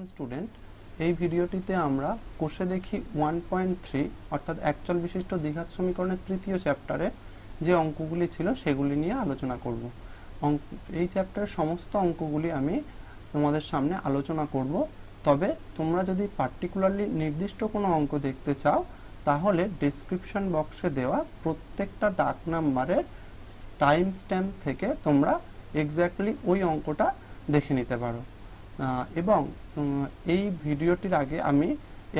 Welcome student. এই ভিডিওটিতে আমরা কোষে দেখি 1.3 অর্থাৎ একচল বিশিষ্ট দ্বিঘাত সমীকরণের তৃতীয় চ্যাপ্টারে যে অঙ্কগুলি ছিল সেগুলি নিয়ে আলোচনা করব। এই চ্যাপ্টারের সমস্ত অঙ্কগুলি আমি তোমাদের সামনে আলোচনা করব। তবে তোমরা যদি পার্টিকুলারলি নির্দিষ্ট কোনো অঙ্ক দেখতে চাও তাহলে ডেসক্রিপশন বক্সে দেওয়া প্রত্যেকটা দাগ নাম্বারের টাইম স্ট্যাম্প থেকে তোমরা এক্স্যাক্টলি ওই অঙ্কটা দেখে নিতে পারো। এবং এই ভিডিওটির আগে আমি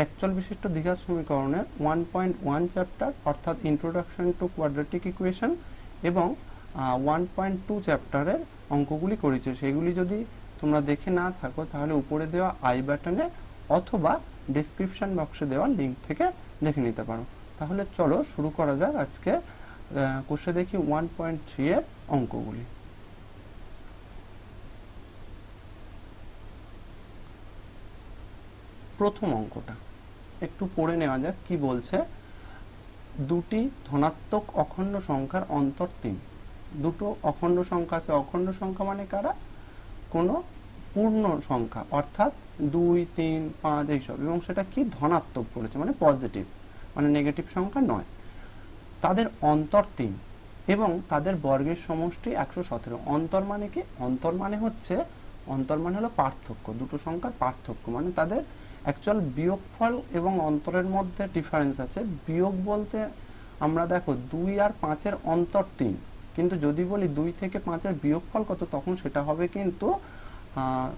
একচল বিশিষ্ট দ্বিঘাত সমীকরণের 1.1 চ্যাপ্টার অর্থাৎ ইন্ট্রোডাকশন টু কোয়াড্রেটিক ইকুয়েশন এবং 1.2 চ্যাপ্টারের অঙ্কগুলি করেছি। সেগুলি যদি তোমরা দেখে না থাকো তাহলে উপরে দেওয়া আই বাটনে অথবা ডেসক্রিপশন বক্সে দেওয়া লিঙ্ক থেকে দেখে নিতে পারো। তাহলে চলো শুরু করা যাক আজকে কোষে দেখি 1.3 এর অঙ্কগুলি। প্রথম অঙ্কটা একটু পড়ে নেওয়া যাক কি বলছে। দুটি ধনাত্মক অখণ্ড সংখ্যার অন্তর 3। দুটো অখণ্ড সংখ্যা আছে। অখণ্ড সংখ্যা মানে কারা? কোনো পূর্ণ সংখ্যা অর্থাৎ 2, 3, 5 এইসব, এবং সেটা কি ধনাত্মক বলেছে মানে পজিটিভ, মানে নেগেটিভ সংখ্যা নয়। তাদের অন্তর 3 এবং তাদের বর্গের সমষ্টি 117। অন্তর মানে কি? অন্তর মানে হলো পার্থক্য, দুটো সংখ্যার পার্থক্য, মানে তাদের অ্যাকচুয়াল বিয়োগফল এবং অন্তরের মধ্যে ডিফারেন্স আছে। বিয়োগ বলতে আমরা দেখো 2 আর 5 এর অন্তর 3, কিন্তু যদি বলি 2 থেকে 5 এর বিয়োগফল কত তখন সেটা হবে কিন্তু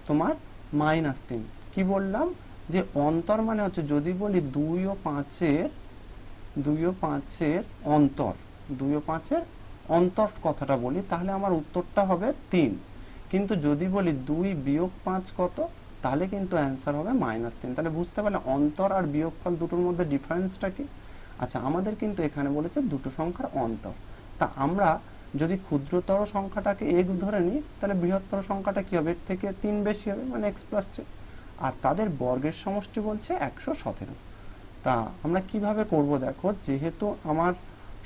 তোমার -3। কি বললাম? যে অন্তর মানে হচ্ছে যদি বলি 2 ও 5 এর অন্তর, 2 ও 5 এর অন্তর কথাটা বলি তাহলে আমার উত্তরটা হবে 3। কিন্তু যদি বলি 2 বিয়োগ 5 কত তাহলে কিন্তু অ্যান্সার হবে -3। তাহলে বুঝতে পারলে অন্তর আর বিয়োগফল দুটোর মধ্যে ডিফারেন্সটা কি। আচ্ছা, আমাদের কিন্তু এখানে বলেছে দুটো সংখ্যার অন্তর। তা আমরা যদি ক্ষুদ্রতর সংখ্যাটাকে x ধরে নিই তাহলে বৃহত্তর সংখ্যাটা কি হবে? এর থেকে 3 বেশি হবে, মানে x + 3। আর তাদের বর্গের সমষ্টি বলছে 117। তা আমরা কিভাবে করব দেখো, যেহেতু আমার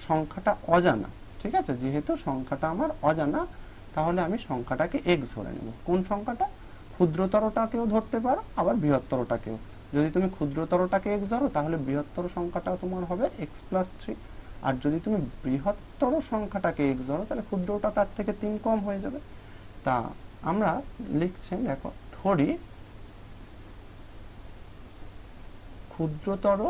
সংখ্যাটা অজানা, ঠিক আছে, যেহেতু সংখ্যাটা আমার অজানা তাহলে আমি সংখ্যাটাকে x ধরে নেব। কোন সংখ্যাটা? ক্ষুদ্রতরটাকেও ধরতে পারো আবার বৃহত্তরটাকেও। যদি তুমি ক্ষুদ্রতরটাকে x ধরো তাহলে বৃহত্তর সংখ্যাটা তোমার হবে x + 3, আর যদি তুমি বৃহত্তর সংখ্যাটাকে x ধরো তাহলে ক্ষুদ্রটা তার থেকে 3 কম হয়ে যাবে। তা আমরা লিখছি, দেখো, ধরি ক্ষুদ্রতর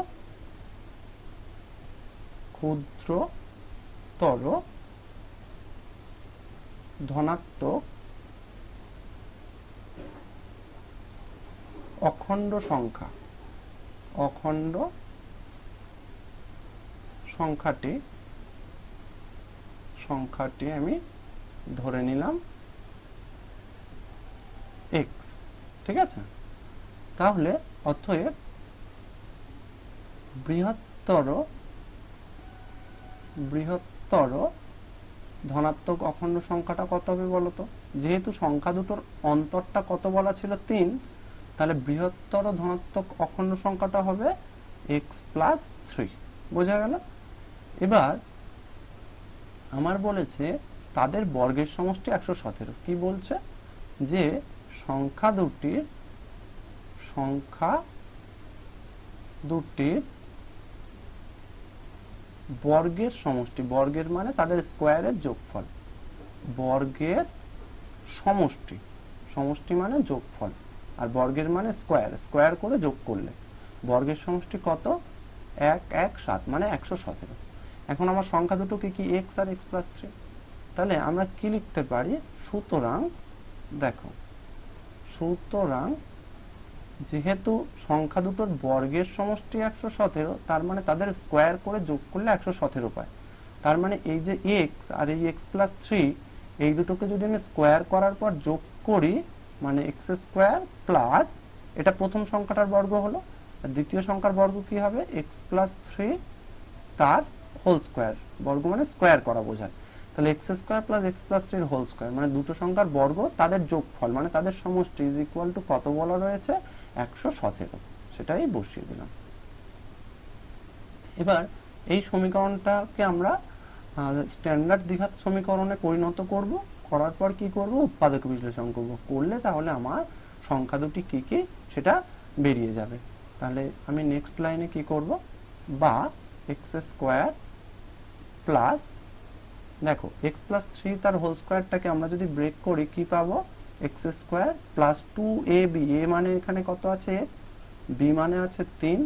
ধনাত্মক অখণ্ড সংখ্যাটি আমি ধরে নিলাম x, ঠিক আছে। তাহলে অতএব বৃহত্তর ধনাত্মক অখণ্ড সংখ্যাটা কত হবে বলো তো? যেহেতু সংখ্যা দুটোর অন্তরটা কত বলা ছিল 3, তাহলে বৃহত্তর ধনাত্মক অখণ্ড সংখ্যাটা হবে x + 3। বোঝা গেল? এবার আমার বলেছে তাদের বর্গের সমষ্টি 117। কি বলছে? যে সংখ্যা দুটির বর্গের সমষ্টি, বর্গের মানে তাদের স্কোয়ারের যোগফল, বর্গের সমষ্টি মানে যোগফল, আর বর্গের মানে স্কোয়ার করে যোগ করলে বর্গের সমষ্টি কত? 117 মানে 117। এখন আমার সংখ্যা দুটো কি x আর x + 3। তাহলে আমরা কি লিখতে পারি? সুতরাং যেহেতু সংখ্যা দুটোর বর্গের সমষ্টি 117, তার মানে তাদের স্কোয়ার করে যোগ করলে 117 পায়। তার মানে এই যে x আর এই x + 3 এই দুটোকে যদি আমি স্কোয়ার করার পর যোগ করি মানে x² প্লাস, এটা প্রথম সংখ্যাটার বর্গ হলো, আর দ্বিতীয় সংখ্যার বর্গ কি হবে? x + 3 তার হোল স্কোয়ার। বর্গ মানে স্কোয়ার করা বোঝায়। তাহলে x² + x + 3 হোল স্কোয়ার মানে দুটো সংখ্যার বর্গ তাদের যোগফল মানে তাদের সমষ্টি ইজ ইকুয়াল টু কত বলা রয়েছে? 117। সেটাই বসিয়ে দিলাম। এবার এই সমীকরণটাকে আমরা স্ট্যান্ডার্ড দ্বিঘাত সমীকরণে পরিণত করব। করার পর কি করব? উৎপাদক বিশ্লেষণ করব। করলে তাহলে আমার সংখ্যা দুটি কি কি সেটা বেরিয়ে যাবে। তাহলে আমি নেক্সট লাইনে কি করব, বা এক্স স্কোয়ার প্লাস, দেখো এক্স প্লাস থ্রি তার হোল স্কোয়ারটাকে আমরা যদি ব্রেক করি কি পাবো, x square plus two A B, এ মানে এখানে কত আছে এক্স, বি মানে আছে 3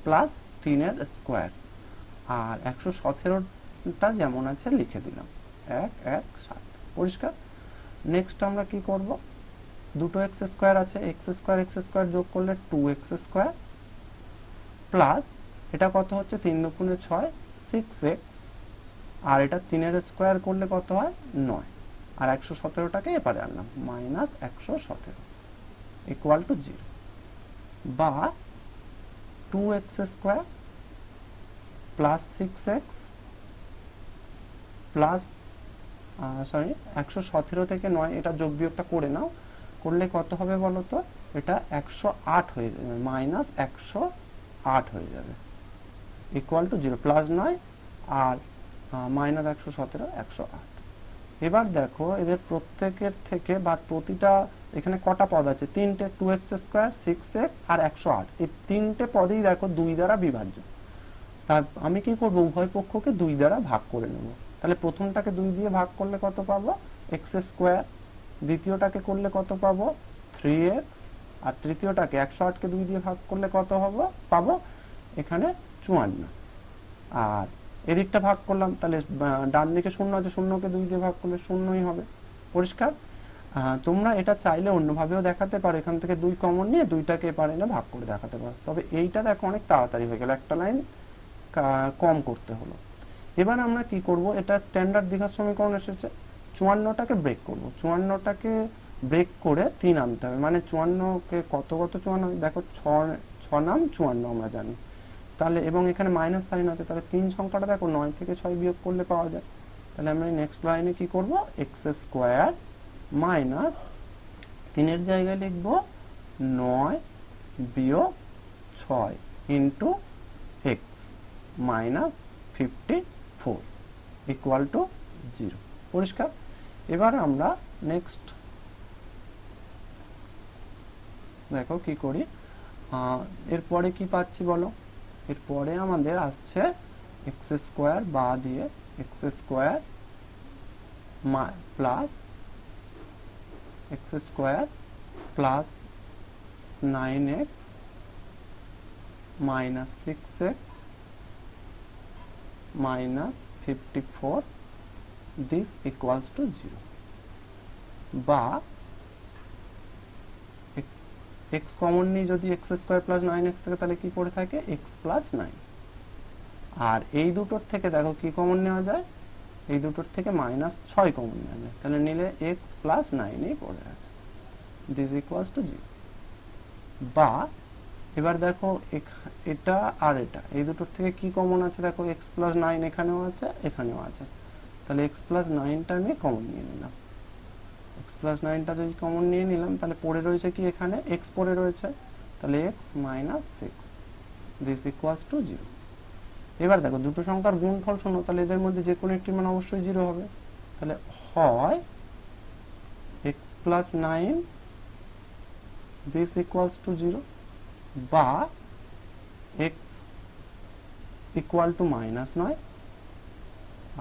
প্লাস 3 স্কোয়ার, আর 117টা যেমন আছে লিখে দিলাম, 117, পরিষ্কার। নেক্সট আমরা কি করব, দুটো এক্স স্কোয়ার আছে, এক্স স্কোয়ার যোগ করলে 2x স্কোয়ার প্লাস এটা কত হচ্ছে 3 দুগুণে 6, 6x, আর এটা 3 স্কোয়ার করলে কত হয় 9, আর 117টাকে এপারে আনলাম মাইনাস 117 ইকুয়াল টু 0, বা 2x square plus 6x plus 117 থেকে 9 এটা যোগ বিয়োগটা করে নাও, করলে কত হবে বলো তো, এটা 108 হয়ে যাবে, মাইনাস 108 হয়ে যাবে ইকুয়াল টু 0, প্লাস 9 আর মাইনাস 117, 108। এবার দেখো এদের প্রত্যেকের থেকে বা প্রতিটা, এখানে কটা পদ আছে, তিনটে, 2x স্কোয়ার, 6x আর 108, এই তিনটে পদেই দেখো 2 দ্বারা বিভাজ্য। তা আমি কি করব, উভয় পক্ষকে 2 দ্বারা ভাগ করে নেব। তাহলে প্রথমটাকে 2 দিয়ে ভাগ করলে কত পাবো, এক্স স্কোয়ার, দ্বিতীয়টাকে করলে কত পাবো 3x, আর তৃতীয়টাকে 108কে 2 দিয়ে ভাগ করলে কত পাবো এখানে 54, আর এদিকটা ভাগ করলাম, তাহলে ডান দিকে 0 আছে, 0কে 2 দিয়ে ভাগ করলে 0ই হবে, পরিষ্কার। তোমরা এটা চাইলে অন্যভাবেও দেখাতে পারো, এখান থেকে 2 কমন নিয়ে 2টাকে এপারে এনে ভাগ করে দেখাতে পারো, তবে এইটা দেখো অনেক তাড়াতাড়ি হয়ে গেল, একটা লাইন কম করতে হলো। এবার আমরা কি করব, এটা স্ট্যান্ডার্ড দ্বিঘাত সমীকরণ এসেছে, 54টাকে ব্রেক করব, 54টাকে ব্রেক করে 3 আনতে হবে, মানে 54কে কত 54, দেখো 6 নাম 54 আমরা জানি, তাহলে এবং এখানে মাইনাস সাইন আছে, তাহলে 3 সংখ্যাটা দেখো 9 থেকে 6 বিয়োগ করলে পাওয়া যায়। তাহলে আমরা নেক্সট লাইনে কি করব, এক্স স্কোয়ার মাইনাস 3 জায়গায় লিখব 9 বিয়োগ 6 into X minus 54 equal to 0, পরিষ্কার। এবার আমরা নেক্সট দেখো কি করি, এরপরে কি পাচ্ছি বলো, এরপরে আমাদের আসছে এক্স স্কোয়ার বা দিয়ে x square plus x square plus 9x minus 6x minus 54 this equals to 0, বা x কমন নিই যদি x স্কোয়ার প্লাস 9x থেকে, তাহলে কি পড়ে থাকে x প্লাস 9, আর এই দুটোর থেকে দেখো কি কমন নেওয়া যায়, এই দুটোর থেকে মাইনাস 6 কমন নেওয়া যায়, তাহলে নিলে x প্লাস 9ই পড়ে আছে, দিস ইকুয়ালস টু 0, বা এবার দেখো এটা আর এটা এই দুটোর থেকে কি কমন আছে, দেখো x প্লাস 9 এখানেও আছে এখানেও আছে, তাহলে x প্লাস 9টা আমি কমন নিয়ে নিলাম, x প্লাস 9টা যদি কমন নিয়ে নিলাম, তাহলে পড়ে রয়েছে কি এখানে x পড়ে রয়েছে, তাহলে x minus 6 this equals to 0। এবার দেখো দুটো সংখ্যার গুণফল 0, তাহলে এদের মধ্যে যে কোনো একটি মান অবশ্যই 0 হবে, তাহলে হয় x plus 9 this equals to 0, বা x ইকুয়াল টু মাইনাস 9,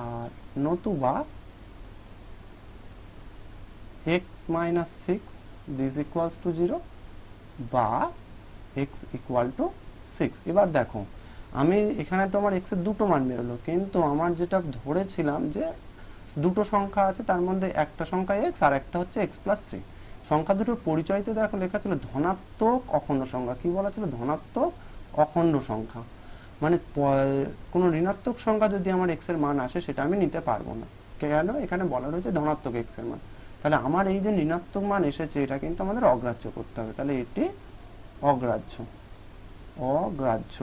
আর নতুবা x minus 6 this equals to 0, বা x ইকুয়াল টু 6। এবার দেখো আমি এখানে তো আমার x এর দুটো মান বেরোলো, কিন্তু আমার যেটা ধরেছিলাম যে দুটো সংখ্যা আছে, তার মধ্যে একটা সংখ্যা x আর একটা হচ্ছে x প্লাস 3, সংখ্যা দুটোর পরিচয়তে দেখো লেখা ছিল ধনাত্মক অখণ্ড সংখ্যা, কি বলা ছিল ধনাত্মক অখণ্ড সংখ্যা, মানে কোনো ঋণাত্মক সংখ্যা যদি আমার x এর মান আসে সেটা আমি নিতে পারবো না, কেন এখানে বলা রয়েছে ধনাত্মক x এর মান, তাহলে আমার এই যে ঋণাত্মক মান এসেছে এটা কিন্তু আমাদের অগ্রাহ্য করতে হবে, তাহলে এটি অগ্রাহ্য, অগ্রাহ্য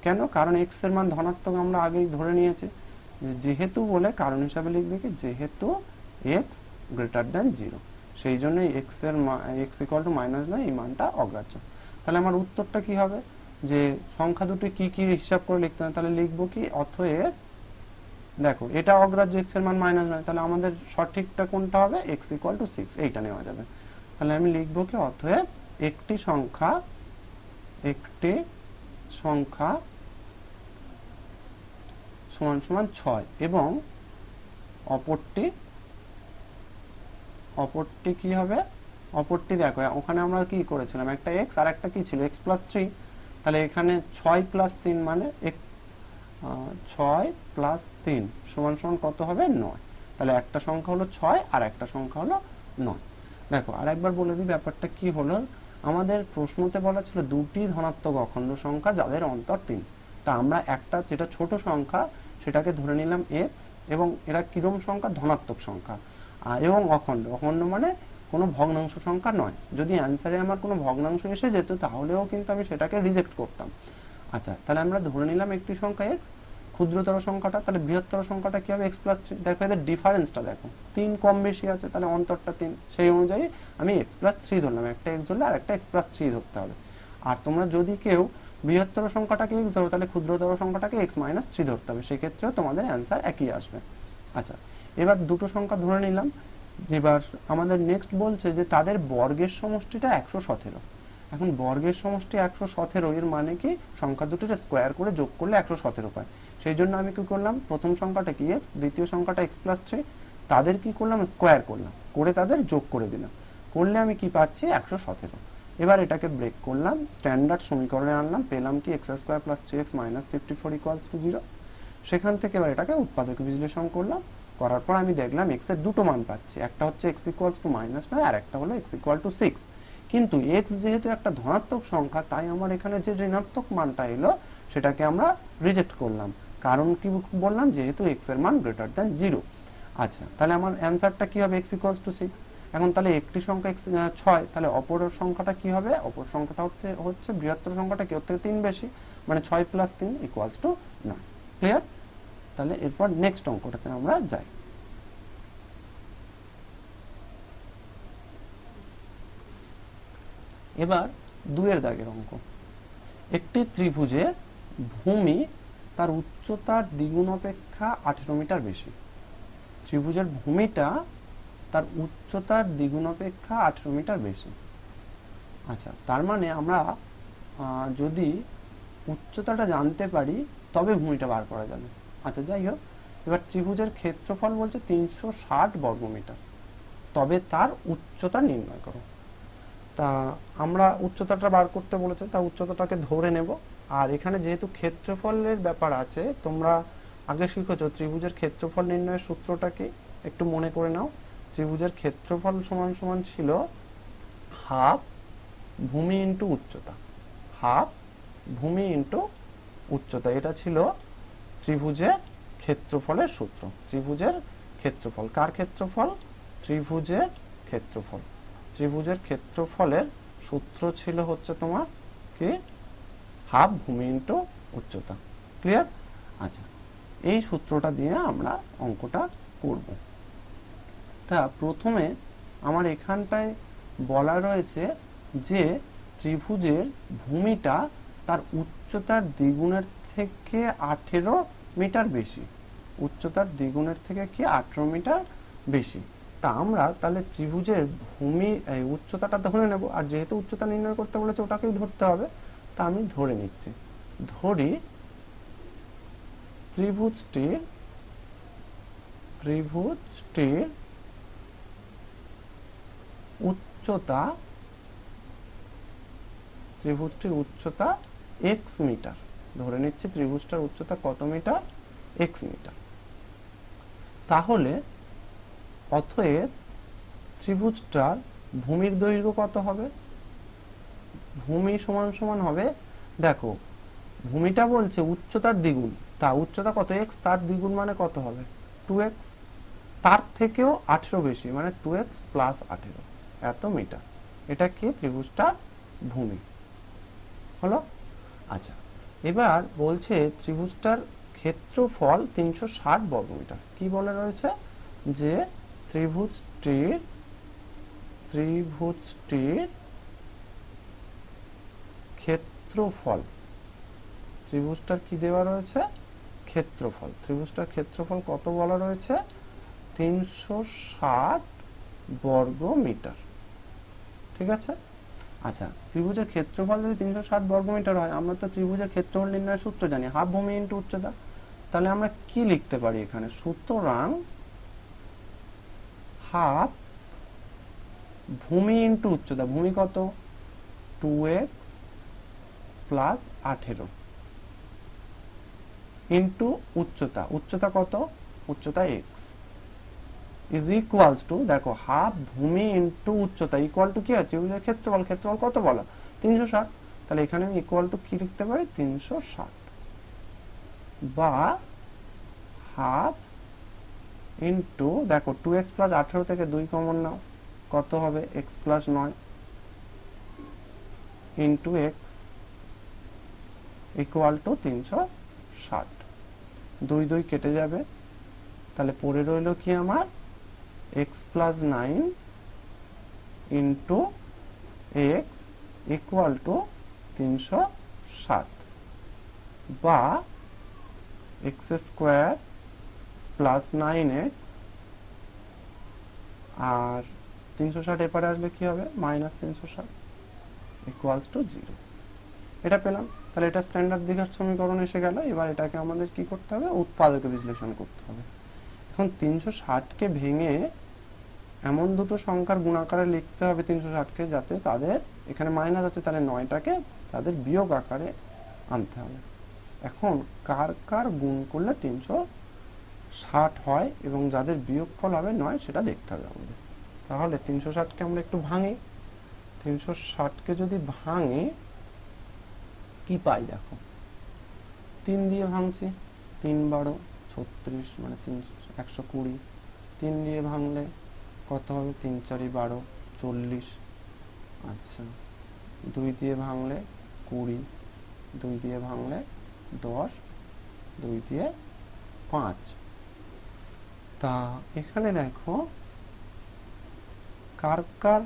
কেন, কারণ x এর মান ধনাত্মক আমরা আগেই ধরে নিয়েছি, যেহেতু বলে কারণ হিসাবে লিখবে কি যেহেতু x গ্রেটার দ্যান 0, সেই জন্য x এর x ইকুয়াল টু মাইনাস 9 এই মানটা অগ্রাহ্য। তাহলে আমার উত্তরটা কি হবে, যে সংখ্যা দুটি কি কি হিসাব করে লিখতে হবে, তাহলে লিখবো কি অতএব, দেখো এটা অগ্রাহ্য x এর মান মাইনাস 9, তাহলে আমাদের সঠিকটা কোনটা হবে x ইকুয়াল টু 6, এইটা নেওয়া যাবে, তাহলে আমি লিখবো কি অতএব একটি সংখ্যা সমান সমান 6 এবং অপরটি কি হবে, অপরটি দেখো ওখানে আমরা কি করেছিলাম, একটা x আর একটা কি ছিল x প্লাস 3, তাহলে এখানে 6 প্লাস 3 মানে x, 6 প্লাস 3 সমান সমান কত হবে 9, তাহলে একটা সংখ্যা হলো 6 আর একটা সংখ্যা হলো 9। দেখো আরেকবার বলে দিই ব্যাপারটা কি হলো, আমাদের প্রশ্নতে বলা ছিল দুটি ধনাত্মক অখণ্ড সংখ্যা যাদের অন্তর 3, তা আমরা একটা যেটা ছোট সংখ্যা সেটাকে ধরে নিলাম x, এবং এরা কিরম সংখ্যা, ধনাত্মক সংখ্যা, এবং অখণ্ড মানে কোনো ভগ্নাংশ সংখ্যা নয়। যদি অ্যান্সারে আমার কোনো ভগ্নাংশ এসে যেত তাহলেও কিন্তু আমি সেটাকে রিজেক্ট করতাম। আচ্ছা, তাহলে আমরা ধরে নিলাম একটি সংখ্যা x, ক্ষুদ্রতর সংখ্যাটা, তাহলে বৃহত্তর সংখ্যাটা কি হবে x প্লাস 3, দেখো এদের ডিফারেন্সটা দেখো 3 কম বেশি আছে, তাহলে অন্তরটা 3, সেই অনুযায়ী আমি x প্লাস 3 ধরলাম, একটা x ধরলে আর একটা x প্লাস 3 ধরতে হবে। আর তোমরা যদি কেউ বৃহত্তর সংখ্যাটাকে x ধরো তাহলে ক্ষুদ্রতর সংখ্যাটাকে x মাইনাস 3 ধরতে হবে, সেক্ষেত্রেও তোমাদের অ্যান্সার একই আসবে। আচ্ছা, এবার দুটো সংখ্যা ধরে নিলাম, এবার আমাদের নেক্সট বলছে যে তাদের বর্গের সমষ্টিটা 117। এখন বর্গের সমষ্টি 117, এর মানে কি সংখ্যা দুটোর স্কোয়ার করে যোগ করলে 117 পায়। সেই জন্য আমি কি করলাম, প্রথম সংখ্যাটা কি x, দ্বিতীয় সংখ্যাটা x প্লাস 3, তাদের কি করলাম স্কোয়ার করলাম, করে তাদের যোগ করে দিলাম, করলে আমি কি পাচ্ছি 117। এবার এটাকে ব্রেক করলাম, স্ট্যান্ডার্ড সমীকরণে আনলাম, পেলাম কি x square plus 3x minus 54 equals to 0। সেখান থেকে এবার এটাকে উৎপাদক বিশ্লেষণ করলাম, করার পর আমি দেখলাম x এর দুটো মান পাচ্ছি, একটা হচ্ছে x ইকুয়ালস টু -9 আর একটা হলো x ইকুয়াল টু 6। কিন্তু x যেহেতু একটা ধনাত্মক সংখ্যা, তাই আমার এখানে যে ঋণাত্মক মানটা এলো সেটাকে আমরা রিজেক্ট করলাম, কারণ কি বললাম, যেহেতু x এর মান গ্রেটার দ্যান 0। আচ্ছা, তাহলে আমার অ্যান্সারটা কি হবে, x ইকুয়ালস টু 6। এখন তাহলে একটি সংখ্যা 6, তাহলে অপর সংখ্যাটা কি হবে, অপর সংখ্যাটা হচ্ছে বৃহত্তর সংখ্যাটা কি ওর থেকে 3 বেশি, মানে 6 প্লাস 3 ইকুয়ালস টু 9। ক্লিয়ার? তাহলে এরপর নেক্সট অঙ্কটাতে আমরা যাই। এবার 2 এর দাগের অঙ্ক, একটি ত্রিভুজের ভূমি তার উচ্চতার দ্বিগুণ অপেক্ষা 18 মিটার বেশি। ত্রিভুজের ভূমিটা তার উচ্চতার দ্বিগুণ অপেক্ষা 18 মিটার বেশি। আচ্ছা, তার মানে আমরা যদি উচ্চতাটা জানতে পারি তবে ভূমিটা বার করা যাবে। আচ্ছা, যাই হোক, এবার ত্রিভুজের ক্ষেত্রফল বলছে 360 বর্গমিটার, তবে তার উচ্চতা নির্ণয় করো। তা আমরা উচ্চতাটা বার করতে বলেছে, তা উচ্চতাটাকে ধরে নেব। আর এখানে যেহেতু ক্ষেত্রফলের ব্যাপার আছে, তোমরা আগে শিখেছো ত্রিভুজের ক্ষেত্রফল নির্ণয়ের সূত্রটাকে একটু মনে করে নাও। ত্রিভুজের ক্ষেত্রফল সমান সমান ছিল হাফ ভূমি ইন্টু উচ্চতা, হাফ ভূমি ইন্টু উচ্চতা, এটা ছিল ত্রিভুজের ক্ষেত্রফলের সূত্র। ত্রিভুজের ক্ষেত্রফল, কার ক্ষেত্রফল, ত্রিভুজের ক্ষেত্রফল। ত্রিভুজের ক্ষেত্রফলের সূত্র ছিল হচ্ছে তোমার কি, হাফ ভূমি ইন্টু উচ্চতা। ক্লিয়ার? আচ্ছা, এই সূত্রটা দিয়ে আমরা অঙ্কটা করব। তা প্রথমে আমার এখানটায় বলা রয়েছে যে ত্রিভুজের ভূমিটা তার উচ্চতার দ্বিগুণের থেকে 18 মিটার বেশি, উচ্চতার দ্বিগুণের থেকে কি 18 মিটার বেশি। তা আমরা তাহলে ত্রিভুজের ভূমি উচ্চতাটা ধরে নেব, আর যেহেতু উচ্চতা নির্ণয় করতে বলেছে ওটাকেই ধরতে হবে, তা আমি ধরে নিচ্ছি। ধরি ত্রিভুজটির উচ্চতা, ত্রিভুজটির উচ্চতা x মিটার। ধরে নিচ্ছি ত্রিভুজটার উচ্চতা কত মিটার, x মিটার। তাহলে অতএব ত্রিভুজটার ভূমির দৈর্ঘ্য কত হবে, ভূমি সমান সমান হবে, দেখো ভূমিটা বলছে উচ্চতার দ্বিগুণ, তা উচ্চতা কত x, তার দ্বিগুণ মানে কত হবে 2x, তার থেকেও 18 বেশি মানে 2x প্লাস 18, এত মিটার। এটা কি ত্রিভুজটার ভূমি হলো। আচ্ছা, এবার বলছে ত্রিভুজটার ক্ষেত্রফল 360 বর্গমিটার। কি বলে রয়েছে যে ত্রিভুজটির ক্ষেত্রফল, ত্রিভুজটার কি দেওয়া রয়েছে, ক্ষেত্রফল। ত্রিভুজটার ক্ষেত্রফল কত বলা রয়েছে, 360 বর্গ মিটার। ঠিক আছে, আচ্ছা, ত্রিভুজের ক্ষেত্রফল যদি 360 বর্গমিটার হয়, আমরা তো ত্রিভুজের ক্ষেত্রফল নির্ণয়ের সূত্র জানি, হাফ ভূমি ইন্টু উচ্চতা। তাহলে আমরা কি লিখতে পারি এখানে? সুতরাং হাফ ভূমি ইন্টু উচ্চতা, ভূমি কত? 2x প্লাস 18 ইন্টু উচ্চতা, উচ্চতা কত? উচ্চতা x ইজ ইকুয়ালস টু, দেখো হাফ ভূমি ইন্টু উচ্চতা ইকুয়াল টু কি হয়? ত্রিভুজের ক্ষেত্রফল, ক্ষেত্রফল কত বলো? 360। তাহলে এখানে আমি ইকুয়াল টু কি লিখতে পারি? 360 বা হাফ ইন্টু, দেখো 2x প্লাস 18 থেকে 2 কমন নাও, কত হবে? x plus 9 into x equal to 360। 2 2 কেটে যাবে, তাহলে পড়ে রইল কি আমার? x plus 9 into x equal to 360 বা x স্কোয়ার প্লাস 9x আর 360 এপারে আসলে কি হবে? Minus 360 equals to 0। এটা পেলাম। তাহলে এটা স্ট্যান্ডার্ড দ্বিঘাত সমীকরণ এসে গেল। এবার এটাকে আমাদের কি করতে হবে? উৎপাদকে বিশ্লেষণ করতে হবে। এখন 360কে ভেঙে এমন দুটো সংখ্যার গুণাকারে লিখতে হবে 360কে, যাতে তাদের এখানে মাইনাস আছে, তাহলে 9টাকে তাদের বিয়োগ আকারে আনতে হবে। এখন কার কার গুণ করলে 360 হয় এবং যাদের বিয়োগফল হবে 9, সেটা দেখতে হবে আমাদের। তাহলে 360কে আমরা একটু ভাঙি। 360কে যদি ভাঙি কি পাই? দেখো 3 দিয়ে ভাঙছি, 3 12 36 মানে 120। 3 দিয়ে ভাঙলে কত হবে? 3 4 12 40। আচ্ছা, 2 দিয়ে ভাঙলে 20, 2 দিয়ে ভাঙলে 10, 2 দিয়ে 5। তা এখানে দেখো কার কার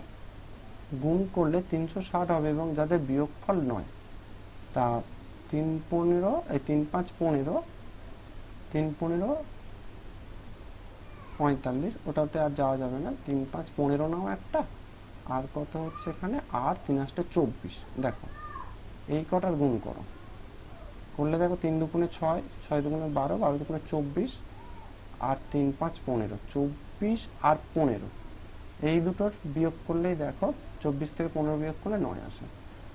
গুণ করলে 360 হবে এবং যাদের বিয়োগফল 9, তা 3 15 এই 3 5 15, 3 15 45, ওটাতে আর যাওয়া যাবে না। 3 5 15 নাও একটা, আর কত হচ্ছে এখানে? আর 3 8 24। দেখো এই কটার গুণ করো, করলে দেখো 3 দুগুণে 6, 6 দুগুণে 12, 12 দুগুণে 24 আর 3 5 15, 24 আর 15, এই দুটোর বিয়োগ করলেই দেখো 24 থেকে 15 বিয়োগ করলে 9 আসে।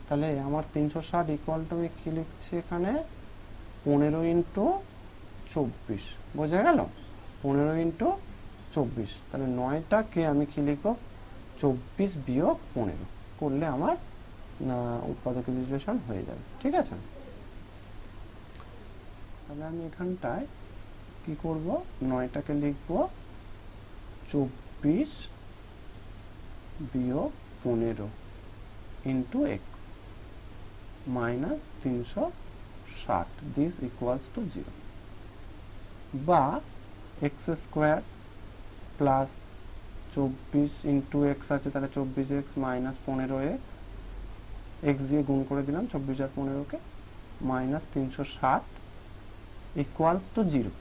তাহলে আমার 360 ইকুয়াল টু, আমি কি লিখছি এখানে? 15 ইন্টু 24। বোঝা গেল? 15 ইন্টু 24। তাহলে 9টাকে আমি কি লিখব? 24 বিয়োগ 15 করলে আমার উৎপাদকের বিশ্লেষণ হয়ে যাবে। ঠিক আছে? তাহলে আমি এখানটায় কি করব? 9টাকে লিখব 24 বিয়োগ 15 into X minus 360, this equals to 0, বা X square plus 24 into x আছে, তাহলে 24x মাইনাস 15x, এক্স দিয়ে গুণ করে দিলাম 24 আর 15কে, মাইনাস 360 ইকুয়ালস টু 0।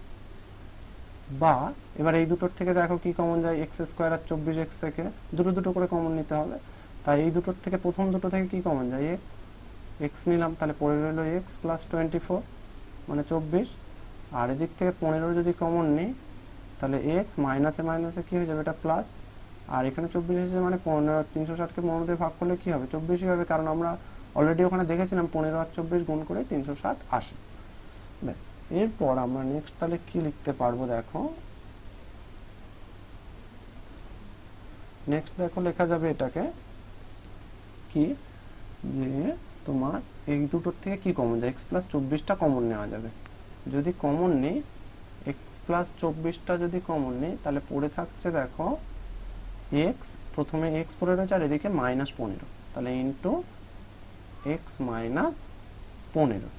বা এবার এই দুটোর থেকে দেখো কি কমন যায়? এক্স স্কোয়ার আর 24x থেকে দুটো দুটো করে কমন নিতে হবে। তাই এই দুটোর থেকে প্রথম দুটো থেকে কি কমন যায়? এক্স নিলাম, তাহলে পড়ে রইল এক্স প্লাস 24 মানে 24। আর এদিক থেকে 15 যদি কমন নিই, তাহলে এক্স মাইনাসে মাইনাসে কি হয়ে যাবে? এটা প্লাস। আর এখানে 24 এসেছে মানে 360কে 15 দিয়ে ভাগ করলে কি হবে? 24ই হবে, কারণ আমরা অলরেডি ওখানে দেখেছিলাম 15 আর 24 গুণ করে 360 আসে। ব্যাস, এরপর আমরা নেক্সট তাহলে কি লিখতে পারবো? দেখো নেক্সট দেখো লেখা যাবে এটাকে কি, যে তোমার এই দুটোর থেকে কি কমন যায়? এক্স প্লাস 24টা কমন নেওয়া যাবে। যদি কমন নেই, এক্স প্লাস 24টা যদি কমন নেই, তাহলে পড়ে থাকছে দেখো এক্স, প্রথমে এক্স পড়ে রয়েছে আর এদিকে মাইনাস 15, তাহলে into X minus 15,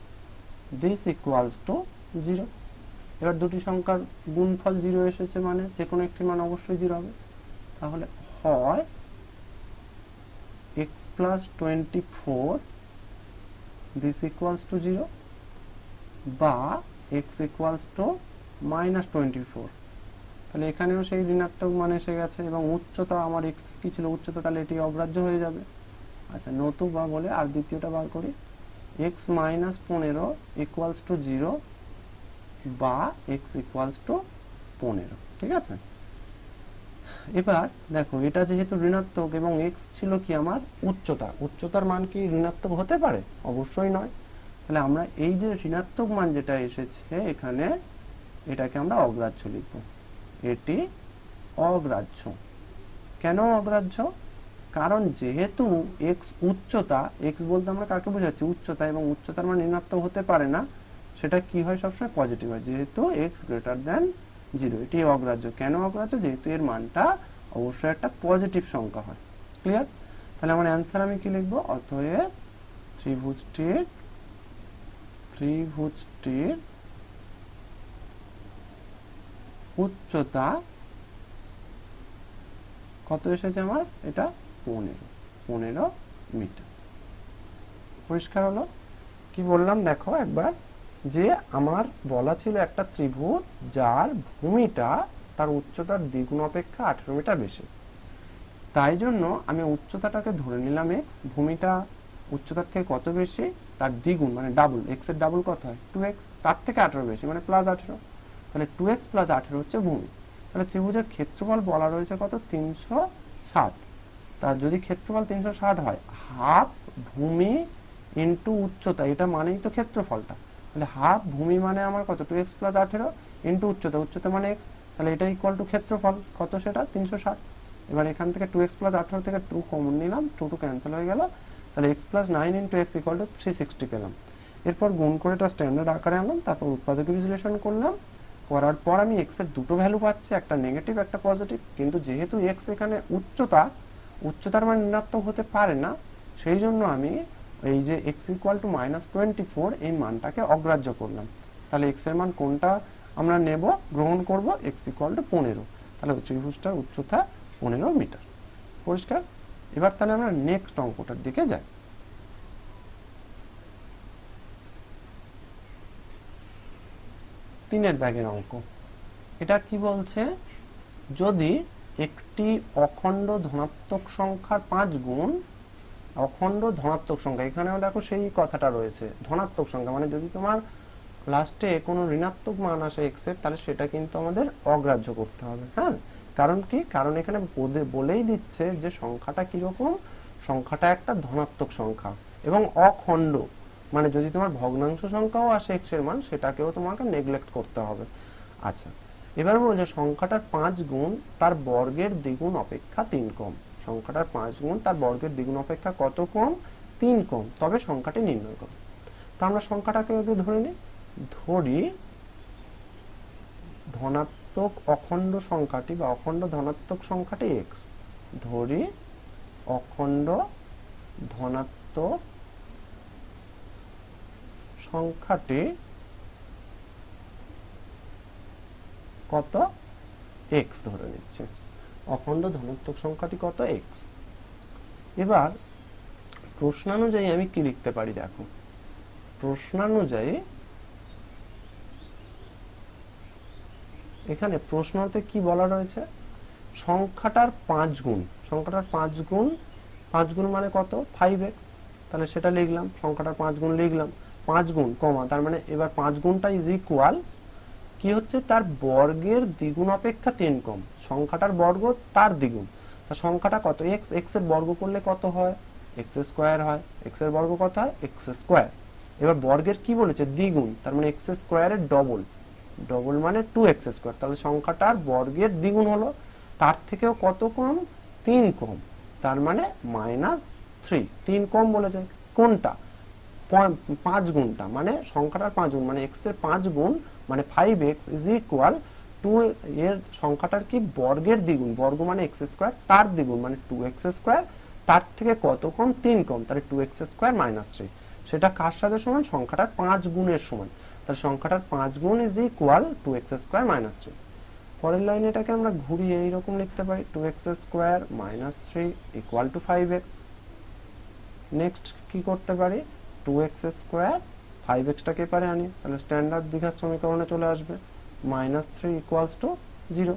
this equals to 0। এবার দুটি সংখ্যার গুণফল 0 এসেছে মানে যে কোনো একটি মান অবশ্যই 0 হবে। তাহলে হয় x plus 24 this equals to 0 বা x equals to minus 24। তাহলে এখানেও সেই ঋণাত্মক মান এসে গেছে এবং উচ্চতা আমার x কি ছিল? উচ্চতা, তাহলে এটি অগ্রাহ্য হয়ে যাবে। আচ্ছা, নতুবা বলে আর দ্বিতীয়টা বার করি, এক্স মাইনাস 15 ইকুয়ালস টু 0 বা এক্স ইকুয়ালস টু 15। ঠিক আছে, এবার দেখো এটা যেহেতু ঋণাত্মক এবং এক্স ছিল কি আমার উচ্চতা, উচ্চতার মান কি ঋণাত্মক হতে পারে? অবশ্যই নয়। তাহলে আমরা এই যে ঋণাত্মক মান যেটা এসেছে এখানে, এটাকে আমরা অগ্রাহ্য লিখব। এটি অগ্রাহ্য। কেন অগ্রাহ্য? কারণ যেহেতু এক্স উচ্চতা, এক্স বলতে আমরা কাকে বোঝাচ্ছি? উচ্চতা, এবং উচ্চতার মান ঋণাত্মক হতে পারে না, সেটা কি হয়? সবসময় পজিটিভ হয়, যেহেতু এক্স গ্রেটার দেন 0। এটি অগ্রাহ্য। কেন অগ্রাহ্য? যেহেতু এর মানটা অবশ্যই একটা পজিটিভ সংখ্যা হয়। ক্লিয়ার? তাহলে আমার অ্যান্সার আমি কি লিখবো? অতএব ত্রিভুজটির উচ্চতা কত এসেছে আমার? এটা 15 মিটার। পরিষ্কার হলো? কি বললাম দেখো একবার, যে আমার বলা ছিল একটা ত্রিভুজ যার ভূমিটা তার উচ্চতার দ্বিগুণ অপেক্ষা 18 মিটার বেশি। তাই জন্য আমি উচ্চতাটাকে ধরে নিলাম এক্স, ভূমিটা উচ্চতার থেকে কত বেশি? তার দ্বিগুণ, মানে ডাবল। এক্স এর ডাবল কত হয়? 2x, তার থেকে 18 বেশি, মানে প্লাস 18। তাহলে 2x প্লাস 18 হচ্ছে ভূমি। তাহলে ত্রিভুজের ক্ষেত্রফল বলা রয়েছে কত? 360। তার যদি ক্ষেত্রফল 360 হয়, হাফ ভূমি ইন্টু উচ্চতা, এটা মানেই তো ক্ষেত্রফলটা। তাহলে হাফ ভূমি মানে আমার কত? 2x প্লাস 18 ইন্টু উচ্চতা, উচ্চতা মানে x। তাহলে এটা ইকুয়াল টু ক্ষেত্রফল কত? সেটা 360। এবার এখান থেকে 2x প্লাস 18 থেকে 2 কমন নিলাম, 2 ক্যান্সেল হয়ে গেল। তাহলে x plus 9 into x equal two 360 পেলাম। এরপর গুণ করে এটা স্ট্যান্ডার্ড আকারে আনলাম, তারপর উৎপাদক বিশ্লেষণ করলাম। করার পর আমি x এর দুটো ভ্যালু পাচ্ছি, একটা নেগেটিভ একটা পজিটিভ। কিন্তু যেহেতু x এখানে উচ্চতার মান ঋণাত্মক হতে পারে না, সেই জন্য আমি এই যে x ইকুয়াল টু -24 এই মানটাকে অগ্রাহ্য করলাম। তাহলে x এর মান কোনটা আমরা নেব, গ্রহণ করব? x equal to 15। তাহলে ত্রিভুজটার উচ্চতা 15 মিটার। পরিষ্কার? এবার তাহলে আমরা নেক্সট অঙ্কটার দিকে যাই। তিনের দাগের অঙ্ক। এটা কি বলছে? যদি একটি অখণ্ড ধনাত্মক সংখ্যার 5 গুণ, অখণ্ড ধনাত্মক সংখ্যা, এখানেও দেখো সেই কথাটা রয়েছে, ধনাত্মক সংখ্যা মানে যদি তোমার লাস্টে কোনো ঋণাত্মক মান আসে x এর, তাহলে সেটা কিন্তু আমাদের অগ্রাহ্য করতে হবে। হ্যাঁ, কারণ কি? কারণ এখানে বলেই দিচ্ছে যে সংখ্যাটা কিরকম, সংখ্যাটা একটা ধনাত্মক সংখ্যা এবং অখণ্ড, মানে যদি তোমার ভগ্নাংশ সংখ্যাও আসে x এর মান, সেটাকেও তোমাকে নেগলেক্ট করতে হবে। আচ্ছা, এবার বলছে সংখ্যাটার 5 গুণ তার বর্গের দ্বিগুণ অপেক্ষা 3 কম। সংখ্যাটার 5 গুণ তার বর্গের দ্বিগুণ অপেক্ষা কত কম? 3 কম। তবে সংখ্যাটি নির্ণয় করো। তো আমরা সংখ্যাটাকে আগে ধরে নিই। ধরি ধনাত্মক অখণ্ড সংখ্যাটি বা অখণ্ড ধনাত্মক সংখ্যাটি x। ধরি অখণ্ড ধনাত্মক সংখ্যাটি কত? x ধরে নিচ্ছে। অখণ্ড ধনাত্মক সংখ্যাটি কত? x। এবার প্রশ্নানুযায়ী আমি কি লিখতে পারি দেখো। প্রশ্নানুযায়ী এখানে প্রশ্নতে কি বলা রয়েছে? সংখ্যাটার 5 গুণ, সংখ্যাটার 5 গুণ, 5 গুণ মানে কত? 5x। তাহলে সেটা লিখলাম, সংখ্যাটার 5 গুণ লিখলাম, 5 গুণ কমা, তার মানে এবার 5 গুণটা ইজ ইকুয়াল কি হচ্ছে? তার বর্গের দ্বিগুণ অপেক্ষা 3 কম। সংখ্যাটার বর্গ তার দ্বিগুণ। তা সংখ্যাটা কত? x, x এর বর্গ করলে কত হয়? x স্কয়ার হয়। x এর বর্গ কত হয়? x square. এবার বর্গের কি বলেছে? দ্বিগুণ, তার মানে x স্কয়ারের ডবল, ডবল মানে 2x স্কয়ার। তাহলে সংখ্যাটার বর্গের দ্বিগুণ হলো, তার থেকেও কত কম? 3 কম, তার মানে -3। 3 কম বলেছে। কোনটা? 5 গুণটা, মানে সংখ্যাটার 5 গুণ, মানে x এর 5 গুণ মানে 5x ইজ ইকুয়াল 2 এর সংখ্যাটার কি? বর্গের দ্বিগুণ, বর্গ মানে x স্কয়ার, তার দ্বিগুণ মানে 2x স্কয়ার, তার থেকে কত কম? 3 কম, তাহলে 2x স্কয়ার -3। সেটা কার সাথে সমান? সংখ্যাটার 5 গুণের সমান। তাহলে সংখ্যাটার 5 গুণ ইজ ইকুয়াল 2x স্কয়ার -3। পরের লাইনে এটাকে আমরা ঘুরিয়ে এইরকম লিখতে পারি, 2x square -3 equal to 5x। Next কি করতে পারি? 2x স্কয়ার 5x টাকে পারে আনি, তাহলে স্ট্যান্ডার্ড দ্বিঘাত সমীকরণে চলে আসবে, -3 ইকুয়ালস টু 0।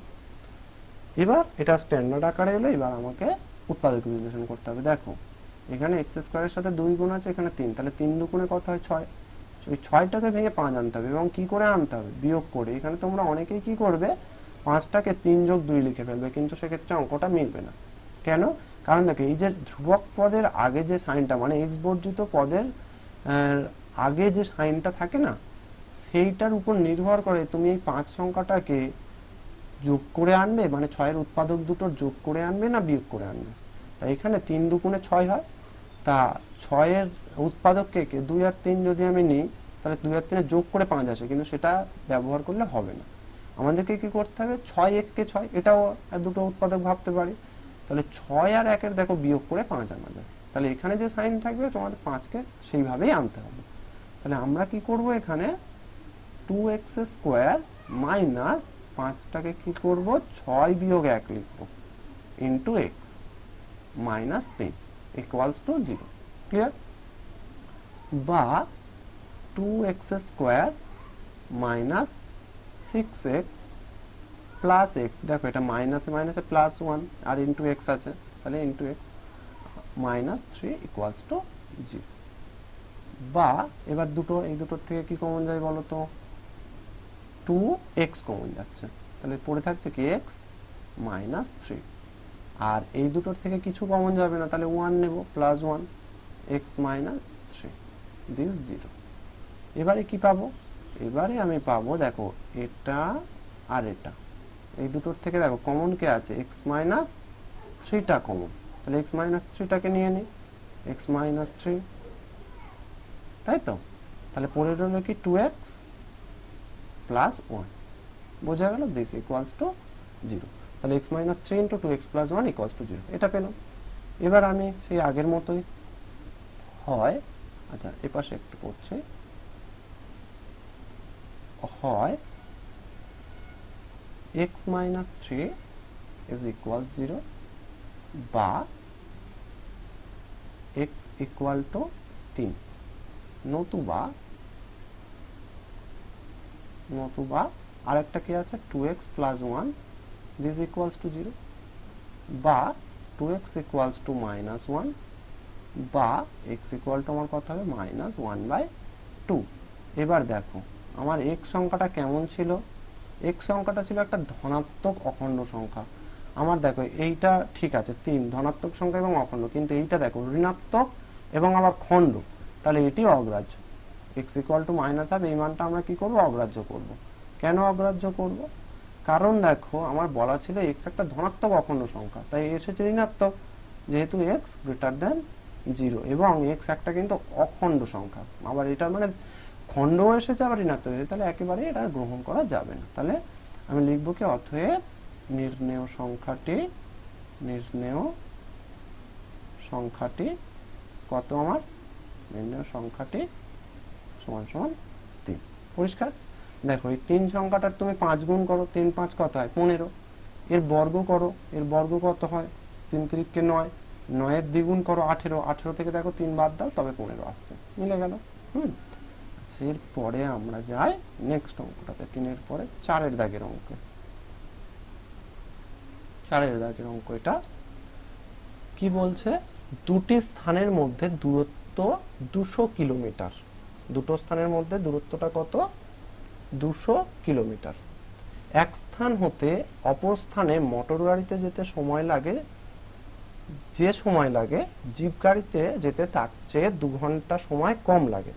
এবার এটা স্ট্যান্ডার্ড আকারে এলো। এবার আমাকে উৎপাদক বিশ্লেষণ করতে হবে। দেখো এখানে এক্স স্কোয়ারের সাথে 2 গুণ আছে, এখানে 3, তাহলে 3 দুগুণে কত হয় 6। ওই 6টাকে ভেঙে 5 আনতে হবে, এবং কি করে আনতে হবে, বিয়োগ করে। এখানে তোমরা অনেকেই কি করবে, 5টাকে 3 যোগ 2 লিখে ফেলবে, কিন্তু সেক্ষেত্রে অঙ্কটা মিলবে না। কেন? কারণ দেখো এই যে ধ্রুবক পদের আগে যে সাইনটা, মানে এক্স বর্জিত পদের আগে যে সাইনটা থাকে না, সেইটার উপর নির্ভর করে তুমি এই 5 সংখ্যাটাকে যোগ করে আনবে, মানে 6-এর উৎপাদক দুটোর যোগ করে আনবে না বিয়োগ করে আনবে। তাই এখানে 3 দুগুণে 6 হয়, তা 6-এর উৎপাদক কে 2 আর 3 যদি আমি নিই, তাহলে 2 আর 3 যোগ করে 5 আসে, কিন্তু সেটা ব্যবহার করলে হবে না। আমাদেরকে কি করতে হবে, 6 1 6, এটাও দুটো উৎপাদক ভাবতে পারি। তাহলে 6 আর 1-এর দেখো বিয়োগ করে 5 আনা যায়। তাহলে এখানে যে সাইন থাকবে তোমাদের 5কে সেইভাবেই আনতে হবে। তাহলে আমরা কি করব, এখানে 2x স্কোয়ার মাইনাস 5টাকে কি করব, 6 বিয়োগ 1 লিখব, into X minus 3 equals to 0। Clear? বা 2x square minus 6x plus x, দেখো এটা মাইনাসে মাইনাসে প্লাস 1 আর ইন্টু এক্স আছে, তাহলে into X minus 3 equals to 0। বা এবার এই দুটোর থেকে কি কমন যায় বলো তো, 2x কমন যাচ্ছে, তাহলে পড়ে থাকছে কি x মাইনাস 3। আর এই দুটোর থেকে কিছু কমন যাবে না, তাহলে 1 নেব, প্লাস 1 x মাইনাস 3 দিস 0। এবারে কি পাবো, এবারে আমি পাবো দেখো এটা আর এটা, এই দুটোর থেকে দেখো কমন কে আছে, x মাইনাস 3টা কমন, তাহলে x মাইনাস 3টাকে নিয়ে নিই, x মাইনাস 3, তাই তো? তাহলে পড়ে রইল কি 2x প্লাস 1, বোঝা গেল, দিস ইকুয়ালস টু 0। তাহলে x minus 3 into 2x plus 1 equals to 0, এটা পেলাম। এবার আমি সেই আগের মতোই হয়, আচ্ছা এপাশে একটু করছি, হয় x মাইনাস 3 ইজ ইকুয়াল 0, বা x ইকুয়াল টু 3, নতুবা আরেকটা কি আছে, 2x plus 1 this equals to 0, বা 2x ইকুয়ালস টু মাইনাস 1, বা x ইকুয়াল টু আমার কত হবে, মাইনাস 1/2। এবার দেখো আমার x সংখ্যাটা কেমন ছিল, x সংখ্যাটা ছিল একটা ধনাত্মক অখণ্ড সংখ্যা। আমার দেখো এইটা ঠিক আছে 3 ধনাত্মক সংখ্যা এবং অখণ্ড, কিন্তু এইটা দেখো ঋণাত্মক এবং আবার খণ্ড, তাহলে এটি অগ্রাহ্য। x ইকুয়াল টু মাইনাস হবে, এই মানটা আমরা কি করব, অগ্রাহ্য করব। কেন অগ্রাহ্য করব, কারণ দেখো আমার বলা ছিল x একটা ধনাত্মক অখণ্ড সংখ্যা, তাই এসেছে ঋণাত্মক, যেহেতু x গ্রেটার দেন 0, এবং x একটা কিন্তু অখণ্ড সংখ্যা, আবার এটা মানে খণ্ডও এসেছে আবার ঋণাত্মক এসেছে, তাহলে একেবারে এটা গ্রহণ করা যাবে না। তাহলে আমি লিখব কি, অতএব নির্ণেয় সংখ্যাটি কত, আমার নির্ণেয় সংখ্যাটি সমান সমান 3। পরিষ্কার? দেখো এই 3 সংখ্যাটার তুমি 5 গুণ করো, 3 5 কত হয়, 15। এর বর্গ করো, এর বর্গ কত হয়, 3 3 কে 9, 9 এর দ্বিগুণ করো 18, 18 থেকে দেখো 3 বাদ দাও, তবে 15 আসছে, মিলে গেল। এরপরে আমরা যাই নেক্সট অঙ্কটাতে, 3-এর পরে 4-এর দাগের অঙ্ক। 4-এর দাগের অঙ্ক এটা কি বলছে, দুটি স্থানের মধ্যে দূরত্ব 200 কিলোমিটার, দুটো স্থানের মধ্যে দূরত্বটা কত, 200 কিলোমিটার। এক স্থান হতে অপর স্থানে মোটর গাড়িতে যেতে সময় লাগে, যে সময় লাগে জিপ গাড়িতে যেতে তার চেয়ে 2 ঘন্টা সময় কম লাগে।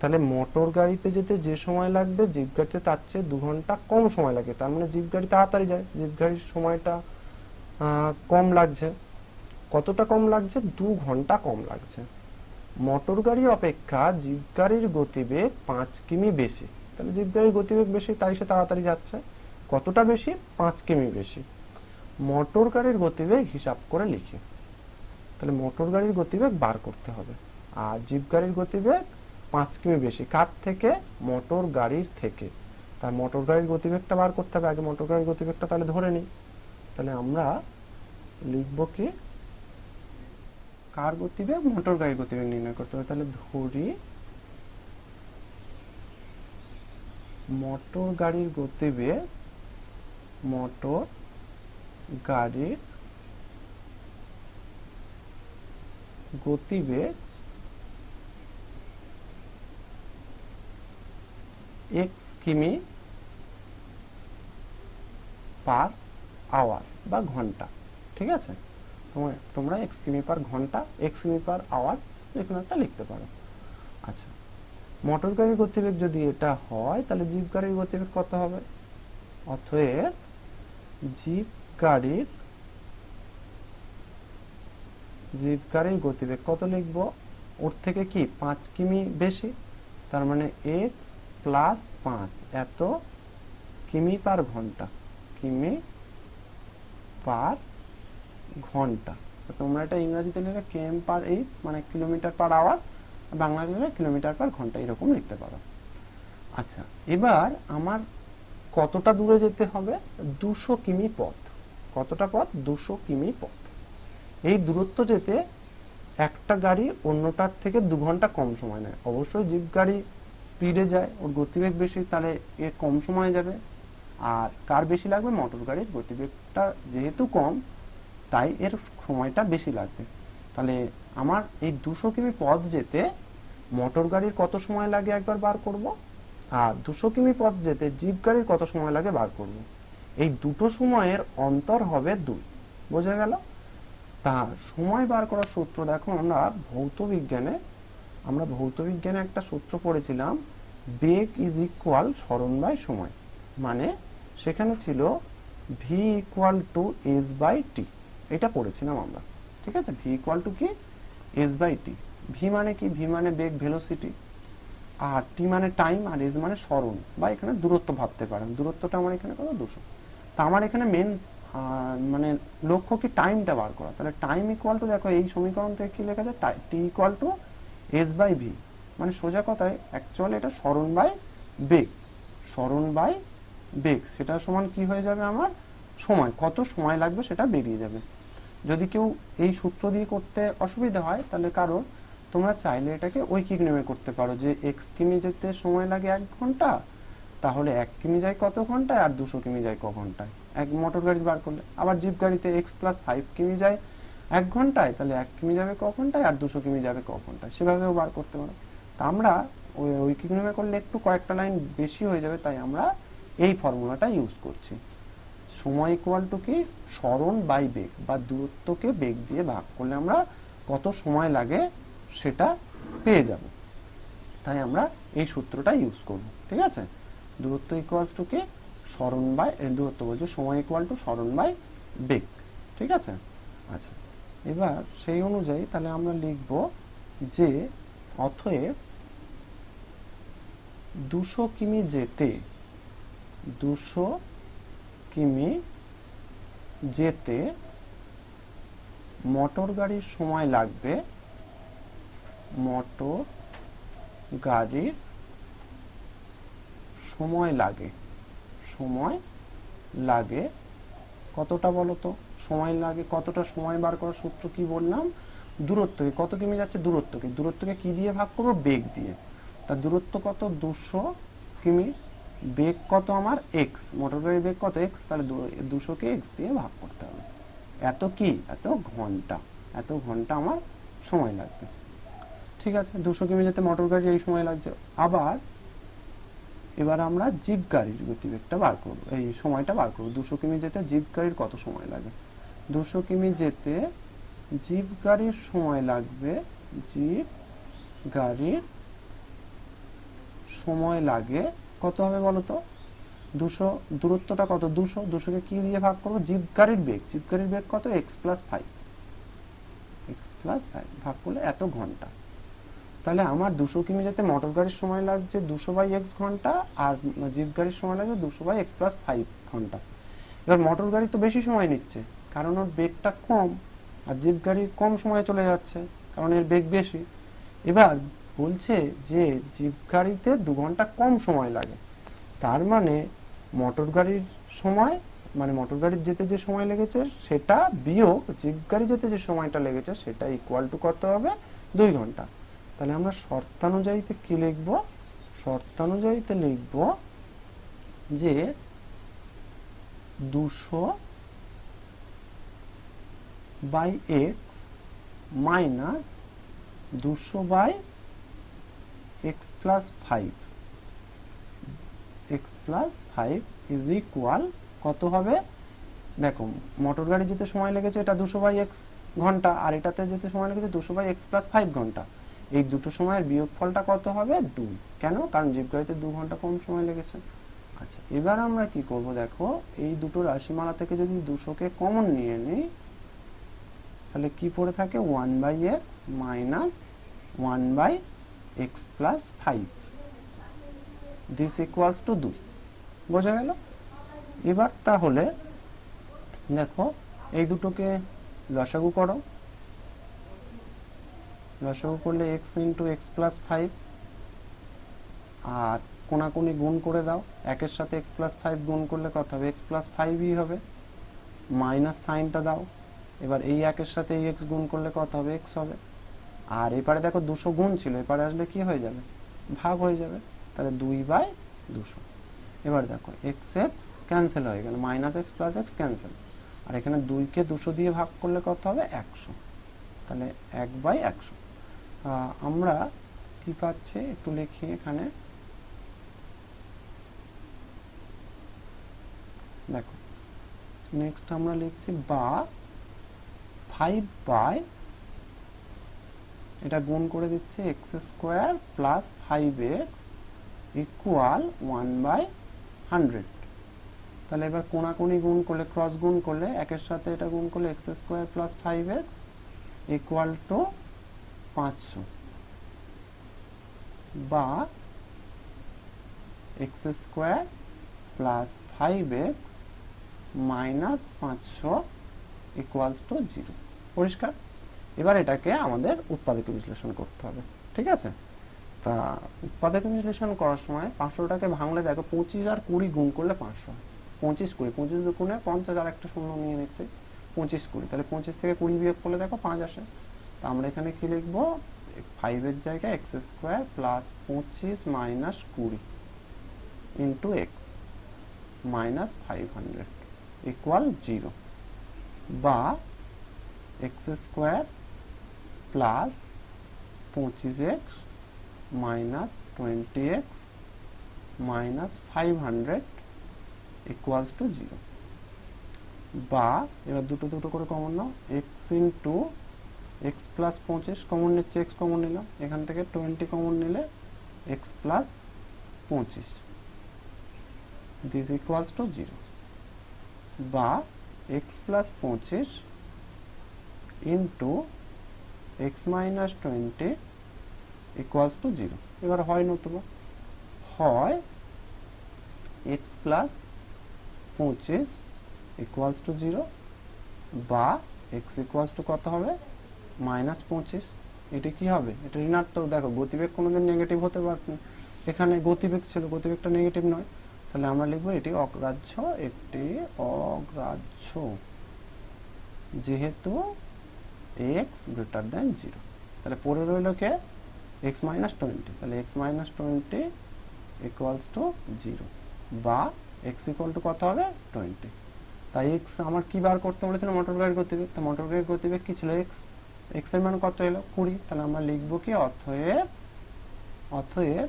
তাহলে মোটর গাড়িতে যেতে যে সময় লাগবে জিপ গাড়িতে তার চেয়ে 2 ঘন্টা কম সময় লাগে, তার মানে জিপ গাড়ি তাড়াতাড়ি যায়, জিপ গাড়ির সময়টা কম লাগছে। কতটা কম লাগছে, 2 ঘন্টা কম লাগছে। মোটর গাড়ি অপেক্ষা জিপ গাড়ির গতিবেগ 5 কিমি বেশি, তাহলে জিপ গাড়ির গতিবেগ বেশি তাই সে তাড়াতাড়ি যাচ্ছে। কতটা বেশি, 5 কিমি বেশি। মোটর গাড়ির গতিবেগ হিসাব করে লিখি, তাহলে মোটর গাড়ির গতিবেগ বার করতে হবে, আর জিপ গাড়ির গতিবেগ 5 কিমি বেশি, কার থেকে, মোটর গাড়ির থেকে। তার মোটর গাড়ির গতিবেগটা বার করতে হবে, আগে মোটর গাড়ির গতিবেগটা তাহলে ধরে নিই। তাহলে আমরা লিখব কি, কার গতিবেগ, মোটর গাড়ির গতিবেগ নির্ণয় করতে হবে। তাহলে ধরি মোটর গাড়ির গতিবেগ, মোটর গাড়ির গতিবেগ x কিমি পার আওয়ার বা ঘন্টা, ঠিক আছে? তোমরা x কিমি পার ঘন্টা, x কিমি পার আওয়ার এখানে একটা লিখতে পারো। আচ্ছা, মোটর গাড়ির গতিবেগ যদি এটা হয় তাহলে জিপ গাড়ির গতিবেগ কত হবে? অতএব জিপ গাড়ির গতিবেগ কত লিখবো? ওর থেকে কি 5 কিমি বেশি, তার মানে x প্লাস 5 এত কিমি পার ঘন্টা, কিমি পার ঘন্টা। তোমরা এটা ইংরেজিতে লিখলে কেএম পার এইচ, মানে কিলোমিটার পার আওয়ার, বাংলা লিখলে কিলোমিটার পার ঘন্টা, এরকম লিখতে পারো। আচ্ছা, এবার আমার কতটা দূরে যেতে হবে? 200 কিমি পথ। কতটা পথ? 200 কিমি পথ। এই দূরত্ব যেতে একটা গাড়ি অন্যটার থেকে 2 ঘন্টা কম সময় নেয়। অবশ্যই জিপ গাড়ি স্পিডে যায়, ওর গতিবেগ বেশি, তাহলে এর কম সময় যাবে। আর কার বেশি লাগবে? মোটর গাড়ির গতিবেগটা যেহেতু কম, তাই এর সময়টা বেশি লাগবে। তাহলে আমার এই 200 কিমি পথ যেতে মোটর গাড়ির কত সময় লাগে একবার বার করব, আর 200 কিমি পথ যেতে জিপ গাড়ির কত সময় লাগে বার করব। এই দুটো সময়ের অন্তর হবে 2। বোঝা গেল? তা সময় বার করার সূত্র দেখো, আমরা ভৌতবিজ্ঞানে একটা সূত্র পড়েছিলাম, বেগ ইজ ইকুয়াল সরণ বাই সময়। মানে সেখানে ছিল V equal to S by T, এটা পড়েছিলাম আমরা, ঠিক আছে? ভি ইকুয়াল টু কি? S by T. ভি মানে কি? ভি মানে বেগ, ভেলোসিটি, আর টি মানে টাইম, আর এস মানে সরণ বা এখানে দূরত্ব ভাবতে পারেন। দূরত্বটা আমার এখানে কত? 200। তা আমার এখানে মেন মানে লক্ষ্য কি? টাইমটা বার করা। তাহলে টাইম ইকুয়াল টু, দেখো এই সমীকরণ থেকে কি লেখা যায়? T equal to S by V, মানে সোজা কথায় অ্যাকচুয়ালি এটা সরণ বাই বেগ, সরণ বাই বেগ, সেটা সমান কি হয়ে যাবে? আমার সময়, কত সময় লাগবে সেটা বেরিয়ে যাবে। যদি কেউ এই সূত্র দিয়ে করতে অসুবিধা হয়, তাহলে কারণ তোমরা চাইলে এটাকে ঐকিক নেমে করতে পারো, যে x কিমি যেতে সময় লাগে 1 ঘন্টা, তাহলে 1 কিমি যায় কত ঘন্টায়, আর 200 কিমি যায় ক ঘন্টায়, এক মোটর গাড়ি বার করলে। আবার জিপ গাড়িতে x প্লাস 5 কিমি যায় 1 ঘন্টায়, তাহলে 1 কিমি যাবে ক ঘন্টায়, আর 200 কিমি যাবে ক ঘন্টায়, সেভাবেও বার করতে পারো। তা আমরা ঐকিক নেমে করলে একটু কয়েকটা লাইন বেশি হয়ে যাবে, তাই আমরা এই ফর্মুলাটা ইউজ করছি। সময় ইকুয়াল টু কি? সরণ বাই বেগ, বা দূরত্বকে বেগ দিয়ে ভাগ করলে আমরা কত সময় লাগে সেটা পেয়ে যাব। তাই আমরা এই সূত্রটা ইউজ করব, ঠিক আছে? দূরত্ব ইকুয়ালস টু কি? সরণ বাই, দূরত্ব বলছে সময় ইকুয়াল টু সরণ বাই বেগ, ঠিক আছে? আচ্ছা, এবার সেই অনুযায়ী তাহলে আমরা লিখব যে অতএব 200 কিমি যেতে 200 কিমি যেতে মোটর গাড়ির সময় লাগবে, মোটর গাড়ির সময় লাগে কতটা বলো তো? সময় লাগে কতটা? সময় বার করার সূত্র কি বললাম? দূরত্বকে, কত কিমি যাচ্ছে দূরত্বকে কি দিয়ে ভাগ করবো? বেগ দিয়ে। তা দূরত্ব কত? 200 কিমি, বেগ কত আমার? x, মোটর গাড়ির বেগ কত? x, তাহলে 200কে x দিয়ে ভাগ করতে হবে। এত কি? এত ঘন্টা আমার সময় লাগবে, ঠিক আছে? 200 কিমি যেতে মোটর গাড়ি এই সময় লাগছে। আবার এবার আমরা জিপ গাড়ির গতিবেগটা বার করব, এই সময়টা বার করব। 200 কিমি যেতে জিপ গাড়ির কত সময় লাগে? 200 কিমি যেতে জিপ গাড়ির সময় লাগবে, জিপ গাড়ির সময় লাগে কত হবে বলো তো? 200, দূরত্বটা কত? 200কে কি দিয়ে ভাগ করব? জিপ গাড়ির বেগ কত? x প্লাস 5, ভাগ করলে এত ঘন্টা। তাহলে আমার 200 কিমি যেতে মোটর গাড়ির সময় লাগছে 200 বাই x ঘন্টা, আর জিপ গাড়ির সময় লাগছে 200 বাই x প্লাস 5 ঘন্টা। এবার মোটর গাড়ি তো বেশি সময় নিচ্ছে, কারণ ওর বেগটা কম, আর জিপ গাড়ি কম সময়ে চলে যাচ্ছে, কারণ এর বেগ বেশি। এবার বলছে যে জিপ গাড়িতে 2 ঘন্টা কম সময় লাগে, তার মানে মোটর গাড়ির সময়, মানে মোটর গাড়ির যেতে যে সময় লেগেছে সেটা বিয়োগ জিপ গাড়ি যেতে যে সময়টা লেগেছে সেটা ইকুয়াল টু কত হবে? 2 ঘন্টা। তাহলে আমরা শর্তানুযায়ীতে কি লিখব? শর্তানুযায়ীতে লিখব যে 200 by x minus 200/x+5 x+5 is equal কত হবে? দেখো মোটর গাড়ি যেতে সময় লেগেছে এটা 200/x ঘন্টা, আর এটাতে যেতে সময় লেগেছে 200/x+5 ঘন্টা। এই দুটো সময়ের বিয়োগফলটা কত হবে? 2। কেন? কারণ জিপ গাড়িতে 2 ঘন্টা কম সময় লেগেছে। আচ্ছা, এবার আমরা কি করব? দেখো এই দুটো রাশিমালা থেকে যদি 200কে কমন নিয়ে নিই, তাহলে কি পড়ে থাকে? 1/x minus 1/x+5 this equals two 2। বোঝা গেল? এবার তাহলে দেখো এই দুটোকে লসাগু করো। লসাগু করলে x ইন্টু x+5 আর কোনাকুনি গুণ করে দাও। একের সাথে x+5 গুণ করলে কত হবে? x+5ই হবে। মাইনাস সাইনটা দাও। এবার এই একের সাথে এই x গুণ করলে কত হবে? x হবে। আর এপারে দেখো 200 গুণ ছিল, এপারে আসলে কি হয়ে যাবে? ভাগ হয়ে যাবে। তাহলে 2/200। এবার দেখো x ক্যান্সেল হয়ে গেল, minus x plus x cancel. আর এখানে 2কে 200 দিয়ে ভাগ করলে কত হবে? 100। তাহলে 1/100। আমরা কি পাচ্ছি একটু লিখি এখানে। দেখো নেক্সট আমরা লিখছি বা 5 এটা গুণ করে দিচ্ছে x² প্লাস 5x ইকুয়াল 1/100। তাহলে এবার কোনাকুনি গুণ করলে, ক্রস গুণ করলে, একের সাথে এটা গুণ করলে x² plus 5x equal to 500 বা x² plus 5x minus 500 equals to 0। পরিষ্কার? এবার এটাকে আমাদের উৎপাদকে বিশ্লেষণ করতে হবে। ঠিক আছে? তা উৎপাদকে বিশ্লেষণ করার সময় 500টাকে ভাঙলে দেখো 25 আর 20 গুণ করলে 500 হয়। 25 20, 25 দুগুণে 50 আর একটা শূন্য নিয়ে নিচ্ছে, 25 20। তাহলে 25 থেকে 20 বিয়োগ করলে দেখো 5 আসে। তা আমরা এখানে কি লিখবো? 5 এর জায়গায় x² plus 25 minus 20 into x minus 500 equal 0 বা x² plus 25x minus 20x minus 500 equals to 0 বা এবার দুটো দুটো করে কমন নাও, x into x plus 25 common নিচ্ছে, x কমন নিলাম, এখান থেকে 20 কমন নিলে x plus 25 this equals to 0 বা x plus 25 into x minus 20 equals to 0। এবার হয় নতুবা হয় x প্লাস 25 ইকুয়ালস টু 0 বা x ইকুয়ালস টু কত হবে? মাইনাস 25। এটা কি হবে? এটা ঋণাত্মক। দেখো গতিবেগ কোনোদিন নেগেটিভ হতে পারে না, এখানে গতিবেগ ছিল, গতিবেগটা নেগেটিভ নয়। তাহলে আমরা লিখবো এটি অগ্রাহ্য, একটি অগ্রাহ্য যেহেতু x গ্রেটার দেন 0। তাহলে পরে রইল কে? x minus 20। তাহলে x মাইনাস 20 ইকুয়ালস টু 0 বা x ইকুয়াল টু কত হবে? 20। তাই x আমার কি বার করতে বলেছিল? মোটর গাড়ির গতিবেগ। তা মোটর গাড়ির গতিবেগ কি ছিল? x এর মান কত এলো? 20। তাহলে আমরা লিখবো কি? অতএব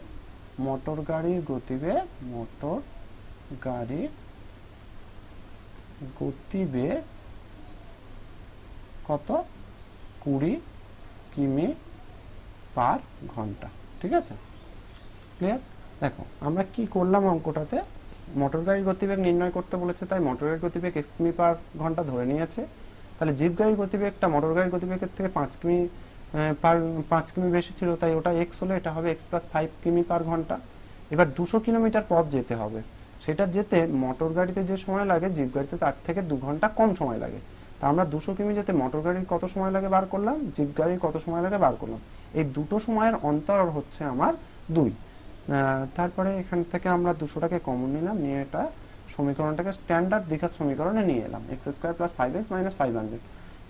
মোটর গাড়ির গতিবেগ কত? 20 কিমি পার ঘন্টা। ঠিক আছে? ক্লিয়ার? দেখো আমরা কি করলাম অঙ্কটাতে, মোটর গাড়ির গতিবেগ নির্ণয় করতে বলেছে, তাই মোটর গাড়ির গতিবেগ x কিমি পার ঘন্টা ধরে নিয়েছে। তাহলে জিপ গাড়ির গতিবেগটা মোটর গাড়ির গতিবেগের থেকে 5 কিমি বেশি ছিল, তাই ওটা x হলে এটা হবে x প্লাস 5 কিমি পার ঘন্টা। এবার 200 কিলোমিটার পথ যেতে হবে, সেটা যেতে মোটর গাড়িতে যে সময় লাগে জিপ গাড়িতে তার থেকে 2 ঘন্টা কম সময় লাগে। তা আমরা 200 কিমি যেতে মোটর গাড়ির কত সময় লাগে বার করলাম, জিপ গাড়ির কত সময় লাগে বার করলাম। এই দুটো সময়ের অন্তর হচ্ছে আমার 2। তারপরে এখান থেকে আমরা 200টাকে কমন নিলাম, নিয়ে এটা সমীকরণটাকে স্ট্যান্ডার্ড দ্বিঘাত সমীকরণে নিয়ে এলাম, x² প্লাস 5x মাইনাস 500।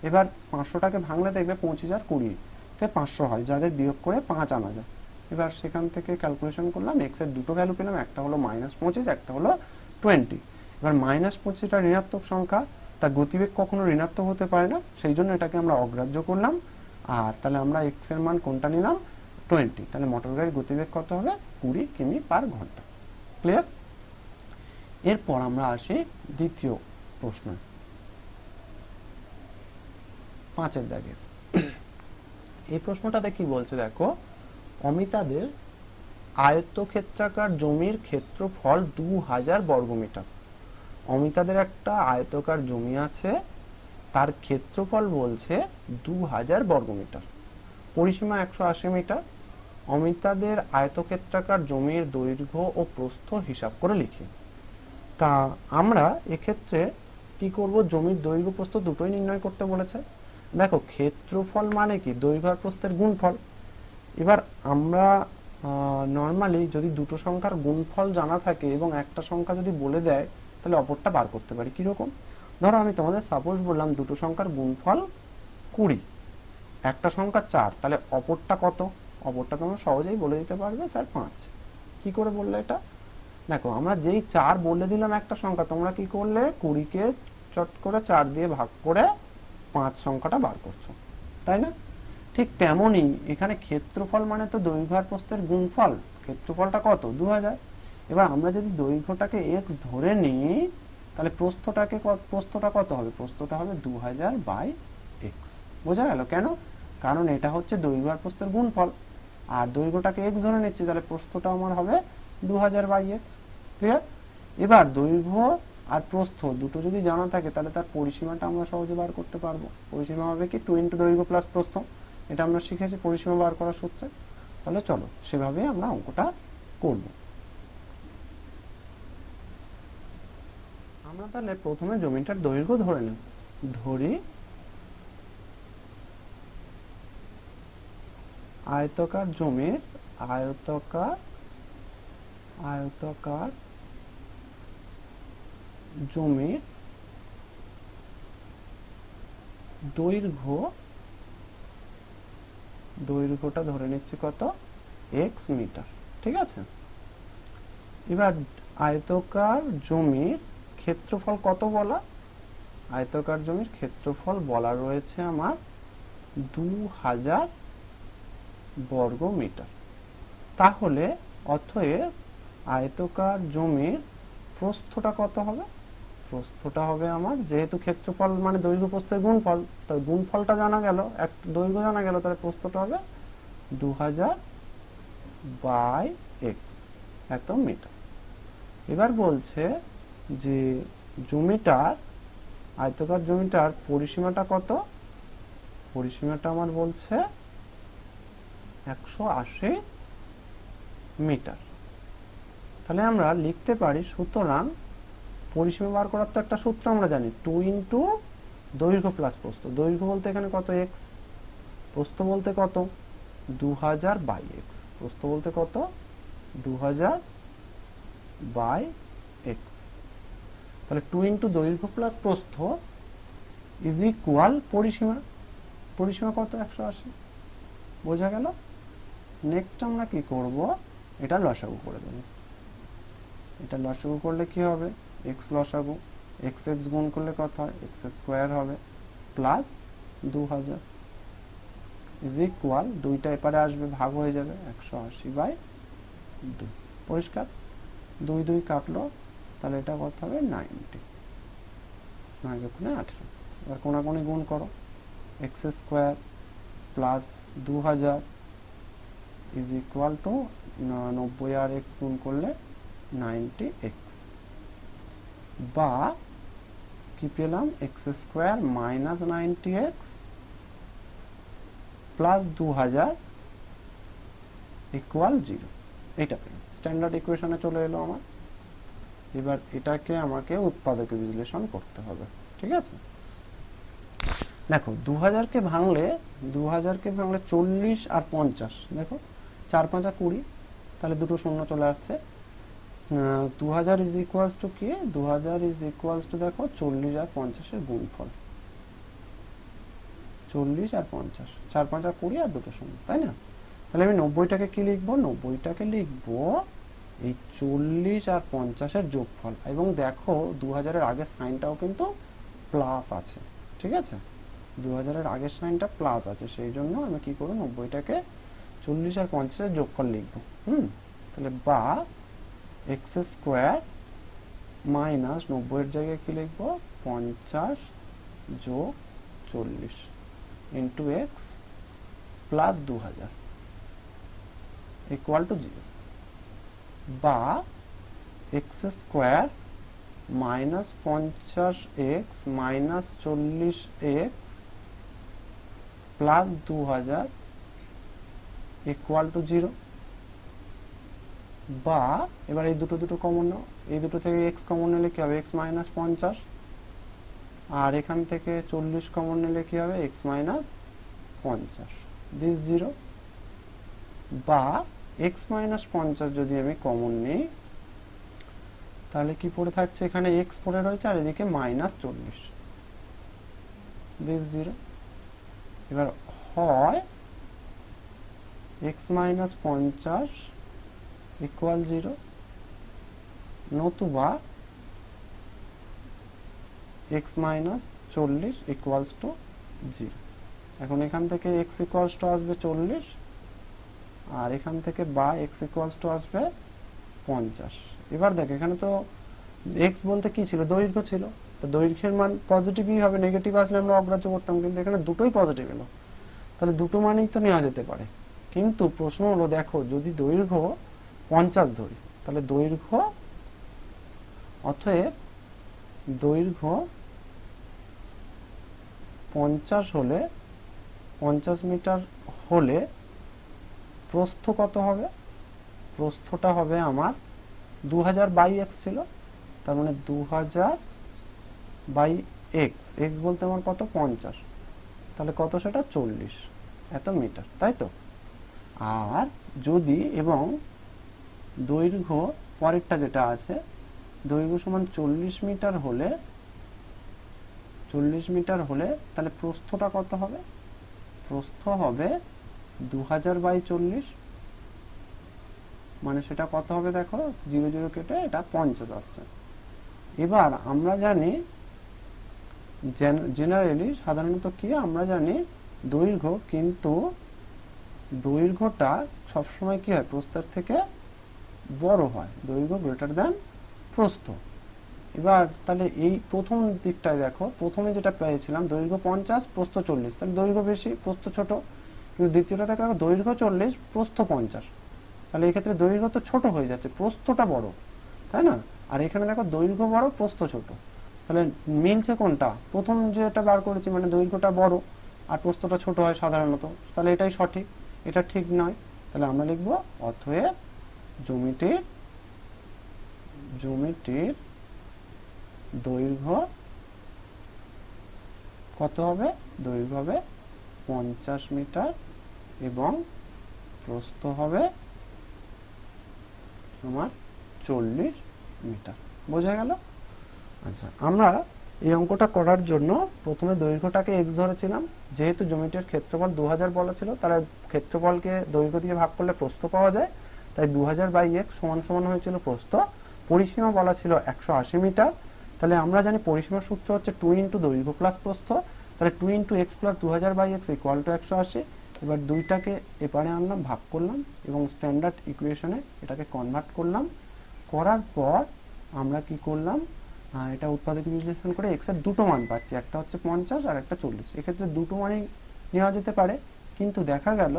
এবার 500টাকে ভাঙলে দেখবে 25 আর 20 তে 500 হয়, যাদের বিয়োগ করে 5 আনা যায়। এবার সেখান থেকে ক্যালকুলেশন করলাম, x এর দুটো ভ্যালু পেলাম, একটা হলো -25, একটা হলো 20। এবার -25টা ঋণাত্মক সংখ্যা, তা গতিবেগ কখনো ঋণাত্মক হতে পারে না, সেই জন্য এটাকে আমরা অগ্রাহ্য করলাম। আর তাহলে আমরা x এর মান কোনটা নিলাম 20, তাহলে মোটর গাড়ির গতিবেগ কত হবে 20 কিমি পার ঘন্টা। ক্লিয়ার? এরপর আমরা আসি দ্বিতীয় প্রশ্ন, 5 দাগে। এই প্রশ্নটাতে কি বলছে দেখো, অমিতাদের আয়তক্ষেত্রাকার জমির ক্ষেত্রফল 2000 বর্গমিটার। অমিতাদের একটা আয়তকার জমি আছে, তার ক্ষেত্রফল বলছে 2000 বর্গমিটার, পরিসীমা 180 মিটার। অমিতাদের আয়তক্ষেত্রাকার জমির দৈর্ঘ্য ও প্রস্থ হিসাব করে লিখি। তা আমরা এক্ষেত্রে কি করব, জমির দৈর্ঘ্য প্রস্থ দুটোই নির্ণয় করতে বলেছে। দেখো ক্ষেত্রফল মানে কি দৈর্ঘ্য আর প্রস্থের গুণফল। এবার আমরা নর্মালি যদি দুটো সংখ্যার গুণফল জানা থাকে এবং একটা সংখ্যা যদি বলে দেয় তাহলে অপরটা বার করতে পারি। কিরকম, ধরো আমি তোমাদের সাপোজ বললাম দুটো সংখ্যার গুণফল 20, একটা সংখ্যা 4, তাহলে অপরটা কত, অপরটা তোমরা সহজেই বলে দিতে পারবে স্যার 5। কি করে বললে এটা, দেখো আমরা যেই 4 বলে দিলাম একটা সংখ্যা, তোমরা কি করলে 20কে চট করে 4 দিয়ে ভাগ করে 5 সংখ্যাটা বার করছো, তাই না? ঠিক তেমনই এখানে ক্ষেত্রফল মানে তো দৈর্ঘ্য আর প্রস্থের গুণফল, ক্ষেত্রফলটা কত 2000। এবার আমরা যদি দৈর্ঘ্যটাকে x ধরে নিই তাহলে প্রস্থটা কত হবে, প্রস্থটা হবে 2000 বাই x। বোঝা গেল কেন, কারণ এটা হচ্ছে দৈর্ঘ্য আর প্রস্থের গুণফল, আর দৈর্ঘ্যটাকে x ধরে নিচ্ছি তাহলে প্রস্থটা আমার হবে 2000 বাই x। ক্লিয়ার? এবার দৈর্ঘ্য আর প্রস্থ দুটো যদি জানা থাকে তাহলে তার পরিসীমাটা আমরা সহজে বার করতে পারবো। পরিসীমা হবে কি 2 ইন্টু দৈর্ঘ্য প্লাস প্রস্থ, এটা আমরা শিখেছি পরিসীমা বার করার সূত্রে। তাহলে চলো সেভাবে আমরা অঙ্কটা করব। আমরা তাহলে প্রথমে জমিটার দৈর্ঘ্য ধরে নেব, ধরি আয়তকার জমির আয়তকার জমির দৈর্ঘ্যটা ধরে নিচ্ছি কত x মিটার, ঠিক আছে। এবার আয়তকার জমির ক্ষেত্রফল কত বলা, আয়তকার জমির ক্ষেত্রফল বলা রয়েছে আমার 2000 বর্গ মিটার। তাহলে অতএব আয়তকার জমির প্রস্থটা কত হবে, প্রস্থটা হবে আমার, যেহেতু ক্ষেত্রফল মানে দৈর্ঘ্য প্রস্থের গুণফল, তাই গুণফলটা জানা গেল, এক দৈর্ঘ্য জানা গেল, তাহলে প্রস্থটা হবে 2000 বাই x, এত মিটার। এবার বলছে যে জমিটার আয়তকার জমিটার পরিসীমাটা কত, পরিসীমাটা আমার বলছে 180 মিটার। তাহলে আমরা লিখতে পারি, সুতরাং পরিসীমা বার করার তো একটা সূত্র আমরা জানি, 2 ইন্টু দৈর্ঘ্য প্লাস প্রস্থ। দৈর্ঘ্য বলতে এখানে কত x, প্রস্থ বলতে কত 2000 বাই x, প্রস্থ বলতে কত 2000 বাই x। তাহলে 2 ইন্টু দৈর্ঘ্য প্লাস প্রস্থ ইজ ইকুয়াল পরিসীমা, পরিসীমা কত 180। বোঝা গেল? নেক্সট আমরা কি করব, এটা লসাগু করে দেব। এটা লসাগু করলে কি হবে, x লসাগু, x গুণ করলে কত হয় x স্কয়ার হবে প্লাস 2000 ইজ ইকুয়াল, দুইটা এপারে আসবে ভাগ হয়ে যাবে 180 বাই 2। পরিষ্কার? 2 2 কাটলো, তাহলে এটা কত হবে 90, 9 গুণে 18। এবার কোনাকুনি গুণ করো, x square plus 2000 is equal to 90 আর x গুণ করলে 90x, বা কি পেলাম x square minus 90x plus 2000 equal 0। এটা পেলাম, স্ট্যান্ডার্ড ইকুয়েশনে চলে এলো আমার। এবার এটাকে আমাকে উৎপাদকে বিশ্লেষণ করতে হবে, ঠিক আছে। দেখো 2000কে ভাঙলে 40 আর 50, দেখো 4 5 20, তাহলে দুটো শূন্য চলে আসছে। 2000 ইজ ইকুয়ালস টু কি, 2000 ইজ ইকুয়ালস টু দেখো 40 আর 50 এর গুণফল, 40 আর 50, 4 5 আর 20 আর দুটো শূন্য, তাই না? তাহলে আমি 90টাকে কি লিখবো, 90টাকে লিখবো এই 40 আর 50 এর যোগফল। এবং দেখো 2000 এর আগে সাইনটাও কিন্তু প্লাস আছে, ঠিক আছে। 2000-এর আগের সাইনটা প্লাস আছে, সেই জন্য আমি কি করব, 90টাকে 40 আর 50 যোগ করে লিখবো। তাহলে বা এক্স স্কোয়ার মাইনাস 90-এর জায়গায় কি লিখবো, 50 যোগ 40 into X plus 2000 equal to 0, বা X square minus 50x minus 40x plus 2000 equal to 0, বা এবার এই দুটো কমন নাও, এই দুটো থেকে x কমন নিলে কি হবে, x মাইনাস 50, আর এখান থেকে 40 কমন নিলে কি হবে, x মাইনাস 50, দিস 0, বা x মাইনাস 50 যদি আমি কমন নিই তাহলে কি পড়ে থাকছে, এখানে x পড়ে রয়েছে আর এদিকে মাইনাস 40, দিস 0। এবার হয় x মাইনাস 50 ইকুয়াল 0, নতুবা x মাইনাস 40 ইকুয়ালস টু 0। এখন এখান থেকে x ইকুয়ালস টু আসবে 40, আর এখান থেকে বা x ইকুয়ালস টু আসবে 50। এবার দেখ এখানে তো x বলতে কি ছিল, দৈর্ঘ্য ছিল, তো দৈর্ঘ্যের মান পজিটিভই হবে, নেগেটিভ আসলে আমরা অগ্রাহ্য করতাম, কিন্তু এখানে দুটোই পজিটিভ এলো, তাহলে দুটো মানই তো নেওয়া যেতে পারে। কিন্তু প্রশ্ন হলো, দেখো যদি দৈর্ঘ্য 50 ধরি, তাহলে দৈর্ঘ্য অতএব দৈর্ঘ্য 50 হলে 50 মিটার হলে প্রস্থ কত হবে, প্রস্থটা হবে আমার 2000 বাই এক্স ছিল, তার মানে 2000 বাই এক্স, এক্স বলতে আমার কত 50, তাহলে কত সেটা 40 এত মিটার, তাই তো। আর যদি এবং দৈর্ঘ্য পরেরটা যেটা আছে, দৈর্ঘ্য সমান 40 মিটার হলে, 40 মিটার হলে তাহলে প্রস্থটা কত হবে, প্রস্থ হবে 2000 বাই 40, মানে সেটা কত হবে, দেখো 0 0 কেটে এটা 50 আসছে। এবার আমরা জানি জেনারেলি সাধারণত কি আমরা জানি দৈর্ঘ্য, কিন্তু দৈর্ঘ্যটা সবসময় কি হয়, প্রস্থের থেকে বড় হয়, দৈর্ঘ্য গ্রেটার দ্যান প্রস্থ। এবার তাহলে এই প্রথম দিকটায় দেখো, প্রথমে যেটা পেয়েছিলাম দৈর্ঘ্য 50 প্রস্থ 40, তাহলে দৈর্ঘ্য বেশি প্রস্থ ছোট, কিন্তু দ্বিতীয়টা দেখো দৈর্ঘ্য 40 প্রস্থ 50, তাহলে এই ক্ষেত্রে দৈর্ঘ্য তো ছোট হয়ে যাচ্ছে, প্রস্থটা বড়, তাই না। আর এখানে দেখো দৈর্ঘ্য বড় প্রস্থ ছোট, তাহলে মিলছে কোনটা, প্রথম যেটা বার করেছি, মানে দৈর্ঘ্যটা বড় আর প্রস্থটা ছোট হয় সাধারণত, তাহলে এটাই সঠিক, এটা ঠিক নয়। তাহলে আমরা লিখব অতএব জ্যামিতির দৈর্ঘ্য কত হবে, দৈর্ঘ্য হবে 50 মিটার এবং প্রস্থ হবে আমার 40 মিটার। বোঝা গেল? আচ্ছা, আমরা এই অঙ্কটা করার জন্য প্রথমে দৈর্ঘ্যটাকে x ধরেছিলাম, যেহেতু জ্যামিতির ক্ষেত্রফল 2000 বলা ছিল, তাহলে ক্ষেত্রফলকে দৈর্ঘ্য দিয়ে ভাগ করলে প্রস্থ পাওয়া যায়, তাই 2000 বাই x সমান সমান হয়েছিল প্রস্থ। পরিসীমা বলা ছিল 180 মিটার, তাহলে আমরা জানি পরিসীমার সূত্র হচ্ছে 2 ইন্টু দৈর্ঘ্য প্লাস প্রস্থ, তাহলে 2 into X plus 2000 by X equal to 180। এবার দুইটাকে এপারে আনলাম, ভাগ করলাম এবং স্ট্যান্ডার্ড ইকুয়েশনে এটাকে কনভার্ট করলাম। করার পর আমরা কি করলাম, এটা উৎপাদক বিশ্লেষণ করে এক্স এর দুটো মান পাচ্ছি, একটা হচ্ছে 50 আর একটা 40। এক্ষেত্রে দুটো মানই নেওয়া যেতে পারে, কিন্তু দেখা গেল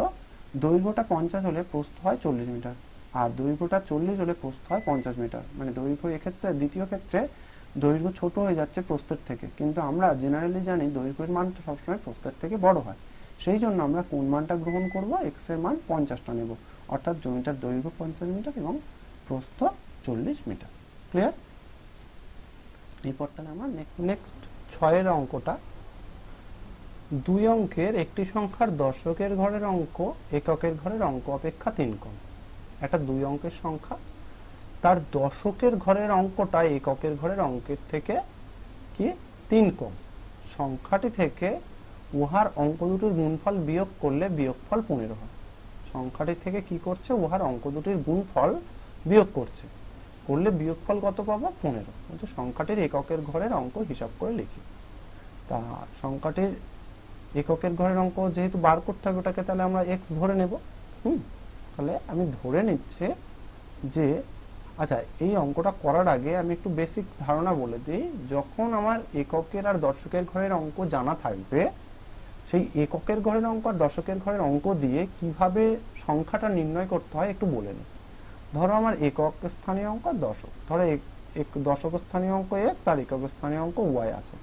দৈর্ঘ্যটা 50 হলে প্রস্থ হয় 40 মিটার, আর দৈর্ঘ্যটা 40 হলে প্রস্থ হয় 50 মিটার, মানে দৈর্ঘ্য এক্ষেত্রে দ্বিতীয় ক্ষেত্রে দৈর্ঘ্য ছোট হয়ে যাচ্ছে প্রস্থের থেকে, কিন্তু আমরা জেনারেলি জানি দৈর্ঘ্যের মানটা সবসময় প্রস্থের থেকে বড় হয়, সেই জন্য আমরা কোন মানটা গ্রহণ করব, এক্স এর মান 50টা নেব, অর্থাৎ জমিটার দৈর্ঘ্য 50 মিটার এবং প্রস্থ 40 মিটার। ক্লিয়ার? এরপর তাহলে আমরা নেক্সট 6 অঙ্কটা, দুই অঙ্কের একটি সংখ্যার দশকের ঘরের অঙ্ক এককের ঘরের অঙ্ক অপেক্ষা 3 কম। একটা দুই অঙ্কের সংখ্যা, তার দশকের ঘরের অঙ্কটা এককের ঘরের অঙ্কের থেকে কি 3 কম। সংখ্যাটি থেকে উহার অঙ্ক দুটির গুণফল বিয়োগ করলে বিয়োগফল 15 হয়। সংখ্যাটি থেকে কি করছে, উহার অঙ্ক দুটির গুণফল বিয়োগ করছে, করলে বিয়োগফল কত পাবো, 15। বলছে সংখ্যাটির এককের ঘরের অঙ্ক হিসাব করে লিখি। তা সংখ্যাটির এককের ঘরের অঙ্ক যেহেতু বার করতে হবে ওটাকে, তাহলে আমরা x ধরে নেব। তাহলে আমি ধরে নিচ্ছি যে, আচ্ছা এই অঙ্কটা করার আগে আমি একটু বেসিক ধারণা বলে দিই। যখন আমার এককের আর দশকের ঘরের অঙ্ক জানা থাকবে, সেই এককের ঘরের অঙ্ক আর দশকের ঘরের অঙ্ক দিয়ে কিভাবে সংখ্যাটা নির্ণয় করতে হয় একটু বলে নিই। ধরো আমার একক স্থানীয় অঙ্ক আর দশক, ধরো দশক স্থানীয় অঙ্ক x আর একক স্থানীয় অঙ্ক y আছে।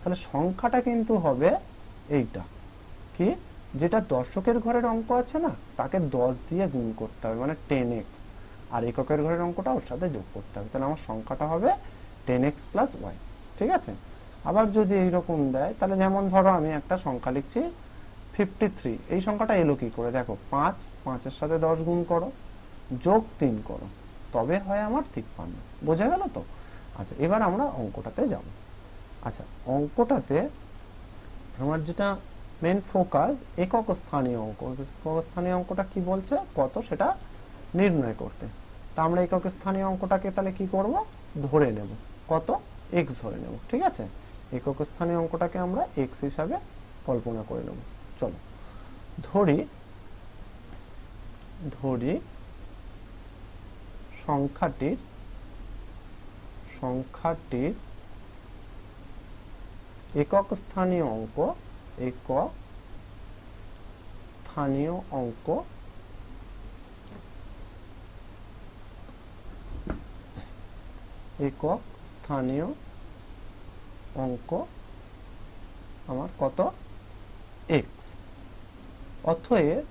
তাহলে সংখ্যাটা কিন্তু হবে এইটা, কি, যেটা দশকের ঘরের অঙ্ক আছে না, তাকে 10 দিয়ে গুণ করতে হবে, মানে 10x, আর এককের ঘরের অঙ্কটা ওর সাথে যোগ করতে হবে। তাহলে আমার সংখ্যাটা হবে 10x প্লাস y। ঠিক আছে। আবার যদি এইরকম দেয়, তাহলে যেমন ধরো আমি একটা সংখ্যা লিখছি 53, এই সংখ্যাটা এলো কি করে, দেখো 5 এর সাথে 10 গুণ করো, যোগ 3 করো, তবে হয় আমার 53। বোঝা গেল তো? আচ্ছা, এবার আমরা অঙ্কটাতে যাব। আচ্ছা, অঙ্কটাতে আমার যেটা মেন ফোকাস, একক স্থানীয় অঙ্ক। একক স্থানীয় অঙ্কটা কি বলছে, কত সেটা নির্ণয় করতে। তা আমরা একক স্থানীয় অঙ্কটাকে তাহলে কি করব, ধরে নেব, কত, x ধরে নেব। ঠিক আছে, একক স্থানীয় অঙ্কটাকে আমরা x হিসাবে কল্পনা করে নেব। চলো ধরি সংখ্যাটির একক স্থানীয় অঙ্ক আমার কত, x। অতএব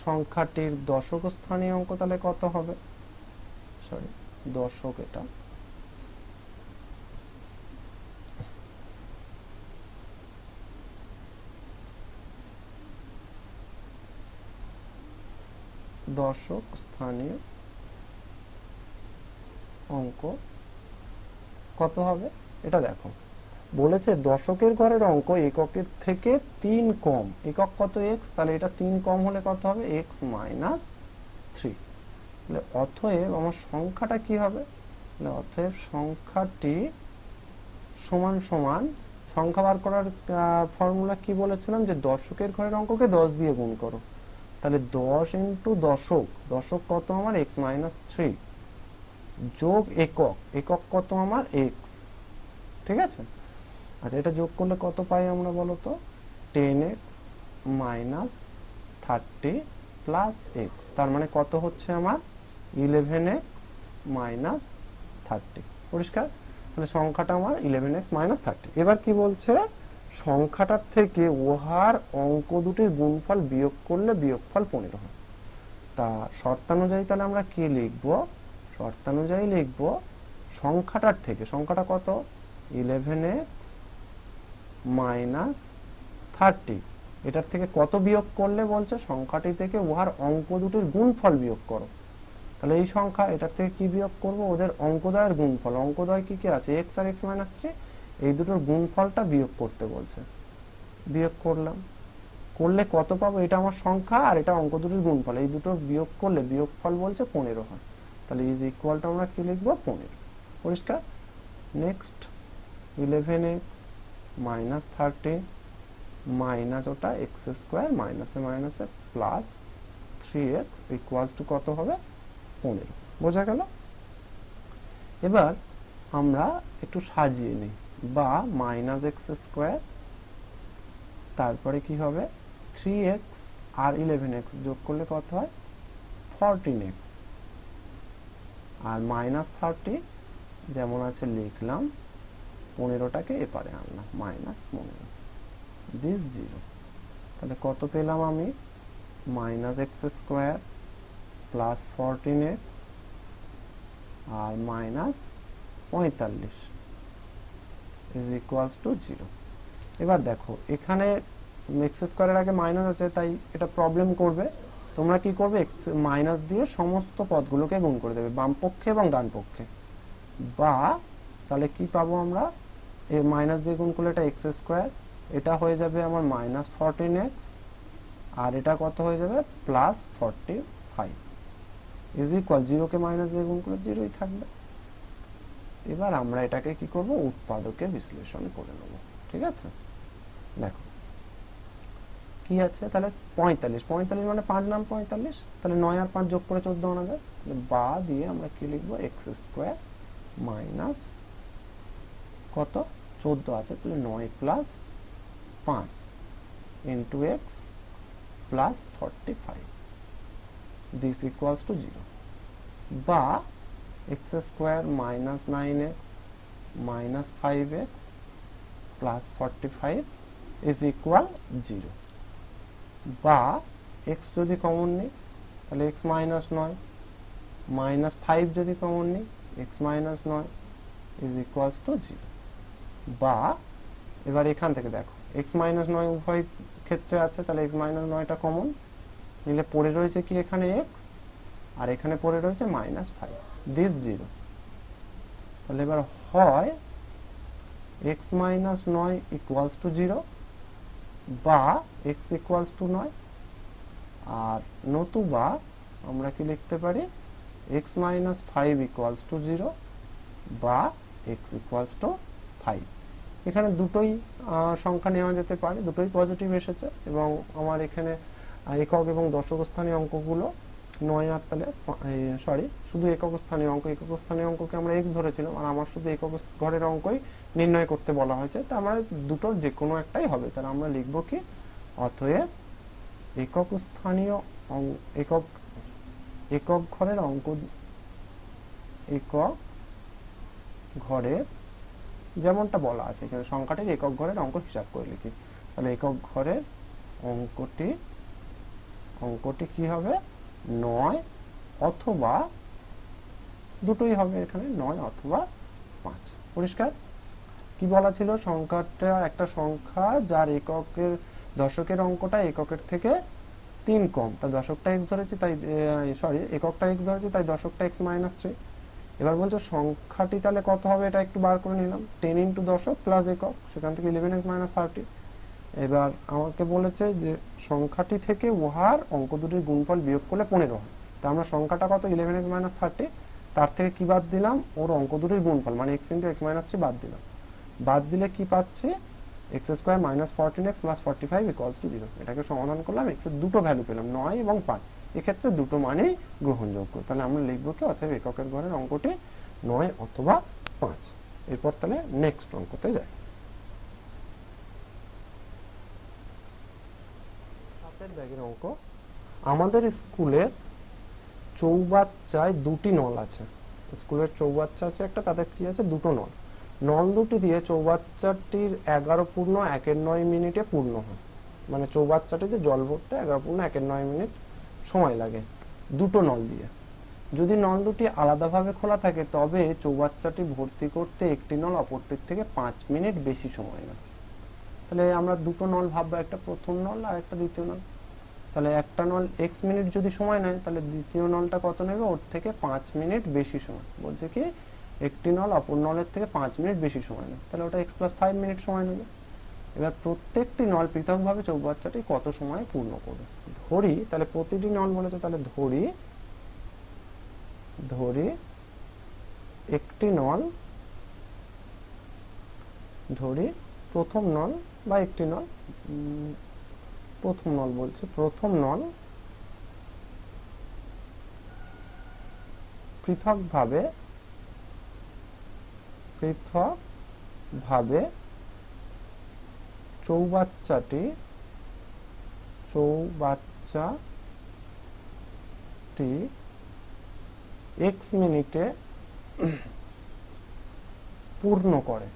সংখ্যাটির দশক স্থানীয় অঙ্ক তাহলে কত হবে, দশক, এটা দশক স্থানীয় অঙ্ক কত হবে, এটা দেখো বলেছে দশকের ঘরের অঙ্ক এককের থেকে 3 কম, একক কত, x, তাহলে এটা 3 কম হলে কত হবে, x মাইনাস 3। তাহলে অতএব আমার সংখ্যাটা কি হবে, অতএব সংখ্যাটি সমান সমান, সংখ্যা বার করার ফর্মুলা কি বলেছিলাম, যে দশকের ঘরের অঙ্ককে 10 দিয়ে গুণ করো। তাহলে 10 ইন্টু দশক কত আমার, x মাইনাস 3, যোগ একক কত আমার, x। ঠিক আছে। আচ্ছা, এটা যোগ করলে কত পাই আমরা বলো তো, 10x মাইনাস 30 প্লাস x, তার মানে কত হচ্ছে আমার 11x মাইনাস 30। পরিষ্কার? তাহলে সংখ্যাটা আমার 11x মাইনাস 30। এবার কি বলছে, সংখ্যাটার থেকে উহার অঙ্ক দুটির গুণফল বিয়োগ করলে বিয়োগফল 15 হয়। তা শর্তানুযায়ী তাহলে আমরা কি লিখব, শর্তানুযায়ী লিখব সংখ্যাটার থেকে, সংখ্যাটা কত, 11x মাইনাস 30, এটার থেকে কত বিয়োগ করলে বলছে, সংখ্যাটি থেকে উহার অঙ্ক দুটির গুণফল বিয়োগ করো। তাহলে এই সংখ্যা, এটার থেকে কি বিয়োগ করব, ওদের অঙ্কদ্বয়ের গুণফল, অঙ্কদ্বয় কি কি আছে, x আর x মাইনাস 3, এই দুটোর গুণফলটা বিয়োগ করতে বলছে। বিয়োগ করলাম, করলে কত পাবো, এটা আমার সংখ্যা আর এটা অঙ্ক দুটির গুণফল, এই দুটো বিয়োগ করলে বিয়োগফল বলছে 15 হয়। তাহলে ইজ ইকুয়ালটা আমরা কি লিখবো, 15। পরিষ্কার? নেক্সট 11x মাইনাস 30 মাইনাস ওটা এক্স স্কোয়ার, মাইনাসে মাইনাসে প্লাস 3x ইকুয়ালস টু কত হবে, 15। বোঝা গেল? এবার আমরা একটু সাজিয়ে নিই, বা মাইনাস এক্স স্কোয়ার, তারপরে কি হবে 3x আর 11x যোগ করলে কত হয় 14x, আর মাইনাস 30 যেমন আছে লিখলাম, 15টাকে এপারে আনলাম, মাইনাস 15, দিস 0। তাহলে কত পেলাম আমি, minus X square plus 14x আর মাইনাস 45 ইজ ইকুয়ালস টু 0। এবার দেখো এখানে এক্স স্কোয়ারের আগে মাইনাস আছে, তাই এটা প্রবলেম করবে। তোমরা কি করবে, এক্স মাইনাস দিয়ে সমস্ত পদগুলোকে গুণ করে দেবে, বাম পক্ষে এবং ডান পক্ষে। বা তাহলে কি পাবো আমরা, এই মাইনাস দিয়ে গুণ করলে এটা এক্স স্কোয়ার, এটা হয়ে যাবে আমার মাইনাস 14x, আর এটা কত হয়ে যাবে প্লাস 45 ইজ ইকুয়াল, 0কে মাইনাস দিয়ে গুণ করলে 0ই থাকবে। এবার আমরা এটাকে কি করব, উৎপাদকে বিশ্লেষণ করে নেব। ঠিক আছে, দেখো কি আছে তাহলে 45, 45 মানে 5 নাম 45, তাহলে 9 আর 5 যোগ করে 14 আনা যায়, বা দিয়ে আমরা কি লিখবো এক্স স্কোয়ার মাইনাস কত 14 আছে, তাহলে 9 plus 5 into X plus 45, this equals to 0, বা X square minus 9x minus 5x plus 45 is equal 0, বা x যদি কমন নিই তাহলে x মাইনাস 9 মাইনাস 5 যদি কমন নিই x minus 9 is equals to 0, বা এবার এখান থেকে দেখো x মাইনাস 9 উভয় ক্ষেত্রে আছে, তাহলে x মাইনাস 9টা কমন নিলে পড়ে রয়েছে কি এখানে x, আর এখানে পড়ে রয়েছে মাইনাস 5, দিস 0, তাহলে এবার হয় x মাইনাস 9 ইকুয়ালস টু 0, বা x ইকুয়ালস টু 9, আর নতুবা আমরা কি লিখতে পারি x মাইনাস 5 ইকুয়ালস টু 0, বা x ইকুয়ালস টু 5। এখানে দুটোই সংখ্যা নেওয়া যেতে পারে, দুটোই পজিটিভ এসেছে, এবং আমার এখানে একক এবং দশক স্থানীয় অঙ্কগুলো 9 আর তাহলে সরি শুধু একক স্থানীয় অঙ্ককে আমরা x ধরেছিলাম, আর আমার শুধু একক ঘরের অঙ্কই নির্ণয় করতে বলা হয়েছে, তা আমরা দুটোর যে কোনো একটাই হবে, তাহলে আমরা লিখব কি অতএব একক স্থানীয় একক ঘরের অঙ্ক, একক ঘরের যেমনটা বলা আছে এখানে সংখ্যাটির একক ঘরের অঙ্ক হিসাব করে লিখি, তাহলে একক ঘরের অঙ্কটি কি হবে 9 অথবা দুটোই হবে, এখানে 9 অথবা 5। পরিষ্কার? কি বলা ছিল, সংখ্যাটা একটা সংখ্যা যার এককের দশকের অঙ্কটা এককের থেকে 3 কম, তাই দশকটা x ধরেছি, তাই এককটা x ধরেছি, তাই দশকটা x মাইনাস 3। এবার বলছো সংখ্যাটি তাহলে কত হবে, এটা একটু বার করে নিলাম, 10 ইন্টু দশক প্লাস একক, সেখান থেকে 11x মাইনাস 30। এবার আমাকে বলেছে যে সংখ্যাটি থেকে উহার অঙ্ক দুটির গুণফল বিয়োগ করলে 15 হয়, তা আমরা সংখ্যাটা কত 11x মাইনাস 30, তার থেকে কি বাদ দিলাম ওর অঙ্ক দুটির গুণফল মানে x ইন্টু x মাইনাস 3 বাদ দিলাম, বাদ দিলে কি পাচ্ছি x square minus 14x plus 45 equals to 0। এটাকে সমাধান করলাম, x এর দুটো ভ্যালু পেলাম 9 এবং 5, এক্ষেত্রে দুটো মানেই গ্রহণযোগ্য, তাহলে আমরা লিখব কি অতএব এককের ঘরের অঙ্কটি 9 অথবা 5। এরপর তাহলে নেক্সট অঙ্কতে যাই। সাতের দাগের অঙ্ক, আমাদের স্কুলের চৌবাচ্চায় দুটি নল আছে, স্কুলের চৌবাচ্চা আছে একটা, তাদের কি আছে দুটো নল, নল দুটি দিয়ে চৌবাচ্চাটির 11.1 মিনিটে পূর্ণ হয়, মানে চৌবাচ্চাটিতে জল ভরতে 11.1 মিনিট সময় লাগে দুটো নল দিয়ে। যদি নল দুটি আলাদাভাবে খোলা থাকে তবে চৌবাচ্চাটি ভর্তি করতে একটি নল অপরটির থেকে 5 মিনিট বেশি সময় নেয়। তাহলে আমরা দুটো নল ভাববো, একটা প্রথম নল আর একটা দ্বিতীয় নল, তাহলে একটা নল x মিনিট যদি সময় নেয় তাহলে দ্বিতীয় নলটা কত নেবে, ওর থেকে 5 মিনিট বেশি সময়, বলছে কি একটি নল অপর নলের থেকে 5 মিনিট বেশি সময় নেয়, তাহলে ওটা x প্লাস 5 মিনিট সময় নেবে। এবার প্রত্যেকটি নল পৃথকভাবে চৌবাচ্চাটি কত সময় পূর্ণ করবে, ধরি তাহলে প্রতিটি নল বলেছে, তাহলে ধরি একটি নল, ধরি প্রথম নল বা একটি নল, প্রথম নল বলছে, প্রথম নল পৃথকভাবে চৌবাচ্চাটি x মিনিটে পূর্ণ করে,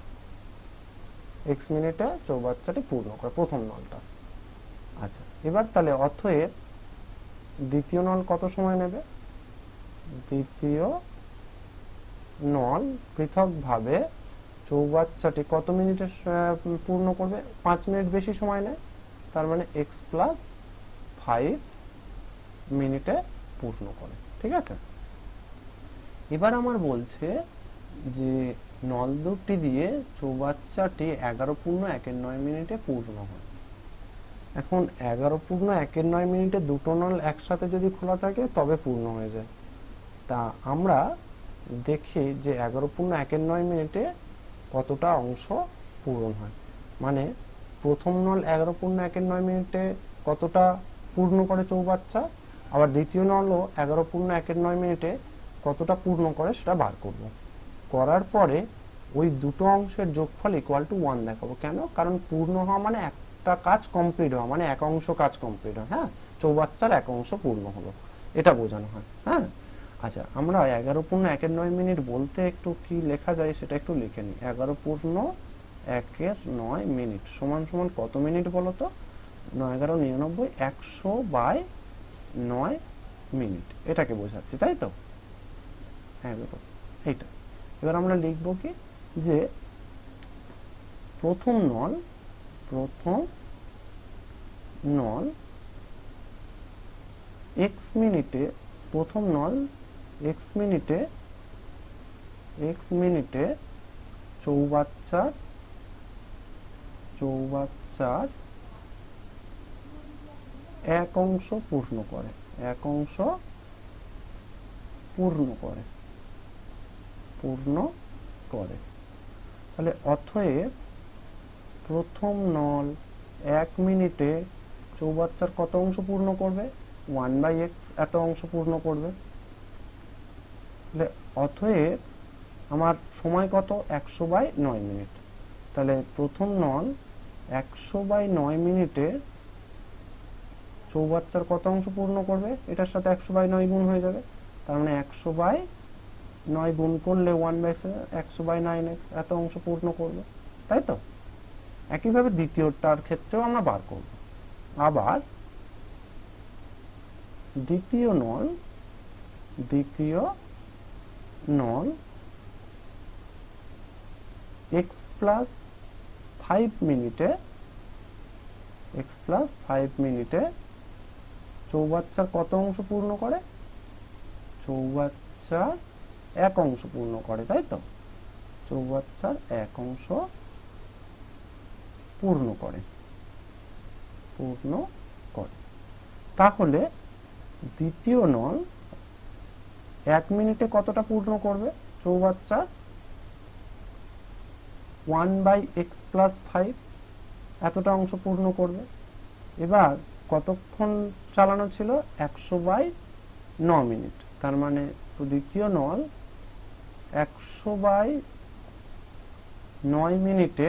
x মিনিটে চৌবাচ্চাটি পূর্ণ করে প্রথম নলটা। আচ্ছা, এবার তাহলে অতএব দ্বিতীয় নল কত সময় নেবে, দ্বিতীয় নল পৃথকভাবে চৌবাচ্চাটি কত মিনিটে পূর্ণ করবে, 5 মিনিট বেশি সময় নেয়, তার মানে x প্লাস 5 মিনিটে পূর্ণ করে। ঠিক আছে, এবার আমার বলছে যে নল দুটি দিয়ে চৌবাচ্চাটি 11.1 মিনিটে পূর্ণ হয়। এখন 11.1 মিনিটে দুটো নল একসাথে যদি খোলা থাকে তবে পূর্ণ হয়ে যায়, তা আমরা দেখি যে 11.1 মিনিটে কতটা অংশ পূরণ হয়, মানে প্রথম নল 11.1 মিনিটে কতটা পূর্ণ করে চৌবাচ্চা, আবার দ্বিতীয় নল হলো 11 পূর্ণ 1 মিনিটে কতটা পূর্ণ করে সেটা বার করব। করার পরে ওই দুটো অংশের যোগফল ইকুয়াল টু 1 দেখাবো। কেন? কারণ পূর্ণ হওয়া মানে একটা কাজ কমপ্লিট হওয়া, মানে এক অংশ কাজ কমপ্লিট হয়। হ্যাঁ, চৌবাচ্চার এক অংশ পূর্ণ হলো, এটা বোঝানো হয়। হ্যাঁ, আচ্ছা, আমরা 11 পূর্ণ 1 মিনিট বলতে একটু কি লেখা যায় সেটা একটু লিখে নিই। 11 পূর্ণ 1 সমান সমান কত মিনিট বলো তো? 9 11 99 100/9 মিনিট, এটাকে বোঝাচ্ছি, তাই তো? 11, এইটা। এবার আমরা লিখবো কি, যে প্রথম নল x মিনিটে, প্রথম নল x মিনিটে চৌবাচ্চার এক অংশ পূর্ণ করে, তাহলে অতএব প্রথম নল 1 মিনিটে চৌবাচ্চার কত অংশ পূর্ণ করবে? 1/x এত অংশ পূর্ণ করবে। তাহলে অতএব আমার সময় কত? 100/9 মিনিট। তাহলে প্রথম নল 100/9 মিনিটে চৌবাচ্চার কত অংশ পূর্ণ করবে? এটার সাথে 100/9 গুণ হয়ে যাবে, তার মানে 100/9 গুণ করলে 1/x 100/9x এত অংশ পূর্ণ করবে, তাই তো? একইভাবে দ্বিতীয়টার ক্ষেত্রেও আমরা বার করব। আবার দ্বিতীয় নল x প্লাস 5 মিনিটে চৌবাচ্চার কত অংশ পূর্ণ করে? চৌবাচ্চার এক অংশ পূর্ণ করে, তাই তো? চৌবাচ্চার এক অংশ পূর্ণ করে। তাহলে দ্বিতীয় নল 1 মিনিটে কতটা পূর্ণ করবে? চৌবাচ্চার 1/x প্লাস 5 এতটা অংশ পূর্ণ করবে। এবার কতক্ষণ চালানো ছিল? 100/9 মিনিট। তার মানে তো দ্বিতীয় নল 100/9 মিনিটে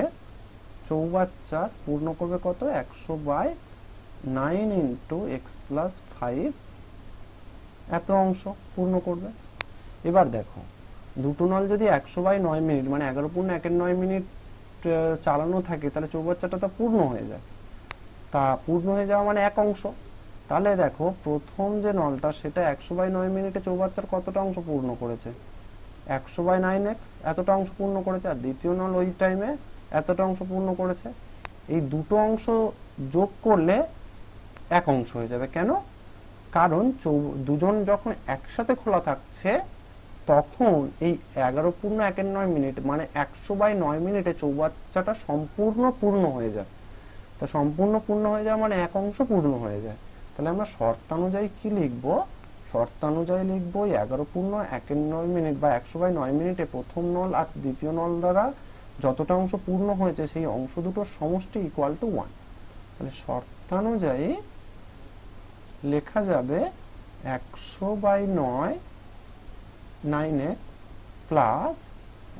চৌবাচ্চার পূর্ণ করবে কত? 100/9 ইন্টু এক্স প্লাস 5 এত অংশ পূর্ণ করবে। এবার দেখো, দুটো নল যদি 100/9 মিনিট মানে 11 পূর্ণ 1 মিনিট চালানো থাকে, তাহলে চৌবাচ্চাটা তো পূর্ণ হয়ে যায়। তা পূর্ণ হয়ে যাওয়া মানে এক অংশ। তাহলে দেখো, প্রথম যে নলটা সেটা 100/9 মিনিটে চৌবাচ্চার কতটা অংশ পূর্ণ করেছে? 100/9x এতটা অংশ পূর্ণ করেছে। আর দ্বিতীয় নল ওই টাইমে এতটা অংশ পূর্ণ করেছে। এই দুটো অংশ যোগ করলে এক অংশ হয়ে যাবে। কেন? কারণ দুজন যখন একসাথে খোলা থাকছে তখন এই 11 পূর্ণ 1 মিনিট মানে 100/9 মিনিটে চৌবাচ্চাটা সম্পূর্ণ পূর্ণ হয়ে যায়। তো সম্পূর্ণ পূর্ণ হয়ে যাওয়া মানে এক অংশ পূর্ণ হয়ে যায়। তাহলে আমরা শর্তানুযায়ী কি লিখবো? শর্তানুযায়ী লিখবো 11 পূর্ণ 1 মিনিট বা 100/9 মিনিটে প্রথম নল আর দ্বিতীয় নল দ্বারা যতটা অংশ পূর্ণ হয়েছে সেই অংশ দুটোর সমষ্টি ইকুয়াল টু 1। তাহলে শর্তানুযায়ী লেখা যাবে 100/9 9x plus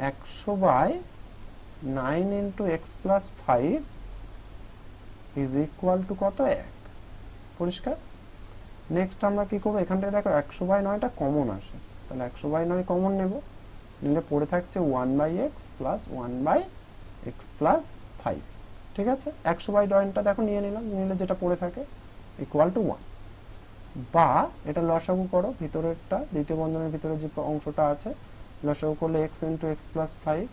100/9 into X plus 5 is equal two কত? 1। পরিষ্কার? নেক্সট আমরা কি করবো? এখান থেকে দেখো 100/9টা কমন আসে, তাহলে 100/9 কমন নেব, নিলে পড়ে থাকছে 1/x প্লাস 1/x প্লাস 5। ঠিক আছে, 100/9টা দেখো নিয়ে নিলাম, নিলে যেটা পড়ে থাকে ইকুয়াল টু 1। বা এটা লসাগু করো, ভিতরেরটা দ্বিতীয় বন্ধনের ভিতরে যে অংশটা আছে লসাগু করলে x ইন্টু এক্স প্লাস 5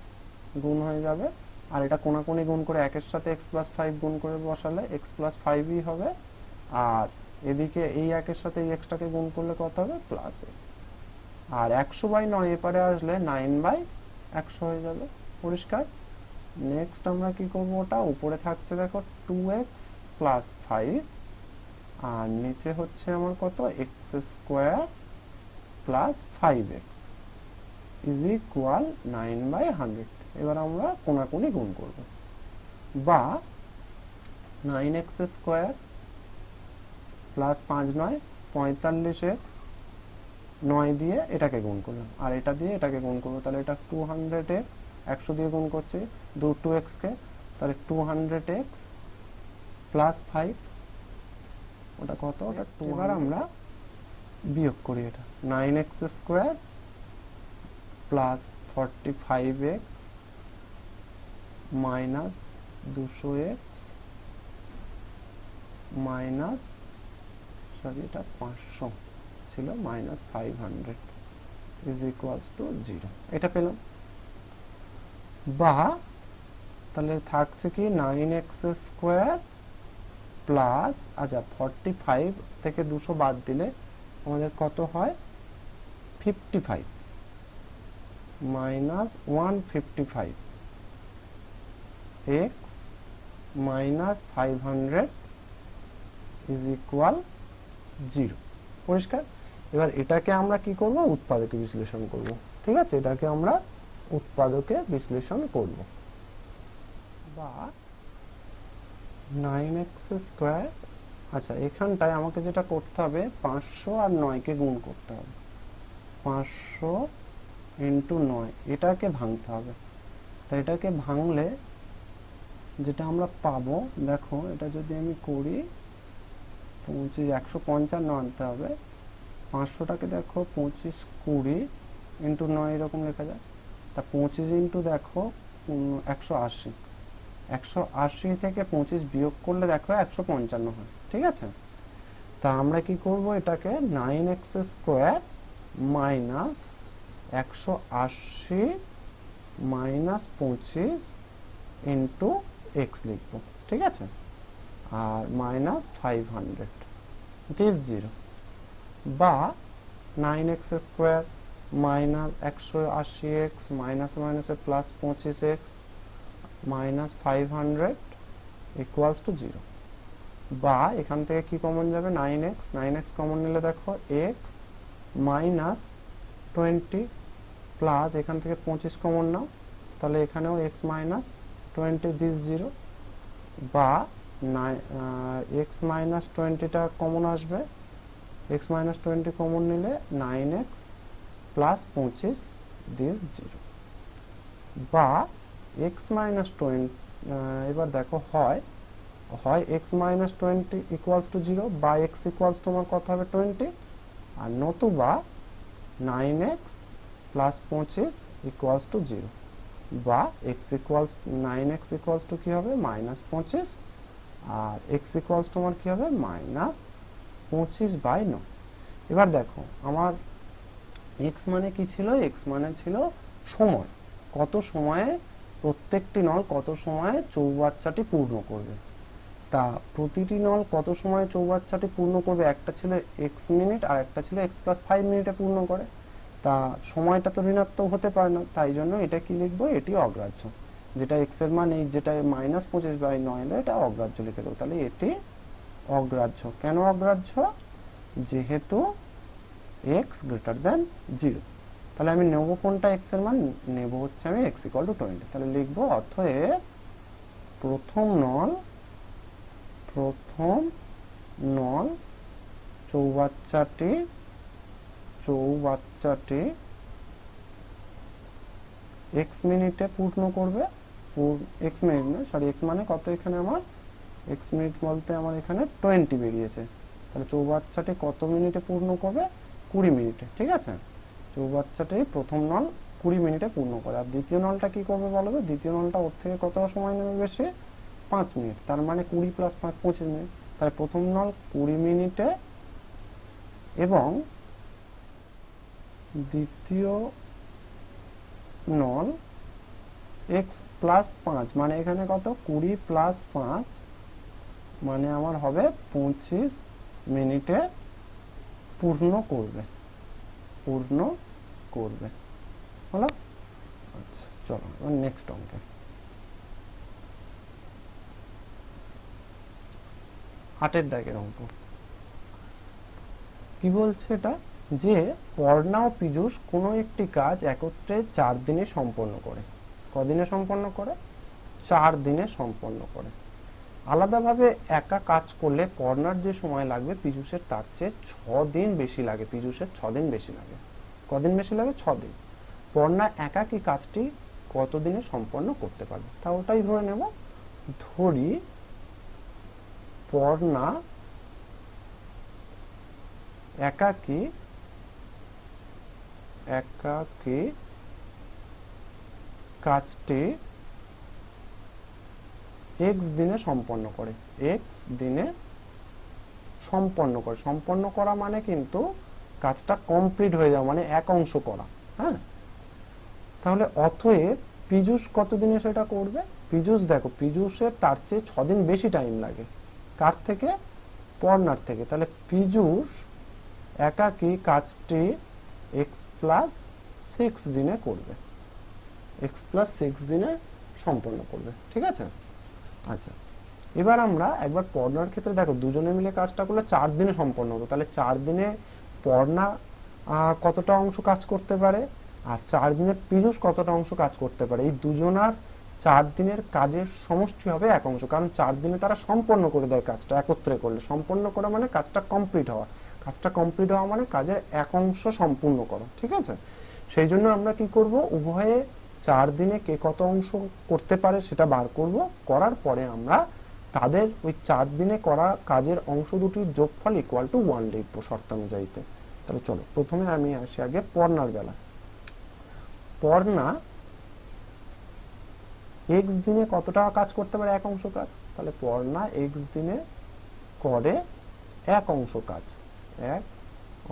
গুণ হয়ে যাবে। আর এটা কোনাকুনি গুণ করে 1-এর সাথে x প্লাস 5 গুণ করে বসালে x প্লাস 5ই হবে। আর এদিকে এই 1-এর সাথে এই এক্সটাকে গুণ করলে কত হবে? Plus x. আর 100/9 এপারে আসলে 9/100 হয়ে যাবে। পরিষ্কার? নেক্সট আমরা কি করব? ওটা উপরে থাকছে দেখো 2x প্লাস 5 আর নিচে হচ্ছে আমার কত? X square plus 5x is equal 9/100। এবার আমরা কোনাকুনি গুণ করব। বা 9x স্কোয়ার প্লাস 5 9 45x 9 দিয়ে এটাকে গুণ করলাম আর এটা দিয়ে এটাকে গুণ করবো, তাহলে এটা 200x 100 দিয়ে গুণ করছি 2x কে, তাহলে 200x প্লাস 5 ওটা কত, ওটা 200। এবার আমরা বিয়োগ করি, এটা 9x square plus 45x minus 200x minus sorry এটা 500 ছিল মাইনাস 500 ইজ ইকুয়ালস টু 0। এটা পেলাম। বা তাহলে থাকছে কি 9x স্কোয়ার প্লাস, আচ্ছা 45 থেকে 200 বাদ দিলে আমাদের কত হয় 55 minus 155 x minus 500 is equal 0। পরিষ্কার? এবার এটাকে আমরা কি করব, উৎপাদকে বিশ্লেষণ করব। ঠিক আছে, এটাকে আমরা উৎপাদকে বিশ্লেষণ করব। বা 9x স্কোয়ার, আচ্ছা এখানটায় আমাকে যেটা করতে হবে 500 আর 9 কে গুণ করতে হবে, 500 ইন্টু 9 এটাকে ভাঙতে হবে। তাই এটাকে ভাঙলে যেটা আমরা পাবো, দেখো এটা যদি আমি করি 155 আনতে হবে, 500টাকে দেখো 25 20 ইন্টু 9 এরকম লেখা যায়, তা 25 ইন্টু দেখো 180, 180 থেকে 25 বিয়োগ করলে দেখো 155 হয়। ঠিক আছে, তা আমরা কি করব, এটাকে 9x square minus 180 minus 25 into x লিখবো। ঠিক আছে, আর মাইনাস 500 দিস 0। বা 9x square minus 180x minus মাইনাসে plus 25x minus 500 equals to 0। বা এখান থেকে কি কমন যাবে, 9x কমন নিলে দেখো x মাইনাস 20 প্লাস এখান থেকে 25 কমন নাও, তাহলে এখানেও x মাইনাস 20 দিস 0। বা x মাইনাস 20টা কমন আসবে, x মাইনাস 20 কমন নিলে 9x প্লাস 25 দিস 0। বা x মাইনাস 20, এবার দেখো হয় x মাইনাস 20 ইকুয়ালস টু 0 বা x ইকুয়ালস টু আমার কত হবে 20, আর নতুবা 9x প্লাস 25 ইকুয়ালস টু 0। বা9x ইকুয়ালস টু কি হবে মাইনাস 25, আর x ইকুয়ালস টু আমার কি হবে মাইনাস 25/9। এবার দেখো আমার x মানে কি ছিল, x মানে ছিল সময়, কত সময়ে প্রত্যেকটি নল কত সময়ে চৌবাচ্চাটি পূর্ণ করবে। তা প্রতিটি নল কত সময়ে চৌবাচ্চাটি পূর্ণ করবে, একটা ছিল x মিনিট আর একটা ছিল x প্লাস 5 মিনিটে পূর্ণ করে। তা সময়টা তো ঋণাত্মক হতে পারে না, তাই জন্য এটা কি লিখবো, এটি অগ্রাহ্য। যেটা x এর মান এই যেটা মাইনাস 25/9 হলো এটা অগ্রাহ্য লিখে দেবো। তাহলে এটি অগ্রাহ্য। কেন অগ্রাহ্য, যেহেতু x গ্রেটার দেন 0। তাহলে আমি নেব কোনটা, x এর মান নেব হচ্ছে আমি x ইকুয়াল টু 20। তাহলে লিখবো অতএব প্রথম নল চৌবাচ্চাটি x মিনিটে পূর্ণ করবে, x মিনিট না সরি x মানে কত, এখানে আমার x মিনিট বলতে আমার এখানে 20 বেরিয়েছে, তাহলে চৌবাচ্চাটি কত মিনিটে পূর্ণ করবে 20 মিনিটে। ঠিক আছে, চৌবাচ্চাটি প্রথম নল 20 মিনিটে পূর্ণ করে। আর দ্বিতীয় নলটা কি করবে বলো তো, দ্বিতীয় নলটা ওর থেকে কত সময় নেবে বেশি, 5 মিনিট, তার মানে 20 প্লাস 5 25 মিনিট। তাহলে প্রথম নল 20 মিনিটে এবং দ্বিতীয় নল x প্লাস 5 মানে এখানে কত 20 প্লাস 5 মানে আমার হবে 25 মিনিটে পূর্ণ করবে। হলো? আচ্ছা চলো এবার নেক্সট অঙ্কে। 8 দাগের অঙ্ক। কি বলছে এটা, যে পর্ণা ও পীযূষ কোনো একটি কাজ একত্রে 4 দিনে সম্পন্ন করে। কদিনে সম্পন্ন করে, 4 দিনে সম্পন্ন করে। আলাদাভাবে একা কাজ করলে পড়নার যে সময় লাগবে পীযূষের তার চেয়ে 6 দিন বেশি লাগে, পীযূষের 6 দিন বেশি লাগে। কদিন বেশি লাগে? 6 দিন। পড়না একা কি কাজটি কত দিনে সম্পন্ন করতে পারবে, তা ওটাই ধরে নেব। ধরি পড়না একাকী কাজটি এক্স দিনে সম্পন্ন করে, এক্স দিনে সম্পন্ন করে। সম্পন্ন করা মানে কিন্তু কাজটা কমপ্লিট হয়ে যাওয়া, মানে এক অংশ করা। হ্যাঁ, তাহলে অতএব পীযূষ কত দিনে সেটা করবে? পীযূষ দেখো, পীযূষের তার চেয়ে 6 দিন বেশি টাইম লাগে। কার থেকে? পড়নার থেকে। তাহলে পীযূষ একাকী কাজটি এক্স প্লাস 6 দিনে করবে, এক্স প্লাস 6 দিনে সম্পন্ন করবে। ঠিক আছে? আচ্ছা, এবার আমরা একবার পড়নার ক্ষেত্রে দেখো, দুজনে মিলে কাজটা করলে 4 দিনে সম্পন্ন হতো। তাহলে 4 দিনে পড়না কতটা অংশ কাজ করতে পারে, আর 4 দিনে পীযূষ কতটা অংশ কাজ করতে পারে। এই দুজনার 4 দিনের কাজের সমষ্টি হবে 1 অংশ, কারণ 4 দিনে তারা সম্পন্ন করে দেয় কাজটা একত্রে করলে। সম্পন্ন করা মানে কাজটা কমপ্লিট হওয়া, কাজটা কমপ্লিট হওয়া মানে কাজের 1 অংশ সম্পূর্ণ করা। ঠিক আছে? সেই জন্য আমরা কি করব, উভয়ে 4 দিনে কে কত অংশ করতে পারে সেটা বার করব। করার পরে আমরা তাদের ওই 4 দিনে করা কাজের অংশ দুটির যোগফল ইকুয়াল টু 1 লিখবো শর্তানুযায়ীতে। তাহলে চলো প্রথমে আমি আসি আগে পড়নার বেলা। পড়না এক্স দিনে কতটা কাজ করতে পারে? 1 অংশ কাজ। তাহলে পড়না এক্স দিনে করে 1 অংশ কাজ, 1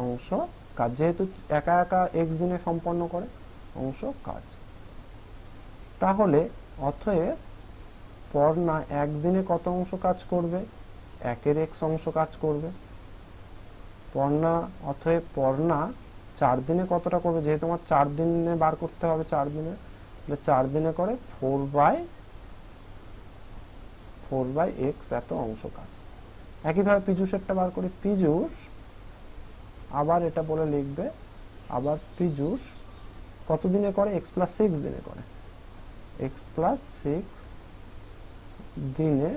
অংশ কাজ। যেহেতু একা একা এক্স দিনে সম্পন্ন করে অংশ কাজ, তাহলে অতএব পড়না 1 দিনে কত অংশ কাজ করবে? 1 এর x অংশ কাজ করবে। পড়না অতএব পড়না 4 দিনে কতটা করবে? যেহেতু আমার 4 দিনে বার করতে হবে, 4 দিনে, তাহলে 4 দিনে করে 4 বাই x এত অংশ কাজ। একইভাবে পীযূষেরটা বার করি। পীযূষ আবার এটা বলে লিখবে, আবার পীযূষ কত দিনে করে? x প্লাস 6 দিনে করে, x প্লাস 6 দিনে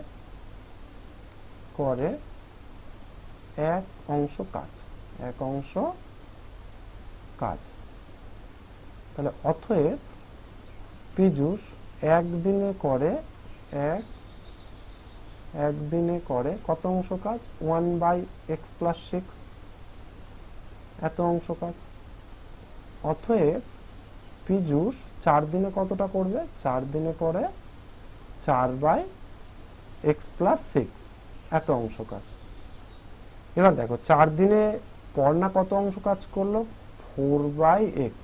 করে 1 অংশ কাজ, 1 অংশ কাজ। তাহলে অতএব পীযূষ 1 দিনে করে এক দিনে করে কত অংশ কাজ? 1 বাই x প্লাস 6 এত অংশ কাজ। অতএব পীযূষ 4 দিনে কতটা করবে? 4 দিনে করে 4 বাই x প্লাস 6 এত অংশ কাজ। এবার দেখো 4 দিনে পড়না কত অংশ কাজ করলো? 4 বাই x।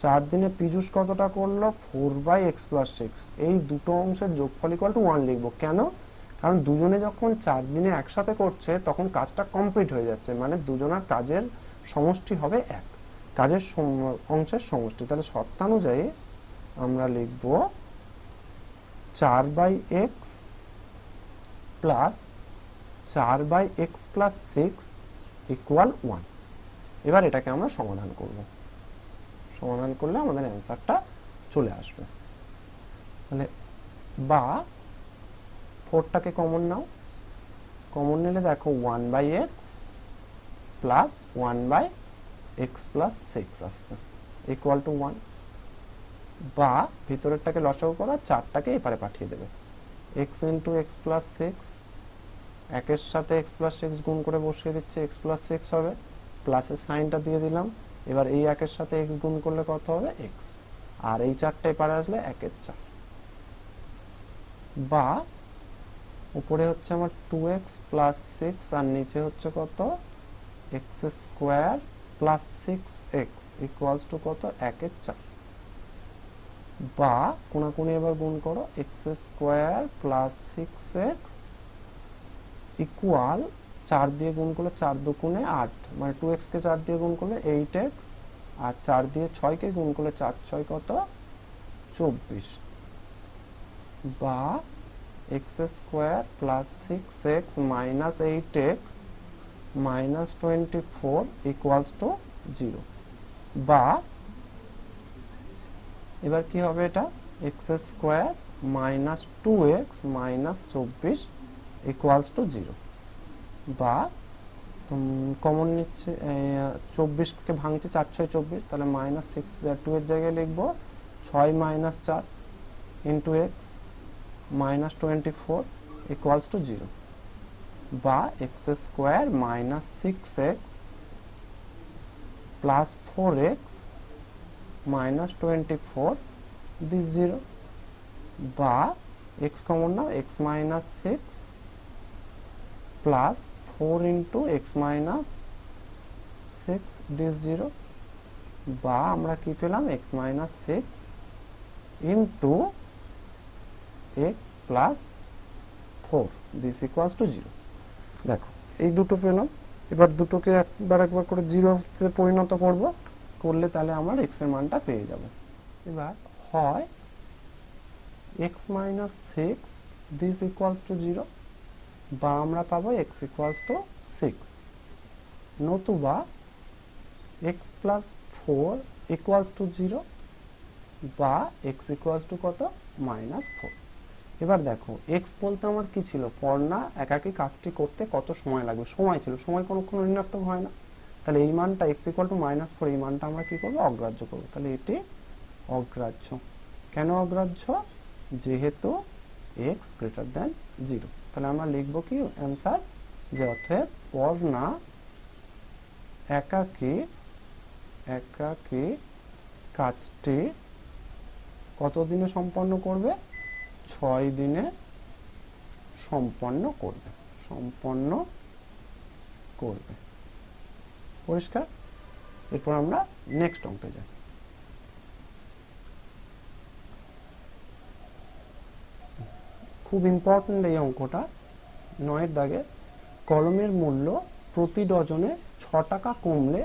4 দিনে পীযূষ কতটা করলো? 4 বাই x প্লাস 6। এই দুটো অংশের যোগফল ইকুয়াল টু 1 লিখবো। কেন? কারণ দুজনে যখন 4 দিনে একসাথে করছে তখন কাজটা কমপ্লিট হয়ে যাচ্ছে, মানে দুজনের কাজের সমষ্টি হবে 1, কাজের অংশের সমষ্টি। তাহলে শর্তানুযায়ী আমরা লিখব 4 by x plus 4 by x plus 6 equal 1। এবার এটাকে আমরা সমাধান করব। সমাধান করলে আমাদের অ্যান্সারটা চলে আসবে। তাহলে বা 4টাকে কমন নাও, কমন নিলে দেখো 1 by x plus 1 by x plus 6 আসছে ইকুয়াল টু 1। বা ভিতরেরটাকে লসাগু করো, 4টাকে এপারে পাঠিয়ে দেবে। x ইন্টু এক্স প্লাস 6, 1 সাথে x প্লাস 6 গুণ করে বসিয়ে দিচ্ছে, x প্লাস 6 হবে, প্লাসের সাইনটা দিয়ে দিলাম। এবার এই 1 সাথে x গুণ করলে কত হবে? x। আর এই 4টা এপারে আসলে 1 4। বা উপরে হচ্ছে আমার 2x প্লাস 6 আর নিচে হচ্ছে কত? x square plus 6x equals to কত? 1 4। বা কোনাকুনি এবার গুণ করো, x square plus 6x equal 4 দিয়ে গুণ করলে 4 দুগুণে 8, মানে 2x কে 4 দিয়ে গুণ করলে 8x, আর 4 দিয়ে 6 কে গুণ করলে 4 6 কত? 24। বা x square plus 6x minus 8x minus 24 equals to 0। বা এবার কি হবে? এটা x square minus 2x minus 24 equals to 0, বা কমন নিচ্ছে 24কে ভাঙছে 4 6 24, তাহলে মাইনাস 6 2 এর জায়গায় লিখবো 6 minus 4 into X minus 24 equals to 0, বা X square minus 6x plus 4x minus 24 this 0, বা x common now x minus 6 plus 4 into X minus 6 this 0, বা আমরা কি পেলাম x minus 6 into X plus 4 this equals to 0। দেখো এই দুটো পেলাম, এবার দুটোকে একবার করে 0-তে পরিণত করলে তাহলে আমার x এর মানটা পেয়ে যাব। এবার হয় x minus 6 this equals to 0, বা আমরা পাবো x ইকুয়ালস টু 6, নতুবা x প্লাস 4 ইকুয়ালস টু 0, বা x ইকুয়ালস টু কত মাইনাস 4। এবার দেখো x বলতে আমার কি ছিল, পড়না একাকি কাজটি করতে কত সময় লাগবে, সময় ছিল, সময় কোনো ঋণাত্মক হয় না, তাহলে এই মানটা x ইকুয়াল টু মাইনাস 4, এই মানটা আমরা কি করবো, অগ্রাহ্য করবো। তাহলে এটি অগ্রাহ্য। কেন অগ্রাহ্য? যেহেতু x গ্রেটার দেন 0। তাহলে আমরা লিখবো কি অ্যান্সার, যে অতএব পড়না একাকি কাজটি কত দিনে সম্পন্ন করবে, 6 দিনে সম্পন্ন করবে। পরিষ্কার? এরপর আমরা নেক্সট অঙ্কে যাই। খুব ইম্পর্টেন্ট এই অঙ্কটা, 9-এর দাগে, কলমের মূল্য প্রতি ডজনে 6 টাকা কমলে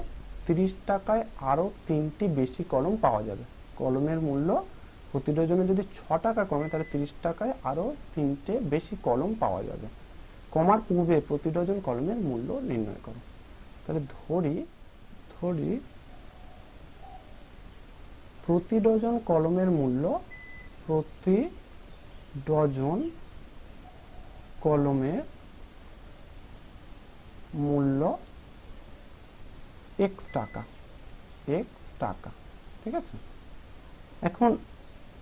30 টাকায় আরো 3টি বেশি কলম পাওয়া যাবে। কলমের মূল্য প্রতি ডজনে যদি 6 টাকা কমে তাহলে 30 টাকায় আরো 3টে বেশি কলম পাওয়া যাবে। কমার পূর্বে প্রতি ডজন কলমের মূল্য নির্ণয় করো। তাহলে ধরি প্রতি ডজন কলমের মূল্য, প্রতি ডজন কলমের মূল্য x টাকা, ঠিক আছে। এখন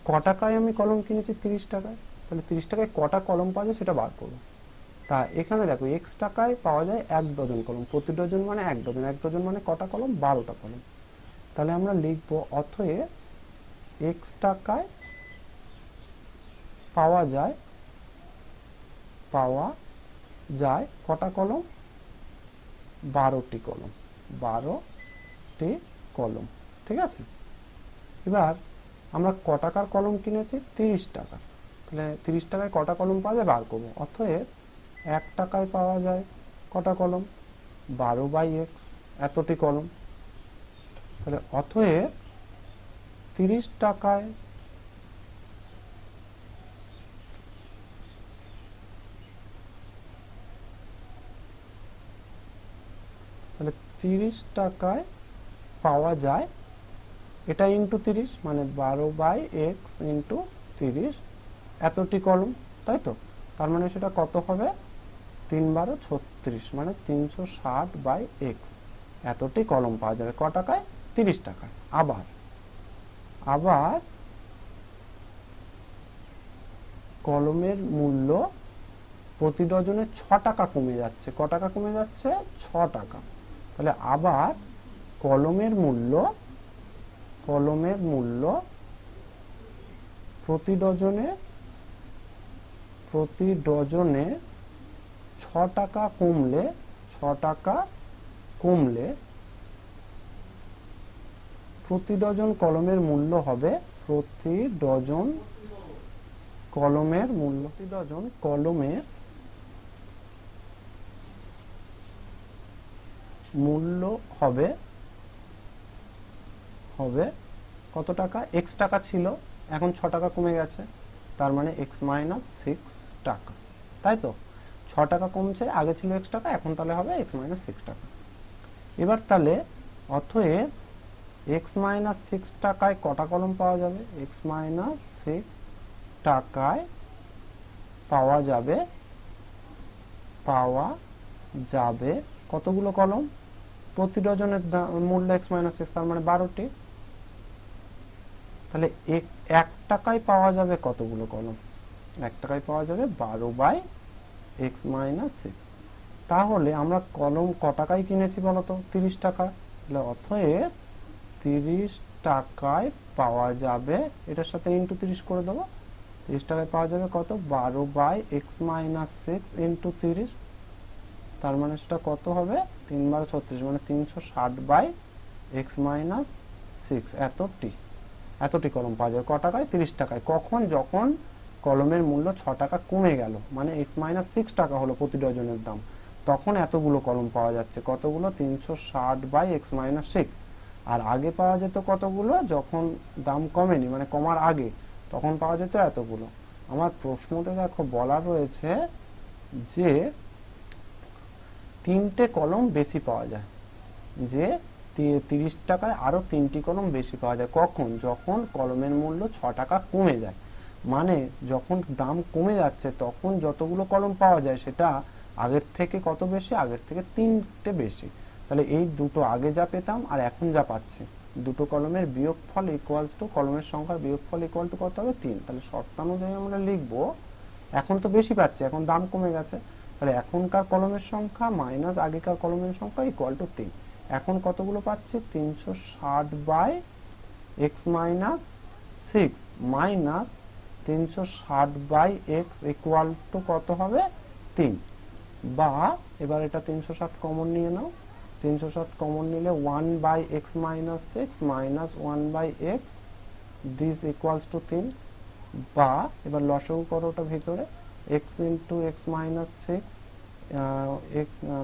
ক টাকায় আমি কলম কিনেছি, 30 টাকায়, তাহলে 30 টাকায় কটা কলম পাওয়া যায় সেটা বার করবো। তা এখানে দেখো x টাকায় পাওয়া যায় 1 ডজন কলম, প্রতি ডজন মানে 1 ডজন, 1 ডজন মানে কটা কলম, 12টা কলম। তাহলে আমরা লিখবো অতএব x টাকায় পাওয়া যায় কটা কলম, 12টি কলম, ঠিক আছে। এবার আমরা ক টাকার কলম কিনেছি, 30 টাকা, তাহলে 30 টাকায় কটা কলম পাওয়া যায় বার করবো। অতএব 1 টাকায় পাওয়া যায় কটা কলম, 12/x, এতটি কলম। তাহলে অতএব 30 টাকায় পাওয়া যায়, এটা ইন্টু 30 মানে 12/x ইন্টু 30, এতটি কলম, তাই তো। তার মানে সেটা কত হবে, 3 12 36, মানে 360/x, এতটি কলম পাওয়া যাবে। ক টাকায়, 30 টাকায়। আবার কলমের মূল্য প্রতি ডজনে 6 টাকা কমে যাচ্ছে। ক টাকা কমে যাচ্ছে, 6 টাকা। তাহলে আবার কলমের মূল্য প্রতি ডজনে 6 টাকা কমলে প্রতি ডজন কলমের মূল্য হবে, প্রতি ডজন কলমের মূল্য হবে কত টাকা, x টাকা ছিল, এখন 6 টাকা কমে গেছে, তার মানে x মাইনাস 6 টাকা, তাই তো। 6 টাকা কমছে, আগে ছিল x টাকা, এখন তাহলে হবে x মাইনাস 6 টাকা। এবার তাহলে অতএব x মাইনাস 6 টাকায় কটা কলম পাওয়া যাবে, x মাইনাস 6 টাকায় পাওয়া যাবে পাওয়া যাবে কতগুলো কলম, প্রতি ডজনের মূল্য x মাইনাস এক্স, তার মানে 12টি। তাহলে 1 টাকায় পাওয়া যাবে কতগুলো কলম, 1 টাকায় পাওয়া যাবে 12/x মাইনাস 6। তাহলে আমরা কলম ক টাকায় কিনেছি বলতো, 30 টাকা। তাহলে অতএব 30 টাকায় পাওয়া যাবে, এটার সাথে ইন্টু 30 করে দেবো, 30 টাকায় পাওয়া যাবে কত, 12/x মাইনাস 6 ইন্টু 30। তার মানে সেটা কত হবে, 3 × 36, মানে 360/x মাইনাস 6। এতটি কলম পাওয়া যাবে ক টাকায়, 30 টাকায়। কখন, যখন কলমের মূল্য 6 টাকা কমে গেল, মানে x মাইনাস 6 টাকা হলো প্রতি ডজনের দাম, তখন এতগুলো কলম পাওয়া যাচ্ছে। কতগুলো, 360/x মাইনাস 6। আর আগে পাওয়া যেত কতগুলো, যখন দাম কমেনি, মানে কমার আগে, তখন পাওয়া যেত এতগুলো। আমার প্রশ্নতে দেখো বলা রয়েছে যে 3টে কলম বেশি পাওয়া যায়, যে 30 টাকায় আরো 3টি কলম বেশি পাওয়া যায়। কখন, যখন কলমের মূল্য 6 টাকা কমে যায়। মানে যখন দাম কমে যাচ্ছে তখন যতগুলো কলম পাওয়া যায় সেটা আগের থেকে কত বেশি, আগের থেকে 3টে বেশি। তাহলে এই দুটো আগে যা পেতাম আর এখন যা পাচ্ছি, দুটো কলমের বিয়োগফল ইকুয়ালস টু, কলমের সংখ্যার বিয়োগফল ইকুয়াল টু কত হবে, 3। তাহলে শর্তানুযায়ী আমরা লিখবো, এখন তো বেশি পাচ্ছি, এখন দাম কমে গেছে, তাহলে এখনকার কলমের সংখ্যা মাইনাস আগেকার কলমের সংখ্যা ইকুয়াল টু 3। এখন কতগুলো পাচ্ছি, 360/x minus 6 minus 360/x equal to কত হবে, 3। বা এবার এটা 360 কমন নিয়ে নাও, 360 কমন নিলে 1/x minus 6 minus 1/x, this equals two 3। বা এবার লসাগু করো ওটা ভিতরে, x ইন্টু x মাইনাস 6,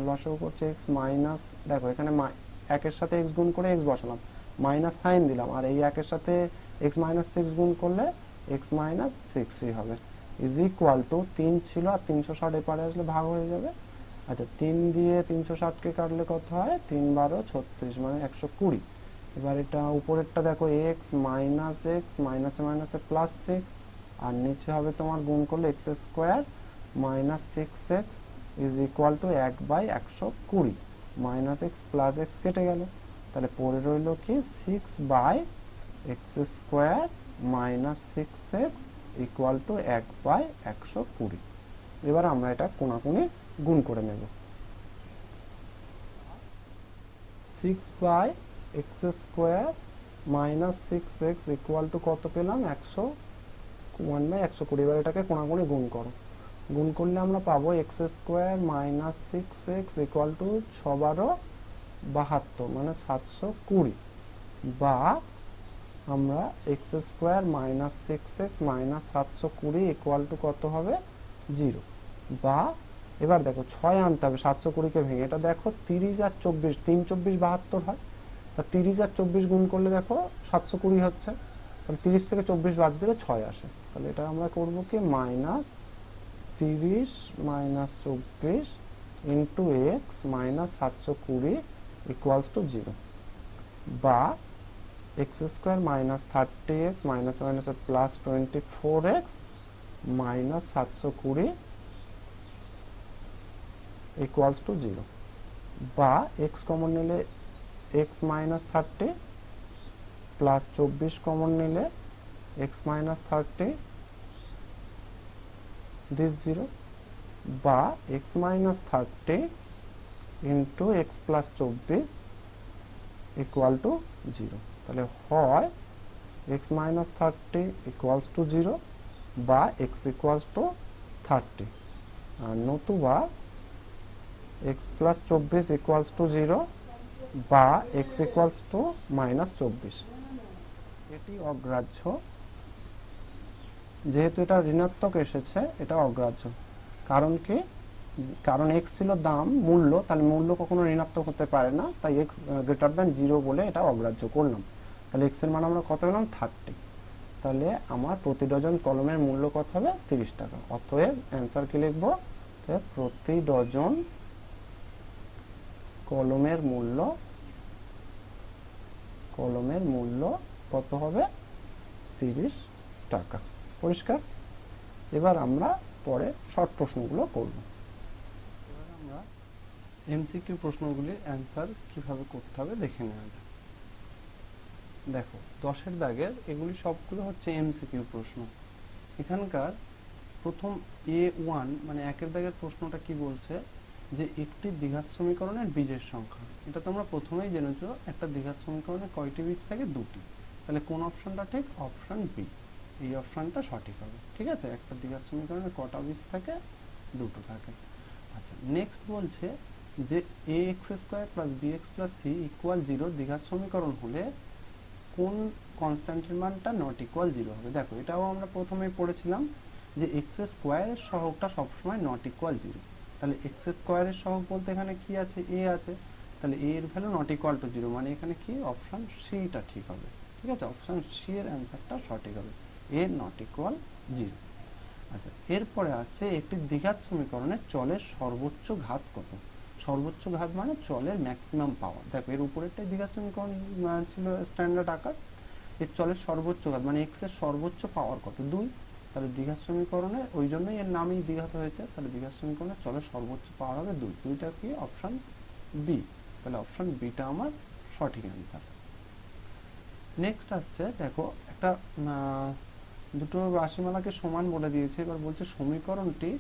লসাগু করছে x মাইনাস, দেখো এখানে 1-এর সাথে x গুণ করে x বসালাম, মাইনাস সাইন দিলাম, আর এই 1-এর সাথে x মাইনাস 6 গুণ করলে x মাইনাস 6ই হবে, ইজ ইকুয়াল টু 3 ছিল আর 360 এপারে আসলে ভাগ হয়ে যাবে। আচ্ছা, 3 দিয়ে 360কে কাটলে কত হয়, 3 × 12 = 36, মানে 120। এবার এটা উপরেরটা দেখো, x মাইনাস x মাইনাসে মাইনাসে প্লাস 6, আর নিচে হবে তোমার গুণ করলে x square minus 6x is equal two 1/120, minus x plus x কেটে গেল, তাহলে পড়ে রইল কি 6/x square minus 6x equal to 1/120। এবার আমরা এটা কোণাকুণি গুণ করে নেব। 6/x square minus 6x equal to কত পেলাম, 1/120। এবার এটাকে কোণাকুণি গুণ করো, গুণ করলে আমরা পাবো x square minus 6x equal to 6×12 মানে 720। বা আমরা x square minus 6x minus 720 equal to কত হবে, 0। বা এবার দেখো 6 আনতে হবে 720কে ভেঙে, এটা দেখো 30 আর 24, 3 24 72 হয়, তা 30 আর 24 গুণ করলে দেখো 720 হচ্ছে, তাহলে 30 থেকে 24 বাদ দিলে 6 আসে। তাহলে এটা আমরা করবো কি, minus 30 minus 24 into X minus 720 equals to 0। বা X square minus 30x minus মাইনাসে plus 24x minus 720 equals to 0। বা এক্স কমন নিলে এক্স মাইনাস 30 প্লাস 24 কমন নিলে এক্স মাইনাস 30 দিস 0। বা X minus 30 into X plus 24 equal to 0। তাহলে হয় x minus 30 equals to 0 বা x equals to 30, আর নতুবা x plus 24 equals to 0 বা x equals to minus 24। এটি অগ্রাহ্য, যেহেতু এটা ঋণাত্মক এসেছে এটা অগ্রাহ্য। কারণ কি, কারণ এক্স ছিল দাম, মূল্য, তাহলে মূল্য কখনো ঋণাত্মক হতে পারে না, তাই এক্স গ্রেটার দ্যান 0 বলে এটা অগ্রাহ্য করলাম। তাহলে এক্স এর মান আমরা কত পেলাম, 30। তাহলে আমার প্রতি ডজন কলমের মূল্য কত হবে, 30 টাকা। অতএব অ্যান্সার কি লিখবো, প্রতি ডজন কলমের মূল্য কত হবে, 30 টাকা। পরিষ্কার? এবার আমরা পরে শর্ট প্রশ্নগুলো করব। এমসিকিউ প্রশ্নগুলির অ্যান্সার কিভাবে করতে হবে দেখে নেওয়া যাক। দেখো 10-এর দাগের এগুলি সবগুলো হচ্ছে এমসিকিউ প্রশ্ন। এখানকার প্রথম A1 মানে 1-এর দাগের প্রশ্নটা কি বলছে যে একটি দ্বিঘাত সমীকরণের বীজের সংখ্যা। এটা তোমরা প্রথমেই জেনেছো, একটা দ্বিঘাত সমীকরণে কয়টি বীজ থাকে? দুটি। তাহলে কোন অপশনটা ঠিক? অপশন বি, এই অপশনটা সঠিক হবে। ঠিক আছে, একটা দ্বিঘাত সমীকরণে কটা বীজ থাকে? দুটো থাকে। আচ্ছা, নেক্সট বলছে যে ax² + bx + c = 0 দ্বিঘাত সমীকরণ হলে কোন কনস্ট্যান্টের মানটা নট ইকুয়াল 0 হবে। দেখো এটাও আমরা প্রথমেই পড়েছিলাম যে x² এর সহগটা সবসময় নট ইকুয়াল 0। তাহলে x² এর সহগ বলতে এখানে কি আছে? a আছে। তাহলে a এর ভ্যালু নট ইকুয়াল টু 0, মানে এখানে কি অপশন সিটা ঠিক হবে। ঠিক আছে, অপশন সি এর অ্যান্সারটা সঠিক হবে, a নট ইকুয়াল 0। আচ্ছা, এরপরে আসছে একটি দ্বিঘাত সমীকরণের চলের সর্বোচ্চ ঘাত কত? সর্বোচ্চ ঘাত মানে চলের ম্যাক্সিমাম পাওয়ার। দেখো এর উপরেরটাই দ্বিঘাত সমীকরণ ছিল স্ট্যান্ডার্ড আকার, এর চলের সর্বোচ্চ ঘাত মানে x এর সর্বোচ্চ পাওয়ার কত? 2। তাহলে দ্বিঘাত সমীকরণে ওই জন্যই এর নামই দ্বিঘাত হয়েছে। তাহলে দ্বিঘাত সমীকরণের চলের সর্বোচ্চ পাওয়ার হবে 2। দুইটা কি? Option B. তাহলে অপশন বিটা আমার সঠিক অ্যান্সার। নেক্সট আসছে দেখো একটা দুটো রাশিমালাকে সমান বলে দিয়েছে। এবার বলছে সমীকরণটি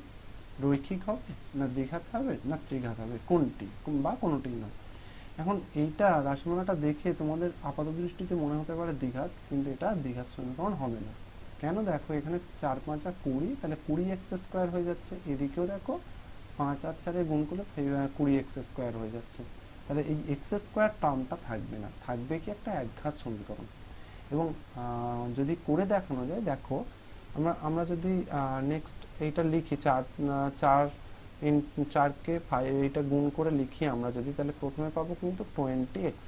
রৈখিক হবে না দ্বিঘাত হবে না ত্রিঘাত হবে, কোনটি বা কোনোটি নয়। এখন এইটা রাশিমালাটা দেখে তোমাদের আপাত দৃষ্টিতে মনে হতে পারে দ্বিঘাত, কিন্তু এটা দ্বিঘাত সমীকরণ হবে না। কেন? দেখো এখানে 4 × 5 = 20, তাহলে 20x² হয়ে যাচ্ছে। এদিকেও দেখো 5 আর 4 গুণ করলে 20x² হয়ে যাচ্ছে। তাহলে এই x² টার্মটা থাকবে না, থাকবে কি একটা একঘাত সমীকরণ। এবং যদি করে দেখানো যায়, দেখো আমরা যদি নেক্সট এইটা লিখি 4 কে 5 এইটা গুণ করে লিখি আমরা যদি, তাহলে প্রথমে পাবো কিন্তু 20x²,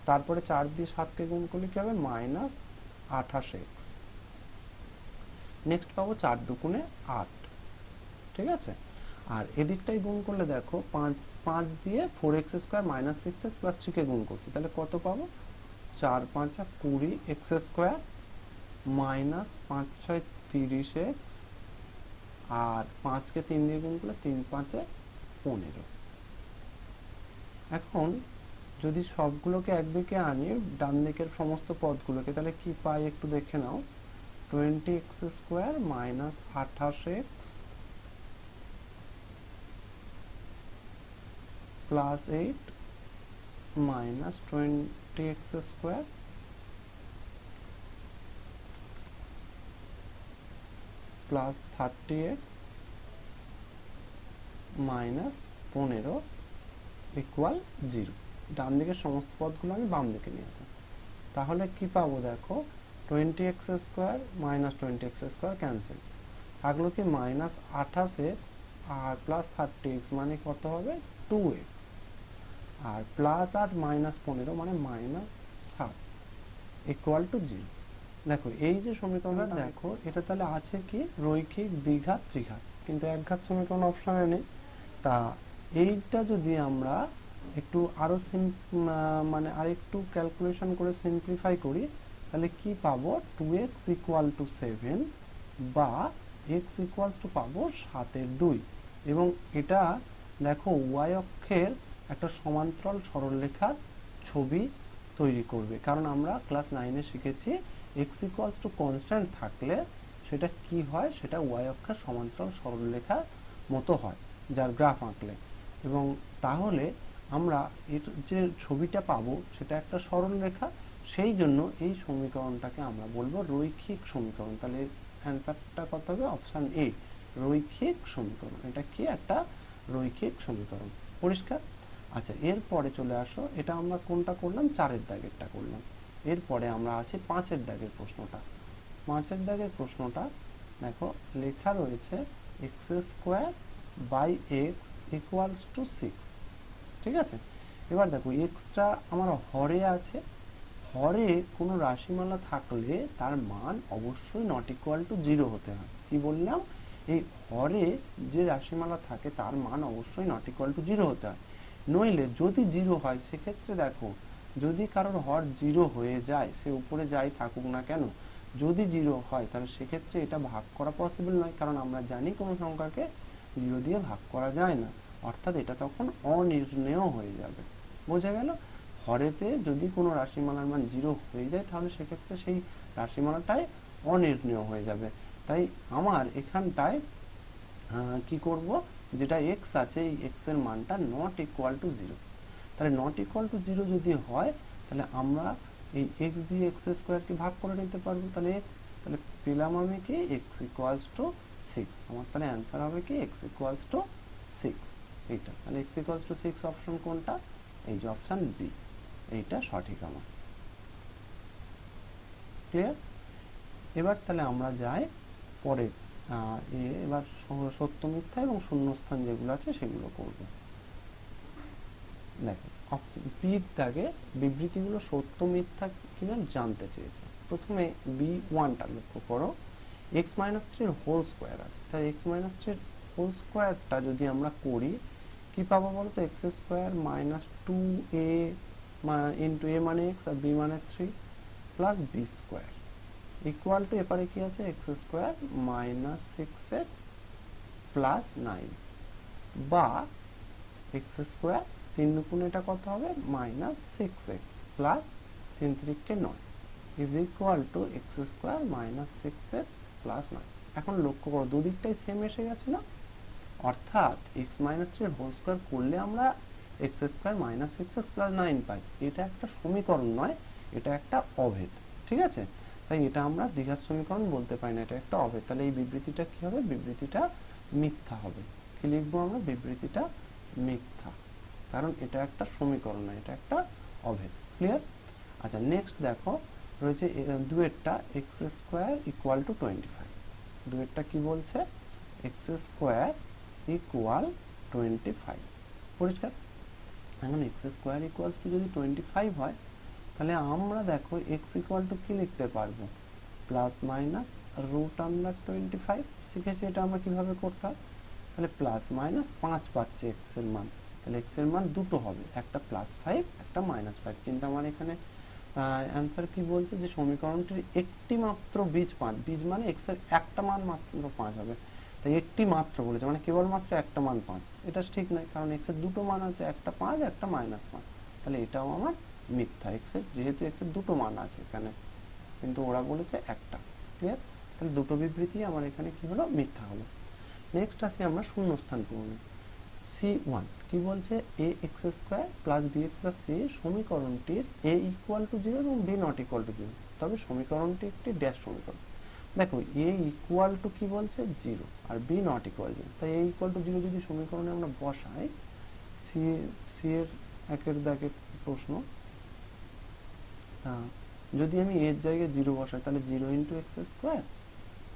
তারপরে 4 দিয়ে 7কে গুণ করলে কি হবে? -28x। নেক্সট পাবো 4 দুগুণে 8। ঠিক আছে, আর এদিকটাই গুণ করলে দেখো 5 দিয়ে 4x² - 6x + 3 কে গুণ করছি, তাহলে কত পাবো? 4 × 5 = 20x² -5 × 6 = 30x, আর 5 কে 3 দিয়ে গুণ করলে 3 × 5 = 15। এখন যদি সবগুলোকে একদিকে আনি, ডান দিকের সমস্ত পদগুলোকে, তাহলে কি পাই একটু দেখে নাও। 20x² - 28x + 8 - 20x² + 30x - 15 = 0। ডান দিকের সমস্ত পদগুলো আমি বাম দিকে নিয়ে আসি, তাহলে কি পাবো? দেখো 20x² - 20x² ক্যান্সেল, থাকলো কি -28x আর +30x মানে কত হবে? 2x, আর প্লাস 8 -15 মানে -7 = 0। দেখো এই যে সমীকরণটা দেখো, এটা তাহলে আছে কি? রৈখিক, দ্বিঘাত, ত্রিঘাত, কিন্তু একঘাত সমীকরণ অপশনে নেই। তা এইটা যদি আমরা একটু আরো মানে আরেকটু ক্যালকুলেশন করে সিম্পলিফাই করি, তাহলে কি পাবো? 2x = 7 বা x পাবো 7/2। এবং এটা দেখো y অক্ষের একটা সমান্তরাল সরলরেখার ছবি তৈরি করবে, কারণ আমরা ক্লাস 9-এ শিখেছি x কনস্ট্যান্ট থাকলে সেটা কি হয়? সেটা y অক্ষের সমান্তরাল সরলরেখার মতো হয়, যার গ্রাফ আঁকলে। এবং তাহলে আমরা এর যে ছবিটা পাবো সেটা একটা সরলরেখা, সেই জন্য এই সমীকরণটাকে আমরা বলবো রৈখিক সমীকরণ। তাহলে অ্যান্সারটা কত হবে? অপশন এ, রৈখিক সমীকরণ। এটা কি? একটা রৈখিক সমীকরণ। পরিষ্কার? আচ্ছা, এরপরে চলে আসো, এটা আমরা কোনটা করলাম? 4-এর দাগেরটা করলাম। এরপরে আমরা আসি 5-এর দাগের প্রশ্নটা। 5-এর দাগের প্রশ্নটা দেখো লেখা রয়েছে x² / x = 6। ঠিক আছে, এবার দেখো এক্সটা আমার হরে আছে। হরে কোনো রাশিমালা থাকলে তার মান অবশ্যই নট ইকুয়াল টু 0 হতে হয়। কি বললাম? এই হরে যে রাশিমালা থাকে তার মান অবশ্যই নট ইকুয়াল টু 0 হতে হয়। নইলে যদি 0 হয়, সেক্ষেত্রে দেখো যদি কারোর হর 0 হয়ে যায়, সে উপরে যাই থাকুক না কেন, যদি 0 হয় তাহলে সেক্ষেত্রে এটা ভাগ করা পসিবল নয়, কারণ আমরা জানি কোনো সংখ্যাকে 0 দিয়ে ভাগ করা যায় না। অর্থাৎ এটা তখন অনির্ণেয় হয়ে যাবে। বোঝা গেল? হরেতে যদি কোনো রাশিমালার মান 0 হয়ে যায় তাহলে সেক্ষেত্রে সেই রাশিমালাটাই অনির্ণেয় হয়ে যাবে। তাই আমার এখানটায় কি করব, যেটা x আছে এই x এর মানটা নট ইকুয়াল টু 0। তাহলে নট ইকুয়াল টু 0 যদি হয় তাহলে আমরা এই x দিয়ে x স্কোয়ারকে ভাগ করে নিতে পারবো। তাহলে x, তাহলে পেলাম আমি কি x ইকুয়ালস টু 6। আমার তাহলে অ্যান্সার হবে কি x ইকুয়ালস টু 6, এইটা। তাহলে x ইকুয়ালস টু 6 অপশন কোনটা? এই যে অপশন বি, এইটা সঠিক আমার। ক্লিয়ার? এবার তাহলে আমরা যাই পরে এবার সত্য মিথ্যা এবং শূন্যস্থান যেগুলো আছে সেগুলো করব। দেখো বির দাগে বিবৃতিগুলো সত্য মিথ্যা কিনা জানতে চেয়েছে। প্রথমে B1টা লক্ষ্য করো, x মাইনাস 3 হোল স্কোয়ার আছে। তাই x মাইনাস 3 হোল স্কোয়ারটা যদি আমরা করি কি পাবো বলো তো? X square minus 2a into a মানে x আর b মানে 3 plus B square equal to এপারে কি আছে? X square minus 6x plus 9 বা এক্স স্কোয়ার 3 দুগুণ এটা কত হবে? Minus 6x plus 3 3কে 9 is equal two x square minus 6x plus 9। এখন লক্ষ্য করো দুদিকটাই সেম এসে গেছে না? অর্থাৎ x মাইনাস 3 হোল স্কোয়ার করলে আমরা x square minus 6x plus 9 পাই। এটা একটা সমীকরণ নয়, এটা একটা অভেদ। ঠিক আছে? তাই এটা আমরা দ্বিঘাত সমীকরণ বলতে পারি না, এটা একটা অভেদ। তাহলে এই বিবৃতিটা কি হবে? বিবৃতিটা মিথ্যা হবে। কি লিখবো আমরা? বিবৃতিটা মিথ্যা, কারণ এটা একটা সমীকরণ নয়, এটা একটা অভেদ। ক্লিয়ার? আচ্ছা নেক্সট দেখো রয়েছে দুয়েরটা এক্স স্কোয়ার ইকুয়াল টু 25। দুয়েরটা কি বলছে? X square equal 25। পরিষ্কার? এখন এক্স স্কোয়ার ইকুয়ালস টু যদি 25 হয় তাহলে আমরা দেখো এক্স ইকুয়াল টু কি লিখতে পারবো? Plus minus root under 25। শিখেছি এটা আমরা কিভাবে করতাম। তাহলে প্লাস মাইনাস 5 পাচ্ছে এক্স এর মান, তাহলে এক্স এর মান দুটো হবে, একটা প্লাস 5 একটা মাইনাস 5। কিন্তু আমার এখানে অ্যান্সার কি বলছে? যে সমীকরণটির একটি মাত্র বীজ 5, বীজ মানে এক্স এর একটা মান মাত্র 5 হবে। তাই একটি মাত্র বলেছে মানে কেবলমাত্র একটা মান 5। এটা ঠিক নয়, কারণ এক্স এর দুটো মান আছে, একটা 5 একটা মাইনাস 5। তাহলে এটাও আমার মিথ্যা। এক্স এর যেহেতু এক্স এর দুটো মান আছে এখানে, কিন্তু ওরা বলেছে একটা। ক্লিয়ার? তাহলে দুটো বিবৃতি আমার এখানে কি হলো? মিথ্যা হলো। নেক্সট আসি আমরা শূন্যস্থান পূরণে। C1 কি বলছে? A X square plus B X plus C সমীকরণটির এ ইকুয়াল টু 0 এবং বি নট ইকুয়াল টু 0। তবে সমীকরণটি একটি ড্যাশ সমীকরণ। দেখো এ ইকুয়াল টু কি বলছে? 0 আর বি নট ইকুয়াল 0। তাই এ ইকুয়াল টু 0 যদি সমীকরণে আমরা বসাই, সি এর একের দাগের প্রশ্ন, যদি আমি এর জায়গায় 0 বসাই তাহলে 0 into X square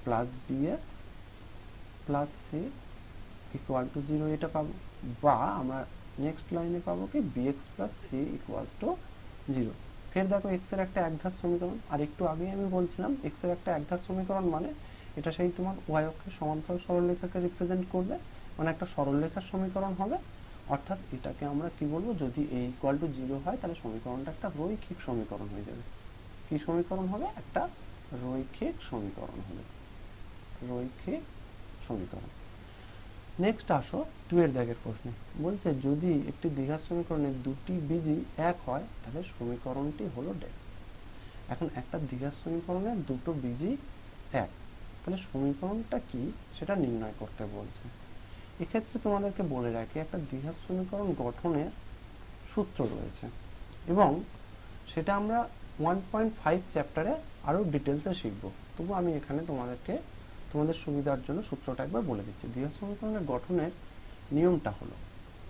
plus B X plus C equal to 0 এটা পাবো। বা আমরা নেক্সট লাইনে পাবো কি? bx plus C equals to 0। ফের দেখো x এর একটা একঘাত সমীকরণ, আর একটু আগে আমি বলছিলাম x এর একটা একঘাত সমীকরণ মানে এটা সেই তোমার y অক্ষের সমান্তরাল সরলরেখাকে রিপ্রেজেন্ট করবে, মানে একটা সরলরেখার সমীকরণ হবে। অর্থাৎ এটাকে আমরা কি বলবো? যদি a ইকুয়াল টু 0 হয় তাহলে সমীকরণটা একটা রৈখিক সমীকরণ হয়ে যাবে। কি সমীকরণ হবে? একটা রৈখিক সমীকরণ হবে, রৈখিক সমীকরণ। নেক্সট আসো 2 এর দাগের প্রশ্নে। বলছে যদি একটি দ্বিঘাত সমীকরণের দুটি বীজই এক হয় তাহলে সমীকরণটি হলো ড্যাশ। এখন একটা দ্বিঘাত সমীকরণের দুটো বীজই এক, তাহলে সমীকরণটা কি সেটা নির্ণয় করতে বলছে। এক্ষেত্রে তোমাদেরকে বলে রাখি একটা দ্বিঘাত সমীকরণ গঠনের সূত্র রয়েছে এবং সেটা আমরা 1.5 চ্যাপ্টারে আরো ডিটেলসে শিখবো। তবু আমি এখানে তোমাদের সুবিধার জন্য সূত্রটা একবার বলে দিচ্ছি। দ্বিঘাত সমীকরণের গঠনের নিয়মটা হলো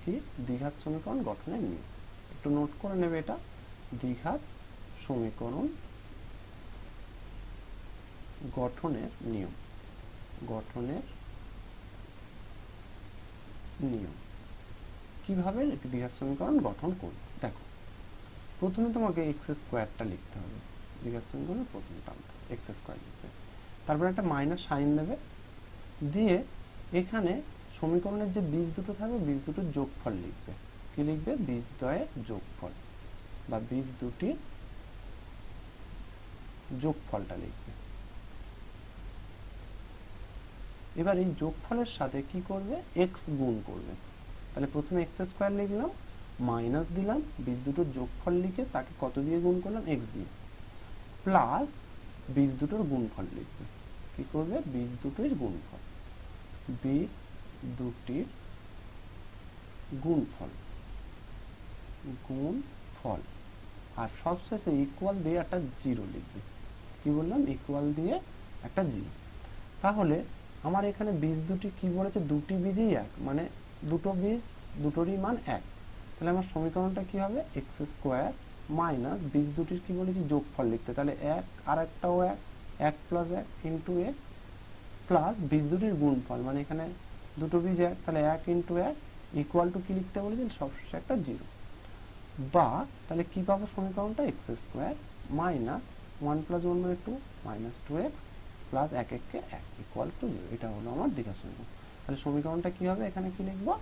কি? দ্বিঘাত সমীকরণ গঠনের নিয়ম একটু নোট করে নেবে। এটা দ্বিঘাত সমীকরণ গঠনের নিয়ম, গঠনের নিয়ম কিভাবে দ্বিঘাত সমীকরণ গঠন করব। দেখো প্রথমে তোমাকে এক্স স্কোয়ারটা লিখতে হবে। দ্বিঘাত সমীকরণের প্রথম টার্মটা এক্স স্কোয়ার লিখবে, তারপর একটা মাইনাস সাইন দেবে, দিয়ে এখানে সমীকরণের যে বীজ দুটো থাকবে বীজ দুটোর যোগফল লিখবে। কি লিখবে? বীজ দ্বয়ের যোগফল বা বীজ দুটির যোগফলটা লিখবে। এবার এই যোগফলের সাথে কি করবে? এক্স গুণ করবে। তাহলে প্রথমে এক্স স্কোয়ার লিখলাম, মাইনাস দিলাম, বীজ দুটোর যোগফল লিখে তাকে কত দিয়ে গুণ করলাম, এক্স দিয়ে, প্লাস বীজ দুটোর গুণফল লিখবে। কি করবে, বীজ দুটোর গুণফল, বীজ দুটির গুণফল, গুণফল, আর সবশেষে ইকুয়াল দিয়ে একটা জিরো লিখবে। কি বললাম, ইকুয়াল দিয়ে একটা জিরো। তাহলে আমার এখানে বীজ দুটি কি বলেছে, দুটি বীজই এক, মানে দুটো বীজ দুটোরই মান এক। তাহলে আমার সমীকরণটা কি হবে, এক্স স্কোয়ার মাইনাস বীজ দুটির কি বলেছি, যোগফল লিখতে, তাহলে এক আর একটাও এক, এক প্লাস এক ইন্টু এক্স, প্লাস বীজ দুটির গুণফল, মানে এখানে দুটো বীজ এক, তাহলে এক ইন্টু এক, ইকুয়াল টু কি লিখতে বলেছেন, সবশেষে একটা জিরো। বা তাহলে কি পাবো সমীকরণটা, X square minus one plus one মানে two, minus two X plus এক এককে এক, ইকুয়াল টু জিরো। এটা হলো আমার দ্বিঘাত সমীকরণ। তাহলে সমীকরণটা কি হবে, এখানে কি লিখবো,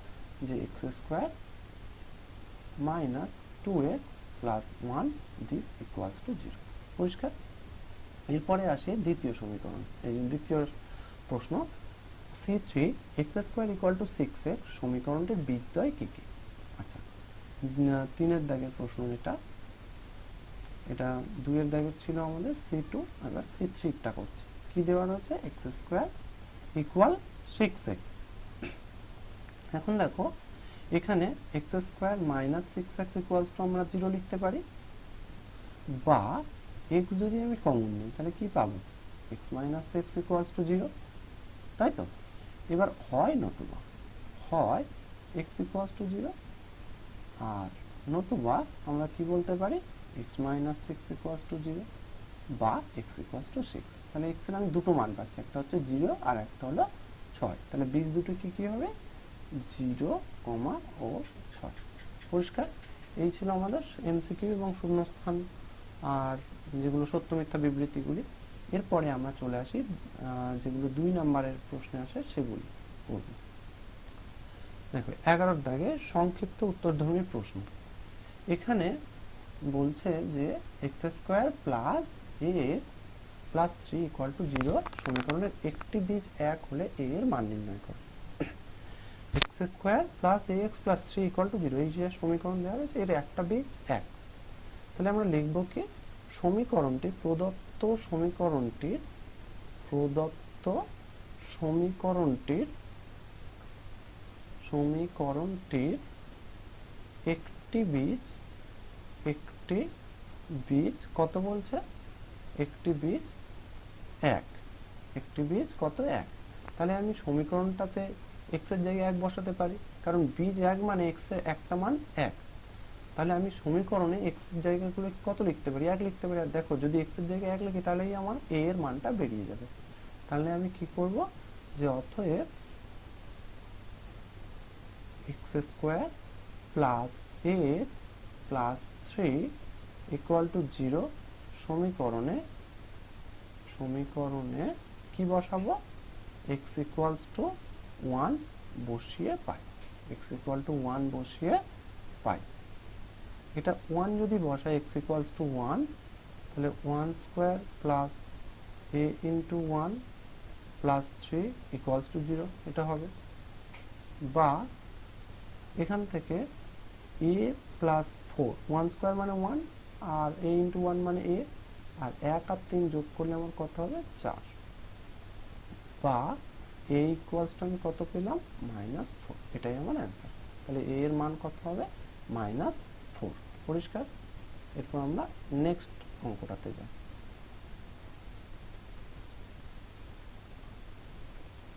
যে X square minus two X plus one, this equals to zero. পরিষ্কার। এরপরে আসে দ্বিতীয় সমীকরণ, এই দ্বিতীয় প্রশ্ন, C three X square equal to six X সমীকরণটির বীজদ্বয় কি কি। আচ্ছা, তিনের দাগের প্রশ্ন এটা, এটা দুইয়ের দাগের ছিল আমাদের সি টু, এবার সি থ্রিটা করছে। কি দেওয়া রয়েছে, x square equal six x. এখন দেখো এখানে x square minus six x equals to আমরা জিরো লিখতে পারি, বা এক্স যদি আমি কমন নিই তাহলে কি পাবো, x minus six equals to zero, তাই তো। এবার হয় নতুবা, হয় এক্স ইকুয়ালস টু জিরো, আর নতুবা আমরা কি বলতে পারি, x minus six equals to zero, বা এক্স ইকুয়ালস টু সিক্স। তাহলে এক্স এর আমি দুটো মান পাচ্ছি, একটা হচ্ছে জিরো আর একটা হলো ছয়। তাহলে বীজ দুটো কি কি হবে, জিরো কমা ও ছয়। পরিষ্কার। এই ছিল আমাদের এমসিকিউ এবং শূন্যস্থান আর যেগুলো সত্য মিথ্যা বিবৃতিগুলি। এরপরে আমরা চলে আসি যেগুলো 2 নম্বরের প্রশ্নে আসে সেগুলি করব। দেখো 11 দাগে সংক্ষিপ্ত উত্তরধর্মী প্রশ্ন। এখানে বলছে যে X square plus A x plus three equal to zero সমীকরণের একটি বীজ এক হলে এ এর মান নির্ণয় করো। X square plus A x plus three equal to zero, এই যে সমীকরণ দেওয়া রয়েছে এর একটা বীজ এক। তাহলে আমরা লিখব কি, সমীকরণটি প্রদত্ত সমীকরণটির একটি বীজ কত বলছে, একটি বীজ এক, একটি বীজ কত এক। তাহলে আমি সমীকরণটাতে এক্স এর জায়গায় এক বসাতে পারি, কারণ বীজ এক মানে এক্স এর একটা মান এক। তাহলে আমি সমীকরণে এক্স এর জায়গাগুলো কত লিখতে পারি, এক লিখতে পারি। আর দেখো যদি এক্স এর জায়গায় এক লিখি তাহলেই আমার এ এর মানটা বেরিয়ে যাবে। তাহলে আমি কি করব, যে অতএব x square plus A x plus three equal to zero সমীকরণে কি বসাবো, এক্স ইকুয়ালস টু ওয়ান বসিয়ে পাই, এক্স ইকুয়াল টু ওয়ান বসিয়ে পাই। এটা ওয়ান যদি বসাই এক্স ইকুয়ালস টু ওয়ান, তাহলে one square plus A into one plus three equals to zero, এটা হবে। বা এখান থেকে এ প্লাস ফোর, ওয়ান স্কোয়ার মানে ওয়ান আর এ ইন্টু ওয়ান মানে এ, আর এক আর তিন যোগ করলে আমার কত হবে, চার। বা এ ইকুয়ালস টু আমি কত পেলাম, মাইনাস ফোর, এটাই আমার অ্যান্সার। তাহলে এ এর মান কত হবে, মাইনাস ফোর। পরিষ্কার। এরপর আমরা নেক্সট অঙ্কটাতে যাই।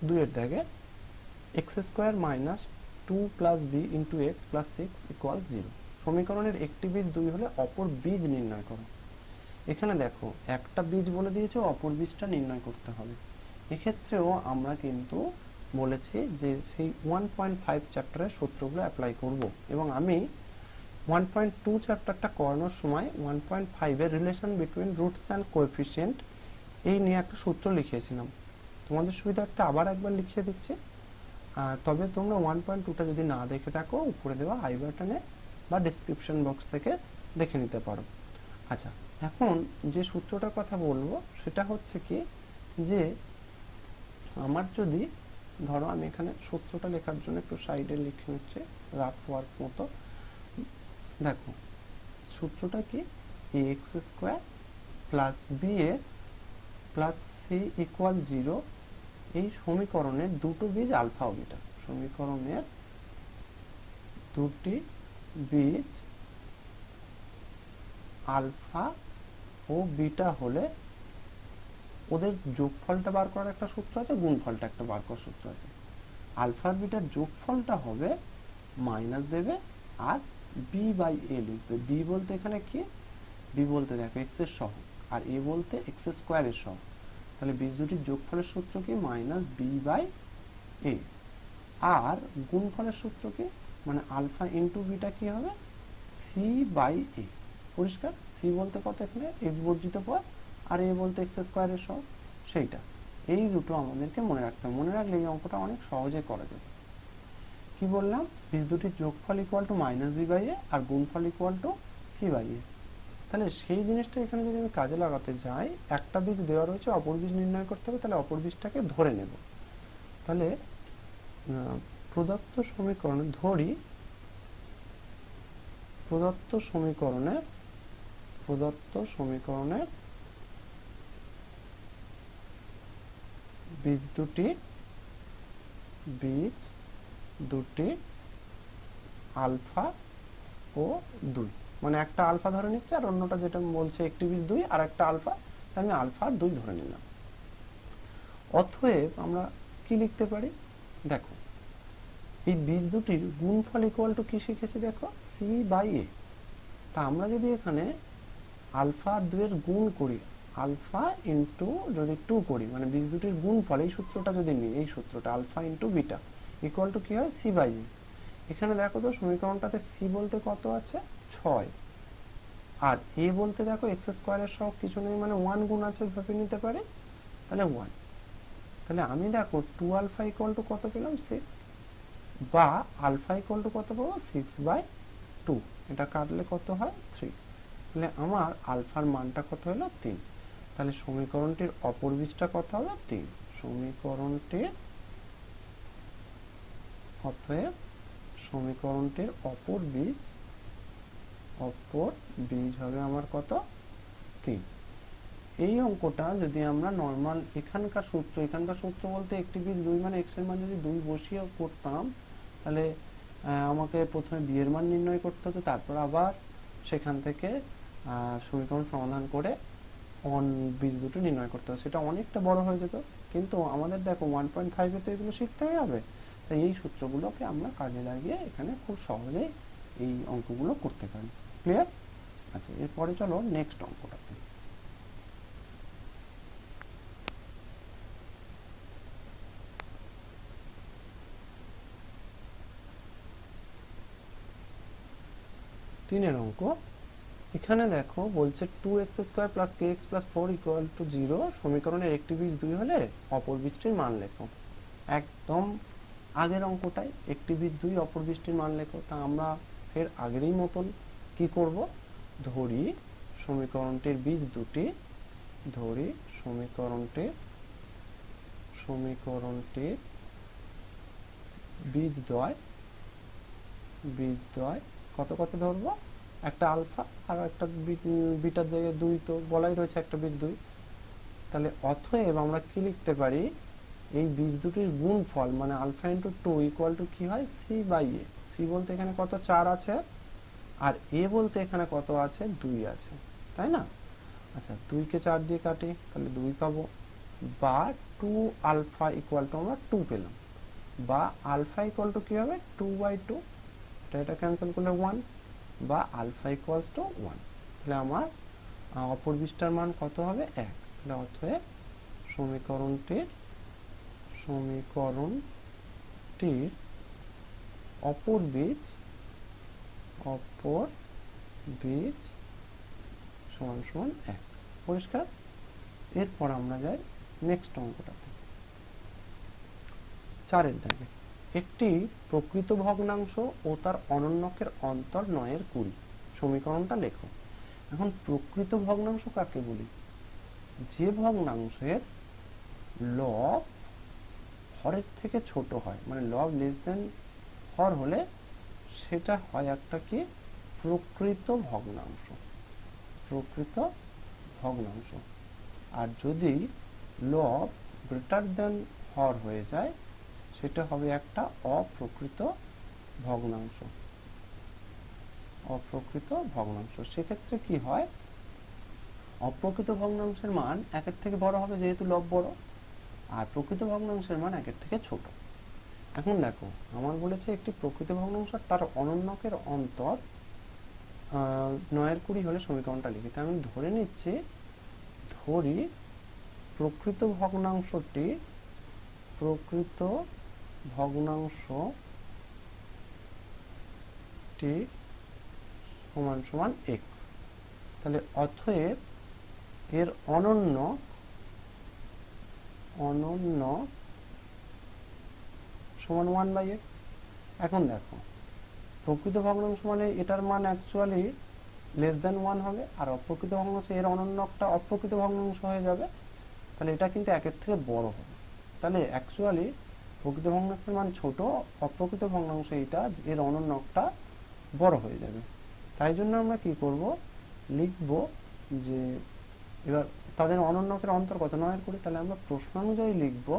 2 এর দাগে X square minus two plus B into X plus six equal zero সমীকরণের একটি বীজ দুই হলে অপর বীজ নির্ণয় করো। এখানে দেখো একটা বীজ বলে দিয়েছে, অপর বীজটা নির্ণয় করতে হবে। এক্ষেত্রেও আমরা কিন্তু বলেছি যে সেই 1.5 চ্যাপ্টারের সূত্রগুলো অ্যাপ্লাই করব, এবং আমি 1.2 চ্যাপ্টারটা করানোর সময় 1.5 এর relation between roots and coefficient এই নিয়ে একটা সূত্র লিখিয়েছিলাম। তোমাদের সুবিধার্থে আবার একবার লিখিয়ে দিচ্ছি। তবে তোমরা 1.2টা যদি না দেখে থাকো উপরে দেওয়া আই বাটনে বা ডেসক্রিপশন বক্স থেকে দেখে নিতে পারো। আচ্ছা, এখন যে সূত্রটার কথা বলবো সেটা হচ্ছে কি, যে আমার যদি ধরো আমি এখানে সূত্রটা লেখার জন্য একটু সাইডে লিখে নিচ্ছি রাফ ওয়ার্ক মতো। দেখো সূত্রটা কি, ax square plus bx plus C equal 0, এই সমীকরণের দুটো বীজ আলফা ও বিটা, সমীকরণের দুটি বীজ আলফা ও বিটা হলে ওদের যোগফলটা বার করার একটা সূত্র আছে, গুণফলটা একটা বার করার সূত্র আছে। আলফা আর বিটার যোগফলটা হবে মাইনাস দেবে আর বি বাই এ লিখবে। বি বলতে এখানে কি, বি বলতে দেখো এক্স এর সহগ আর এ বলতে এক্স স্কোয়ারের সহগ, তাহলে বীজ দুটির যোগফলের সূত্র কি মাইনাস বি বাই এ। আর গুণফলের সূত্র কি, মানে আলফা ইন্টু বিটা কি হবে সি বাই এ। পরিষ্কার, সি বলতে কত এখানে এক্স বর্জিত পদ আর এ বলতে এক্স স্কোয়ারের সহগ, সেইটা। এই দুটো আমাদেরকে মনে রাখতে হবে, মনে রাখলে এই অঙ্কটা অনেক সহজে করা যাবে। কি বললাম, বীজ দুটির যোগফল equal to minus B by A আর গুণফল equal to C by A. তাহলে সেই জিনিসটা এখানে যদি আমি কাজে লাগাতে যাই, একটা বীজ দেওয়া রয়েছে, অপর বীজ নির্ণয় করতে হবে, তাহলে অপর বীজটাকে ধরে নেব। তাহলে প্রদত্ত সমীকরণে ধরি, প্রদত্ত সমীকরণের বীজ দুটি আলফা ও 2, মানে একটা আলফা ধরে নিচ্ছে আর অন্যটা যেটা বলছে একটি বীজ 2 আর একটা আলফা, আমি আলফা আর 2 ধরে নিলাম। অতএব আমরা কি লিখতে পারি, দেখো এই বীজ দুটির গুণফল ইকুয়াল টু কি শিখেছি, দেখো সি বাই এ। তা আমরা যদি এখানে আলফা আর 2 এর গুণ করি, আলফা ইন্টু যদি 2 করি, মানে বীজ দুটির গুণফল, এই সূত্রটা যদি নিই, এই সূত্রটা alpha into beta equal to কি হয় সি বাই এ। এখানে দেখো তো সমীকরণটাতে সি বলতে কত আছে 6, আর এ বলতে দেখো এক্স স্কোয়ারের সহগ কিছু নেই, মানে 1 গুণ আছে ভেবে নিতে পারি, তাহলে 1। তাহলে আমি দেখো 2 আলফা ইকুয়াল টু কত পেলাম 6, বা আলফা ইকুয়াল টু কত পাবো 6/2, এটা কাটলে কত হয় 3। তাহলে আমার আলফার মানটা কত হলো 3। তাহলে সমীকরণটির অপর বীজটা কত হবে 3। সমীকরণটির অপর বীজ হবে আমার কত 3। এই অঙ্কটা যদি আমরা নর্মাল এখানকার সূত্র বলতে একটি বীজ 2, মানে এক্স এর মান যদি 2 বসিয়ে করতাম, তাহলে আমাকে প্রথমে বি এর মান নির্ণয় করতে হতো, তারপর আবার সেখান থেকে সমীকরণ সমাধান করে বীজ দুটো নির্ণয় করতে হবে, সেটা অনেকটা বড় হয়ে যেত। কিন্তু আমাদের দেখো 1.5 এ তো এগুলো শিখতে হবে, তাই এই সূত্রগুলোকে আমরা কাজে লাগিয়ে এখানে খুব সহজেই এই অঙ্কগুলো করতে পারি। ক্লিয়ার? আচ্ছা, এরপরে চলো নেক্সট অঙ্কটাতে। তিনের অঙ্ক। এখানে দেখো বলছে 2x square plus kx plus 4 equal to 0, সমীকরণের একটি বীজ 2 হলে অপর বীজটির মান লেখো। একদম আগের অঙ্কটাই, একটি বীজ 2 অপর বীজটির মান লেখো। তা আমরা ফের আগেরই মতন কি করব, ধরি সমীকরণটির বীজ দুটি, ধরি সমীকরণটির বীজদ্বয় কত কত ধরবো, একটা আলফা আর একটা বিটার জায়গায় 2 তো বলাই রয়েছে, একটা বীজ 2। তাহলে অতএব আমরা কি লিখতে পারি, এই বীজ দুটির গুণফল মানে আলফা ইন্টু 2 ইকুয়াল টু কি হয় সি বাই এ। সি বলতে এখানে কত 4 আছে, আর এ বলতে এখানে কত আছে 2 আছে, তাই না? আচ্ছা, 2 কে 4 দিয়ে কাটি, তাহলে 2 পাবো, বা 2 আলফা ইকুয়াল টু আমরা 2 পেলাম, বা আলফা ইকুয়াল টু কি হবে 2/2, এটা ক্যান্সেল করলে 1, বা আলফা ইকুয়ালস টু 1। তাহলে আমার অপর বীজটার মান কত হবে 1। তাহলে অতএব সমীকরণটির অপর বীজ সমান সমান 1। পরিষ্কার? এরপর আমরা যাই নেক্সট অঙ্কটাতে। 4 দাগে একটি প্রকৃত ভগ্নাংশ ও তার অনন্যকের অন্তর 9/20, সমীকরণটা লেখো। এখন প্রকৃত ভগ্নাংশ কাকে বলি, যে ভগ্নাংশের লব হরের থেকে ছোট হয়, মানে লব লেস দেন হর হলে সেটা হয় একটা কি প্রকৃত ভগ্নাংশ, প্রকৃত ভগ্নাংশ। আর যদি লব গ্রেটার দেন হর হয়ে যায় সেটা হবে একটা অপ্রকৃত ভগ্নাংশ, অপ্রকৃত ভগ্নাংশ। সেক্ষেত্রে কি হয়, অপ্রকৃত ভগ্নাংশের মান একের থেকে বড় হবে যেহেতু লব বড়, আর প্রকৃত ভগ্নাংশের মান একের থেকে ছোট। এখন দেখো আমার বলেছে একটি প্রকৃত ভগ্নাংশ তার অনন্যকের অন্তর 9-20 হলে সমীকরণটা লিখি। তাই আমি ধরে নিচ্ছি, ধরি প্রকৃত ভগ্নাংশটি সমান সমান x। তাহলে অতএব এর অনন্য সমান 1/x। এখন দেখো প্রকৃত ভগ্নাংশ মানে এটার মান অ্যাকচুয়ালি লেস দেন 1 হবে, আর অপ্রকৃত ভগ্নাংশ এর অনন্যকটা অপ্রকৃত ভগ্নাংশ হয়ে যাবে, তাহলে এটা কিন্তু একের থেকে বড় হবে। তাহলে অ্যাকচুয়ালি প্রকৃত ভগ্নাংশের মান ছোট, অপ্রকৃত ভগ্নাংশ এটা এর অনন্যকটা বড় হয়ে যাবে। তাই জন্য আমরা কি করব, লিখব যে এবার তাদের অনন্যকের অন্তর কত, 9-20। তাহলে আমরা প্রশ্নানুযায়ী লিখব,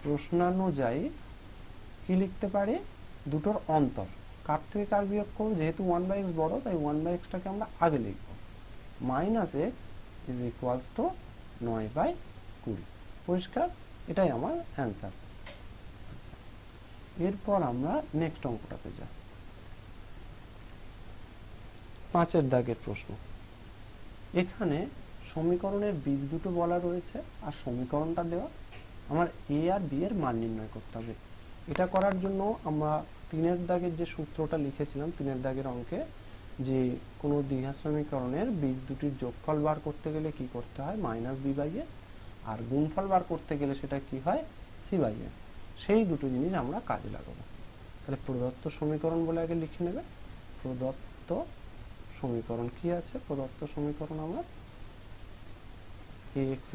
প্রশ্নানুযায়ী কি লিখতে পারি, দুটোর অন্তর কার থেকে কার বিয়োগ করব, যেহেতু 1/x বড় তাই 1/xটাকে আমরা আগে লিখব, -x ইজ ইকুয়ালস টু 9/20। পরিষ্কার? এটাই আমার অ্যান্সার। এরপর আমরা নেক্সট অঙ্কটাতে যাই। 5-এর দাগের প্রশ্ন। এখানে সমীকরণের বীজ দুটো বলা রয়েছে আর সমীকরণটা দেওয়া, আমার a আর b এর মান নির্ণয় করতে হবে। এটা করার জন্য আমরা 3-এর দাগের যে সূত্রটা লিখেছিলাম 3-এর দাগের অঙ্কে, যে কোনো দ্বিঘাত সমীকরণের বীজ দুটির যোগফল বার করতে গেলে কি করতে হয়, -b/a, আর গুণফল বার করতে গেলে সেটা কি হয়, c/a। সেই দুটো জিনিস আমরা কাজে লাগাবো। তাহলে প্রদত্ত সমীকরণ বলে আগে লিখে নেবে। প্রদত্ত সমীকরণ কি আছে, প্রদত্ত সমীকরণ আমার ax²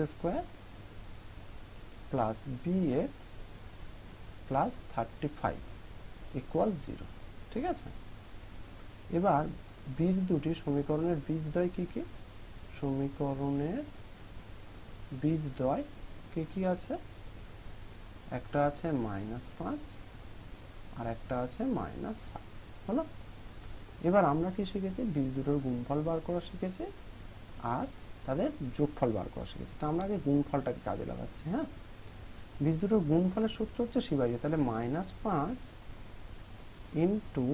+ bx + 35 = 0। ঠিক আছে? এবার বীজ দুটি সমীকরণের বীজদ্বয় কি কি, সমীকরণের বীজদ্বয় কি কি আছে, একটা আছে -5 আর একটা আছে -7, হলো। এবার আমরা কি শিখেছি, বীজ দুটোর গুণফল বার করা শিখেছি আর তাদের যোগফল বার করা শিখেছি। তো আমরা আগে গুণফলটাকে কাজে লাগাচ্ছি। হ্যাঁ, বীজ দুটোর গুণফলের সূত্র হচ্ছে c/a, তাহলে -5 ইন্টু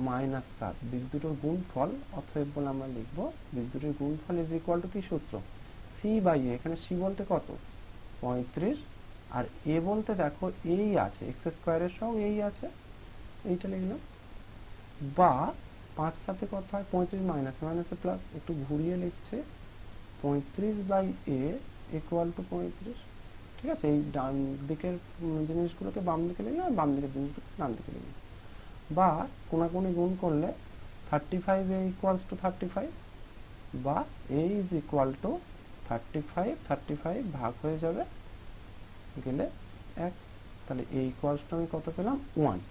-7 বীজ দুটোর গুণফল, অতএব বলে আমরা লিখব বীজ দুটোর গুণফল ইজ ইকুয়াল টু কি সূত্র, c/a। এখানে c বলতে কত, 35, আর a বলতে দেখো এই আছে, x² এর সঙ্গে এই আছে, এইটা লিখলাম, বা 5 সাথে কত হয়, 35 মাইনাসে প্লাস, একটু ঘুরিয়ে লিখছে 35/a = 35। ঠিক আছে, এই ডান দিকের জিনিসগুলোকে বাম দিকে লিখলাম আর বাম দিকের জিনিসগুলোকে ডান দিকে লিখলাম, বা কোনাকুনি গুণ করলে 35a = 35, বা a = 35 ভাগ হয়ে যাবে গেলে 1, তাহলে a = আমি কত পেলাম, 1।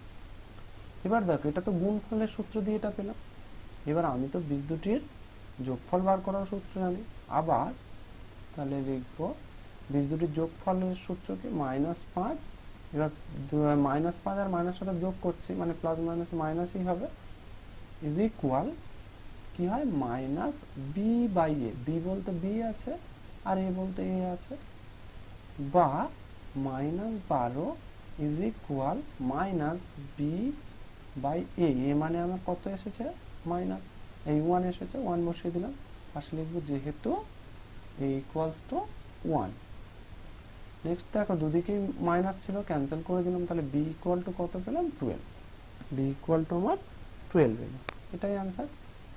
এবার দেখো এটা তো গুণফলের সূত্র দিয়ে এটা পেলাম, এবার আমি তো বীজ দুটির যোগফল বার করার সূত্র জানি, আবার তাহলে লিখব বীজ দুটির যোগফলের সূত্র কি, -5, এবার -5 আর -7 যোগ করছি মানে প্লাস মাইনাস মাইনাসই হবে, ইজ ইকুয়াল কি হয়, -b/a, b বলতে b আছে আর a বলতে a আছে, বা -12 ইজ ইকুয়াল -b/a, a মানে আমার কত এসেছে, মাইনাস, এই 1 এসেছে, 1 বসিয়ে দিলাম, পাশে লিখব যেহেতু a = 1। নেক্সট দেখো দুদিকেই মাইনাস ছিল, ক্যান্সেল করে দিলাম, তাহলে b = কত পেলাম, 12। b = আমার 12 এলো, এটাই आंसर।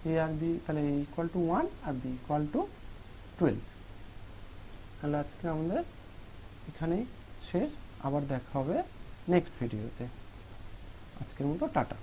a আর b, তাহলে a = 1 আর b = 12। তাহলে আজকে আমাদের এখানেই শেষ, আবার দেখা হবে নেক্সট ভিডিওতে। আজকের মতো টাটা।